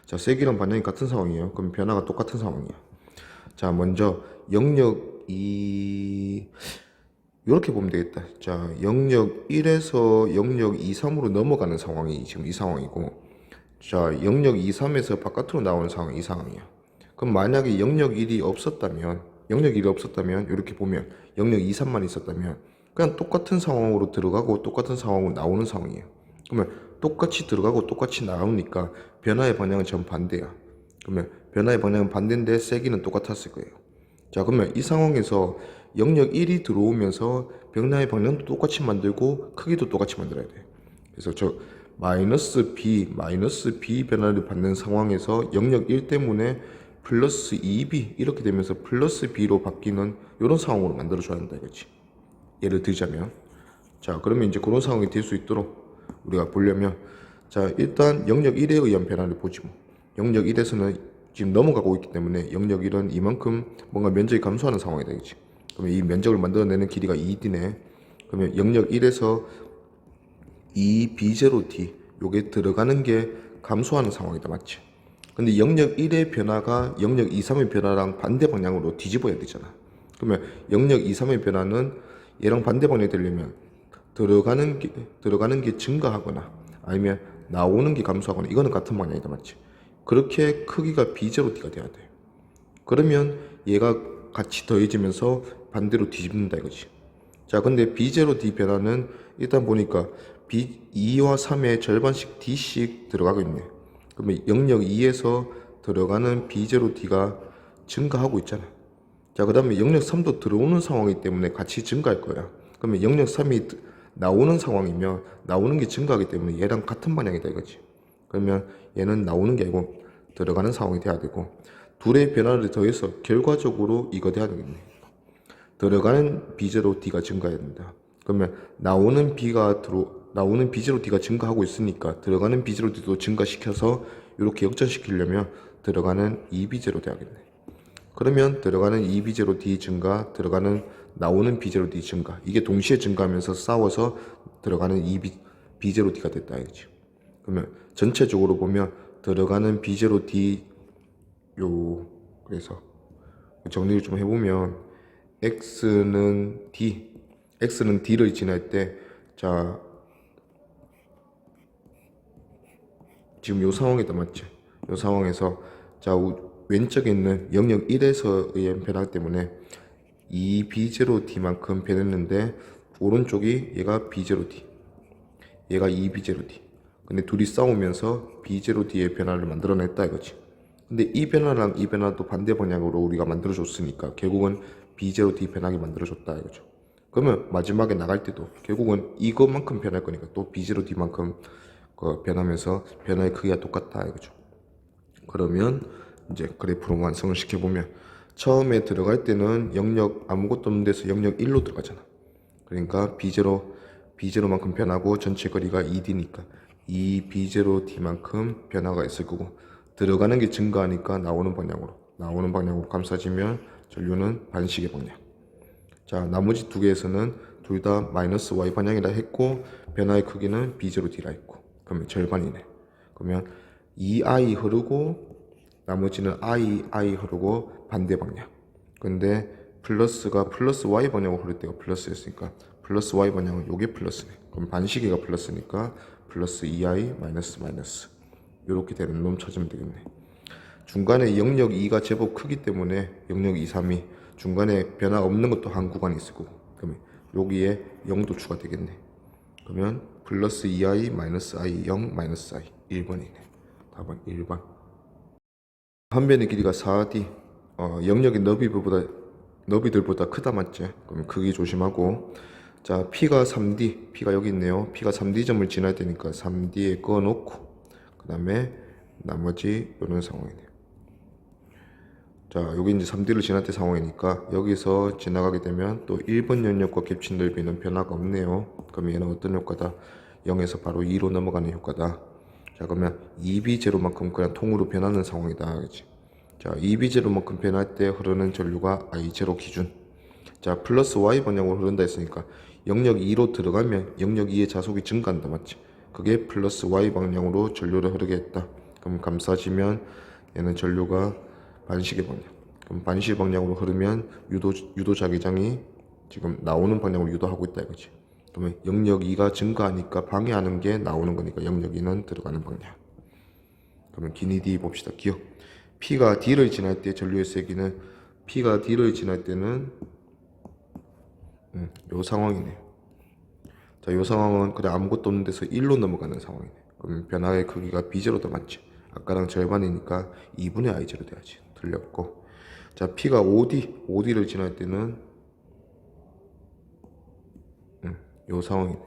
자, 세기랑 방향이 같은 상황이에요. 그럼 변화가 똑같은 상황이야. 자, 먼저 영역 2 이렇게 보면 되겠다. 자, 영역 1에서 영역 2, 3으로 넘어가는 상황이 지금 이 상황이고, 자, 영역 2, 3에서 바깥으로 나오는 상황이 이 상황이야. 그럼 만약에 영역 1이 없었다면, 이렇게 보면 영역 2, 3만 있었다면 그냥 똑같은 상황으로 들어가고 똑같은 상황으로 나오는 상황이에요. 그러면 똑같이 들어가고 똑같이 나오니까 변화의 방향은 정반대야. 그러면 변화의 방향은 반대인데 세기는 똑같았을 거예요. 자, 그러면 이 상황에서 영역 1이 들어오면서 변화의 방향도 똑같이 만들고 크기도 똑같이 만들어야 돼. 그래서 저 마이너스 B 변화를 받는 상황에서 영역 1 때문에 플러스 2B 이렇게 되면서 플러스 B로 바뀌는 이런 상황으로 만들어줘야 한다 이거지. 예를 들자면, 자, 그러면 이제 그런 상황이 될 수 있도록 우리가 보려면, 자, 일단 영역 1에 의한 변화를 보지 뭐. 영역 1에서는 지금 넘어가고 있기 때문에 영역 1은 이만큼 뭔가 면적이 감소하는 상황이 되겠지. 그러면 이 면적을 만들어내는 길이가 2D네. 그러면 영역 1에서 2B0D 요게 들어가는 게 감소하는 상황이다 맞지? 근데 영역 1의 변화가 영역 2, 3의 변화랑 반대 방향으로 뒤집어야 되잖아. 그러면 영역 2, 3의 변화는 얘랑 반대 방향이 되려면 들어가는 게 증가하거나 아니면 나오는 게 감소하거나 이거는 같은 방향이다 맞지? 그렇게 크기가 B0D가 돼야 돼. 그러면 얘가 같이 더해지면서 반대로 뒤집는다 이거지. 자, 근데 B0D 변화는 일단 보니까 B2와 3의 절반씩 D씩 들어가고 있네. 그러면 영역 2에서 들어가는 B0D가 증가하고 있잖아. 자, 그 다음에 영역 3도 들어오는 상황이기 때문에 같이 증가할 거야. 그러면 영역 3이 나오는 상황이면 나오는 게 증가하기 때문에 얘랑 같은 방향이다 이거지. 그러면 얘는 나오는 게 아니고 들어가는 상황이 돼야 되고, 둘의 변화를 더해서 결과적으로 이거 돼야 되겠네. 들어가는 B제로 D가 증가해야 된다. 그러면 나오는 B제로 D가 증가하고 있으니까 들어가는 B제로 D도 증가시켜서 이렇게 역전시키려면 들어가는 2B제로 돼야겠네. 그러면 들어가는 2B제로 D 증가, 나오는 B제로 D 증가, 이게 동시에 증가하면서 싸워서 들어가는 B제로 D가 됐다 이거지. 그러면 전체적으로 보면 들어가는 B제로 D 그래서 정리를 좀 해보면 X는 D를 지날 때, 자 지금 요 상황이다 맞지? 요 상황에서 자 왼쪽에 있는 영역 1에서의 변화 때문에 이 B0D만큼 변했는데, 오른쪽이 얘가 B0D, 얘가 2B0D. 근데 둘이 싸우면서 B0D의 변화를 만들어냈다 이거지. 근데 이 변화랑 이 변화도 반대 방향으로 우리가 만들어줬으니까 결국은 B0D 변하게 만들어줬다 이거죠. 그러면 마지막에 나갈 때도 결국은 이것만큼 변할 거니까 또 B0D만큼 변하면서 변화의 크기가 똑같다 이거죠. 그러면 이제 그래프로 완성을 시켜보면, 처음에 들어갈 때는 영역 아무것도 없는 데서 영역 1로 들어가잖아. 그러니까 B0만큼 변하고 전체 거리가 2D니까 이 B0D만큼 변화가 있을 거고, 들어가는 게 증가하니까 나오는 방향으로 감싸지면 전류는 반시계 방향. 자, 나머지 두 개에서는 둘 다 마이너스 Y 방향이라 했고 변화의 크기는 B0D라 했고, 그러면 절반이네. 그러면 2I 흐르고 나머지는 I 흐르고 반대 방향. 근데 플러스가 플러스 Y 방향으로 흐를 때가 플러스였으니까 플러스 Y 방향은 요게 플러스네. 그럼 반시계가 플러스니까 플러스 2I 마이너스 이렇게 되는 놈 찾으면 되겠네. 중간에 영역 2가 제법 크기 때문에 영역 2, 3이 중간에 변화 없는 것도 한 구간이 있을 거고, 그러면 여기에 0도 추가되겠네. 그러면 플러스 2I 마이너스 I 0 마이너스 I 1번이네. 답은 1번. 한 변의 길이가 4D, 영역의 너비들보다 크다 맞지? 그러면 크기 조심하고, 자 P가 3D, P가 여기 있네요. P가 3D점을 지날 테니까 3D에 꺼놓고 그 다음에 나머지 이런 상황이네요. 자 여기 이제 3D를 지날 때 상황이니까 여기서 지나가게 되면 또 1번 영역과 겹친 넓이는 변화가 없네요. 그럼 얘는 어떤 효과다? 0에서 바로 2로 넘어가는 효과다. 자 그러면 2B0만큼 그냥 통으로 변하는 상황이다. 그치? 자 2B0만큼 변할 때 흐르는 전류가 I0 기준. 자 플러스 Y 방향으로 흐른다 했으니까 영역 2로 들어가면 영역 2의 자속이 증가한다 맞지? 그게 플러스 Y 방향으로 전류를 흐르게 했다. 그럼 감싸지면 얘는 전류가 반시계 방향. 그럼 반시계 방향으로 흐르면 유도 자기장이 지금 나오는 방향으로 유도하고 있다 이거지. 그러면 영역 2가 증가하니까 방해하는 게 나오는 거니까 영역 2는 들어가는 방향. 그러면 기니 D 봅시다. 기억. P가 D를 지날 때 전류의 세기는, P가 D를 지날 때는 요 상황이네. 자, 요 상황은 그래 아무것도 없는 데서 1로 넘어가는 상황이네. 그럼 변화의 크기가 B0도 맞지? 아까랑 절반이니까 2분의 I0 돼야지. 틀렸고. 자, P가 OD를 지날 때는 요 상황이네.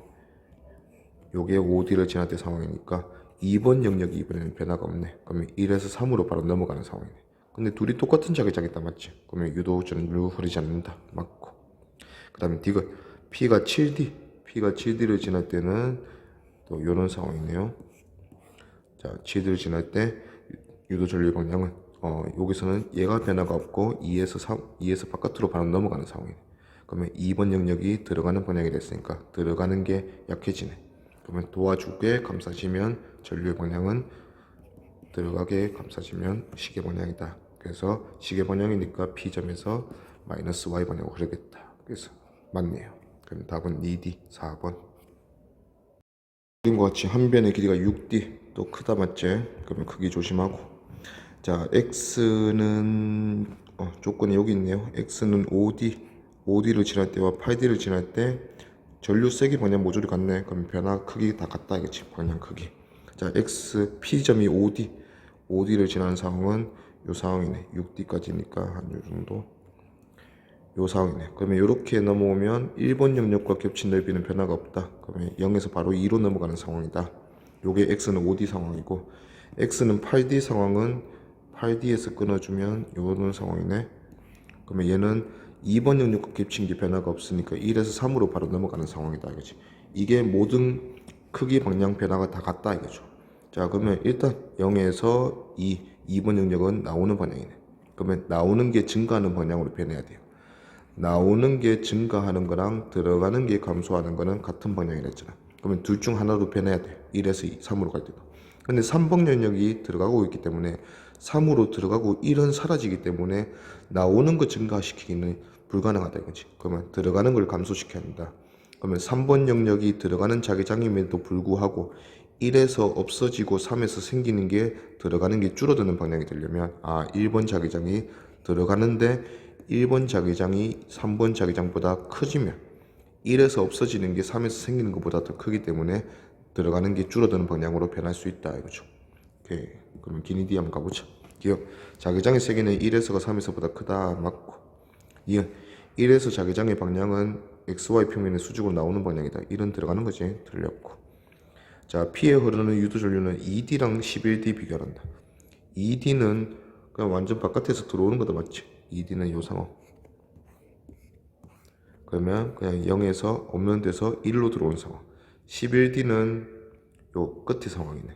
요게 OD를 지날 때 상황이니까 2번 영역이 이번에는 변화가 없네. 그러면 1에서 3으로 바로 넘어가는 상황이네. 근데 둘이 똑같은 자기장이다 맞지? 그러면 유도 전류 흐르지 않는다. 맞고. 그 다음에 P가 7D를 지날 때는 또 이런 상황이네요. 자, 7D를 지날 때 유도 전류 방향은 여기서는 얘가 변화가 없고 2에서 바깥으로 바로 넘어가는 상황이네. 그러면 2번 영역이 들어가는 방향이 됐으니까 들어가는 게 약해지네. 그러면 도와주게 감싸지면 전류의 방향은 들어가게 감싸지면 시계 방향이다. 그래서 시계 방향이니까 P점에서 마이너스 Y 방향으로 흐르겠다. 그래서 맞네요. 그럼 답은 2D 4번. 그림과 같이 한 변의 길이가 6D, 또 크다 맞지? 그러면 크기 조심하고. 자 X는 조건이 여기 있네요. X는 5D를 지날 때와 8D를 지날 때 전류 세기 방향 모조리 같네. 그럼 변화 크기 다 같다 이거지. 방향 크기. 자 P점이 5D를 지나는 상황은 요 상황이네. 6D까지니까 한 요 정도. 요 상황이네. 그러면 이렇게 넘어오면 1번 영역과 겹친 넓이는 변화가 없다. 그러면 0에서 바로 2로 넘어가는 상황이다. 요게 x는 5D 상황이고, x는 8D 상황은 8D에서 끊어주면 요런 상황이네. 그러면 얘는 2번 영역과 겹친 게 변화가 없으니까 1에서 3으로 바로 넘어가는 상황이다 이거지. 이게 모든 크기 방향 변화가 다 같다 이거죠. 자, 그러면 일단 0에서 2번 영역은 나오는 방향이네. 그러면 나오는 게 증가하는 방향으로 변해야 돼요. 나오는 게 증가하는 거랑 들어가는 게 감소하는 거는 같은 방향이랬잖아. 그러면 둘 중 하나로 변해야 돼. 1에서 3으로 갈 때도. 근데 3번 영역이 들어가고 있기 때문에 3으로 들어가고 1은 사라지기 때문에 나오는 거 증가시키기는 불가능하다 이거지. 그러면 들어가는 걸 감소시켜야 한다. 그러면 3번 영역이 들어가는 자기장임에도 불구하고 1에서 없어지고 3에서 생기는 게 들어가는 게 줄어드는 방향이 되려면 1번 자기장이 들어가는데 1번 자기장이 3번 자기장보다 커지면 1에서 없어지는 게 3에서 생기는 것보다 더 크기 때문에 들어가는 게 줄어드는 방향으로 변할 수 있다 이거죠. 오케이. 그럼 기니디 한번 가보자. 기억. 자기장의 세기는 1에서가 3에서보다 크다. 맞고. 이응. 1에서 자기장의 방향은 XY 평면의 수직으로 나오는 방향이다. 1은 들어가는 거지. 틀렸고. 자, P에 흐르는 유도 전류는 2D랑 11D 비교한다. 2D는 그냥 완전 바깥에서 들어오는 거다. 맞지? 2D는 요 상황. 그러면 그냥 0에서 없는 데서 1로 들어오는 상황. 11D는 요 끝의 상황이네.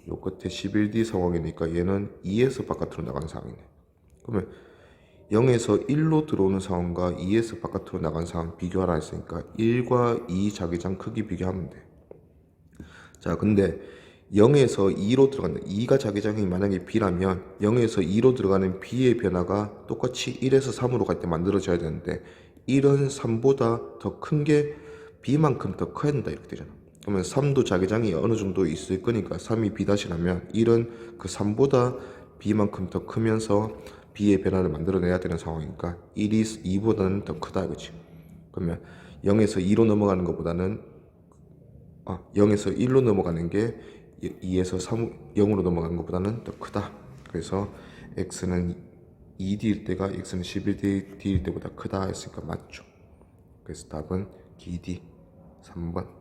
요 끝에 11D 상황이니까 얘는 2에서 바깥으로 나가는 상황이네. 그러면 0에서 1로 들어오는 상황과 2에서 바깥으로 나가는 상황 비교하라 했으니까 1과 2 자기장 크기 비교하면 돼. 자, 근데 0에서 2로 들어간다. 2가 자기장이 만약에 B라면 0에서 2로 들어가는 B의 변화가 똑같이 1에서 3으로 갈 때 만들어져야 되는데 1은 3보다 더 큰 게 B만큼 더 커야 된다 이렇게 되잖아. 그러면 3도 자기장이 어느 정도 있을 거니까 3이 B-라면 1은 그 3보다 B만큼 더 크면서 B의 변화를 만들어내야 되는 상황이니까 1이 2보다는 더 크다 이거지. 그러면 0에서 2로 넘어가는 것보다는 0에서 1로 넘어가는 게 2에서 0으로 넘어가는 것보다는 더 크다. 그래서 x는 2d일 때가 x는 11d일 때보다 크다 했으니까 맞죠. 그래서 답은 기D 3번.